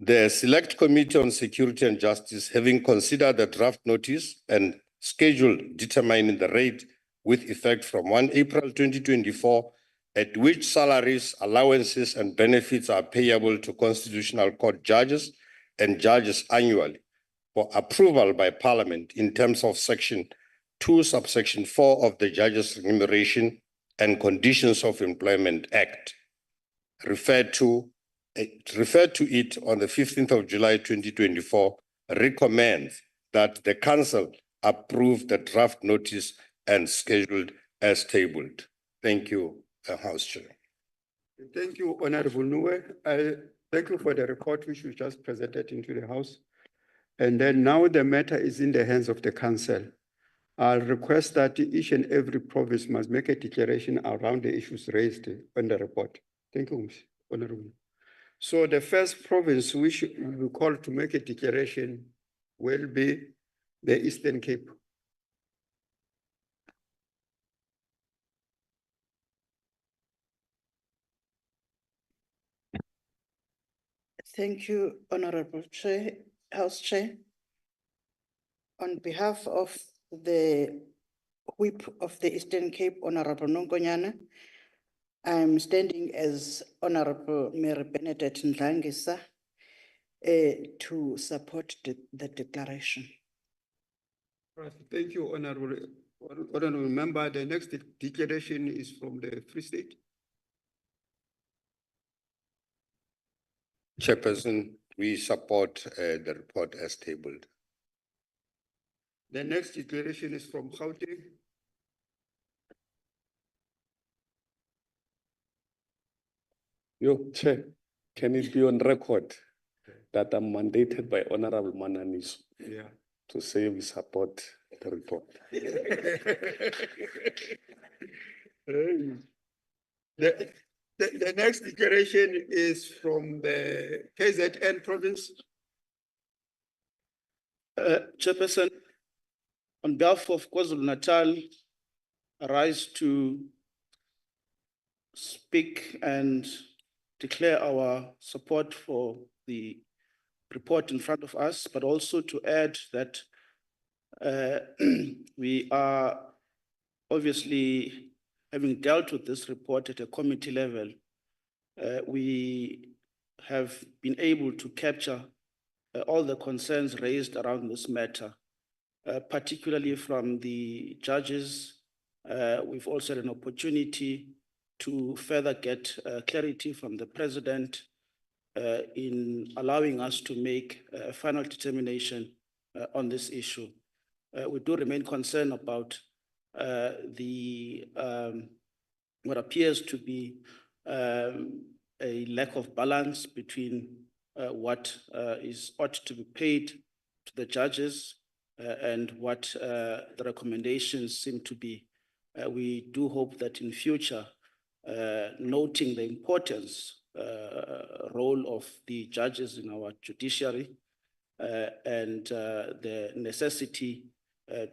the Select Committee on Security and Justice, having considered the draft notice and schedule determining the rate with effect from 1 April 2024, at which salaries, allowances, and benefits are payable to Constitutional Court judges and judges annually for approval by Parliament in terms of Section 2, subsection 4 of the Judges' Remuneration and Conditions of Employment Act, referred to it on the 15th of July 2024, recommends that the Council approve the draft notice and scheduled as tabled. Thank you, House Chair. Thank you, Honorable Nue. I thank you for the report which you just presented into the House. And then now the matter is in the hands of the Council. I'll request that each and every province must make a declaration around the issues raised on the report. Thank you, Honorable. So the first province which will be called to make a declaration will be the Eastern Cape. Thank you, Honorable Chair, House Chair. On behalf of the Whip of the Eastern Cape, Honorable Nongonyana, I'm standing as Honorable Mary Bernadette Ndlangisa to support the declaration. Right. Thank you, Honorable Member. The next declaration is from the Free State. Chairperson, we support the report as tabled. The next declaration is from Gauteng. Yo, Chair, can it be on record that I'm mandated by Honorable Mananiso to say we support the report? The next declaration is from the KZN province. Chairperson, on behalf of KwaZulu-Natal, I rise to speak and declare our support for the report in front of us, but also to add that we are obviously, having dealt with this report at a committee level, we have been able to capture all the concerns raised around this matter, particularly from the judges. We've also had an opportunity to further get clarity from the President in allowing us to make a final determination on this issue. We do remain concerned about what appears to be a lack of balance between what is ought to be paid to the judges and what the recommendations seem to be. We do hope that in future, noting the importance role of the judges in our judiciary and the necessity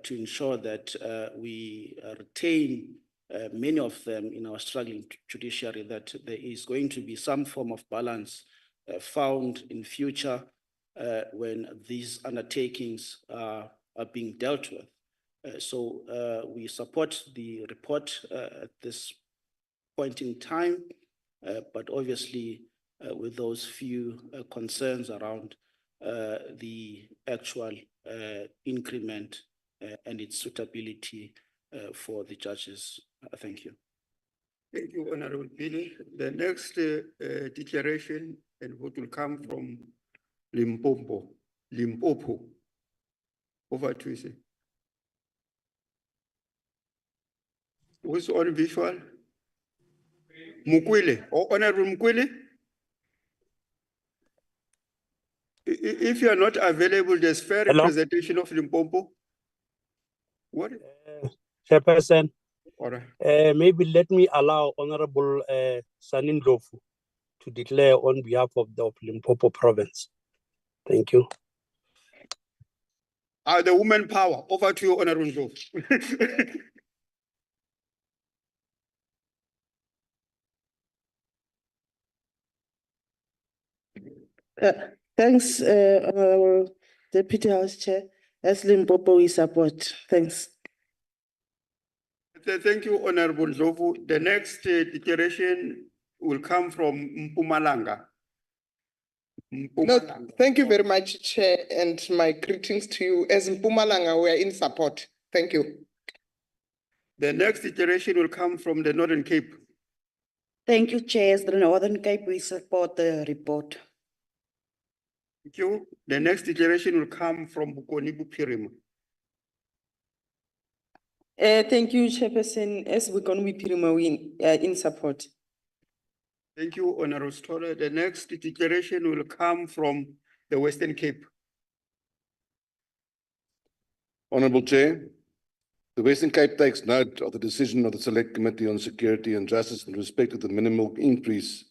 to ensure that we retain many of them in our struggling judiciary, that there is going to be some form of balance found in future when these undertakings are being dealt with. So we support the report at this point in time, but obviously with those few concerns around the actual increment and its suitability for the judges. Thank you. Thank you, Honorable Billy. The next declaration and vote will come from Limpopo. Over to you. Who's on visual? Mukwile, Honorable Mukwile. If you are not available, there's fair representation of Limpopo. What? Chairperson, all right. Maybe let me allow Honorable Sanindlovu to declare on behalf of the Limpopo province. Thank you. The woman power. Over to you, Honorable Ndlovu. Thanks, Honorable Deputy House Chair. As Limpopo, we support. Thanks. Thank you, Honorable Ndlovu. The next declaration will come from Mpumalanga. No, thank you very much, Chair, and my greetings to you. As Mpumalanga, we are in support. Thank you. The next declaration will come from the Northern Cape. Thank you, Chair. As the Northern Cape, we support the report. Thank you. The next declaration will come from Bokoni Bophirima. Thank you, Chairperson. As we're going to be in support. Thank you, Honorable Stoller. The next declaration will come from the Western Cape. Honorable Chair, The Western Cape takes note of the decision of the Select Committee on Security and Justice in respect of the minimal increase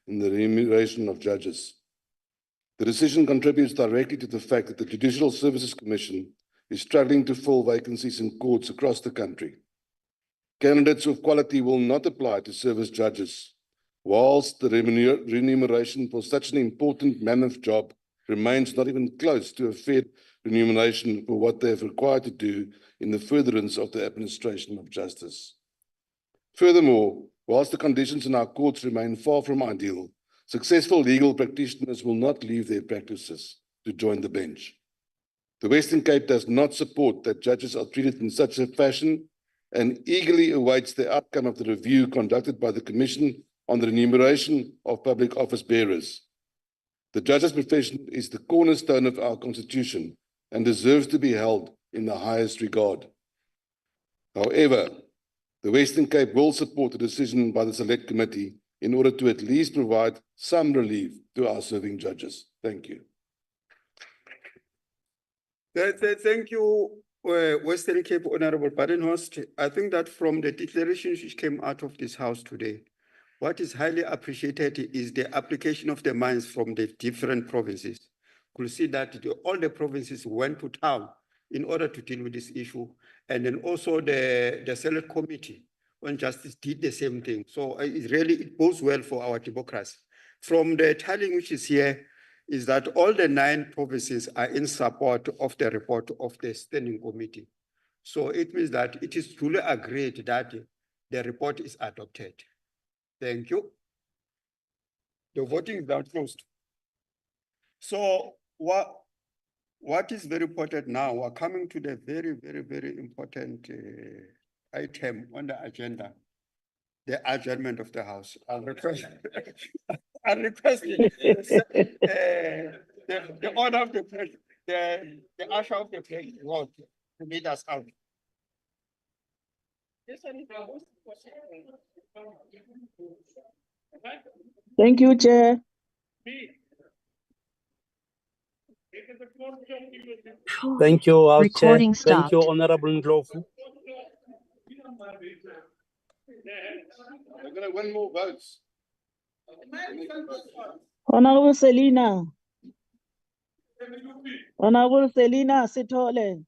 in the remuneration of judges. The decision contributes directly to the fact that the Judicial Services Commission is struggling to fill vacancies in courts across the country. Candidates of quality will not apply to serve as judges, whilst the remuneration for such an important mammoth job remains not even close to a fair remuneration for what they are required to do in the furtherance of the administration of justice. Furthermore, whilst the conditions in our courts remain far from ideal, successful legal practitioners will not leave their practices to join the bench. The Western Cape does not support that judges are treated in such a fashion and eagerly awaits the outcome of the review conducted by the Commission on the remuneration of public office bearers. The judge's profession is the cornerstone of our Constitution and deserves to be held in the highest regard. However, the Western Cape will support the decision by the Select Committee in order to at least provide some relief to our serving judges. Thank you. Thank you, Western Cape Honorable Badenhorst. I think that from the declarations which came out of this House today, what is highly appreciated is the application of the minds from the different provinces. You could see that all the provinces went to town in order to deal with this issue. And then also the Select Committee on Justice did the same thing. So it bodes well for our democracy. From the tallying which is here, is that all the 9 provinces are in support of the report of the Standing Committee. So it means that it is truly agreed that the report is adopted. Thank you. The voting is now closed. So what is very important now, we're coming to the very, very, very important item on the agenda, the adjournment of the House. I'll request the order of the president, the usher of the president to lead us out. Thank you, Chair. Thank you, House Chair. Recording Thank you, stopped. Honorable Ndlovu. We're going to win more votes. Honorable Selina. Honorable Selina Sithole.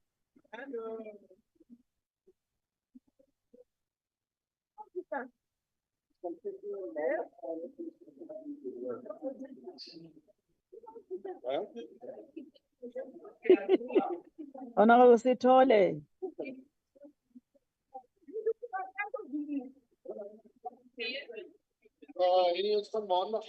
Honorable Sithole. He is from Monmouth.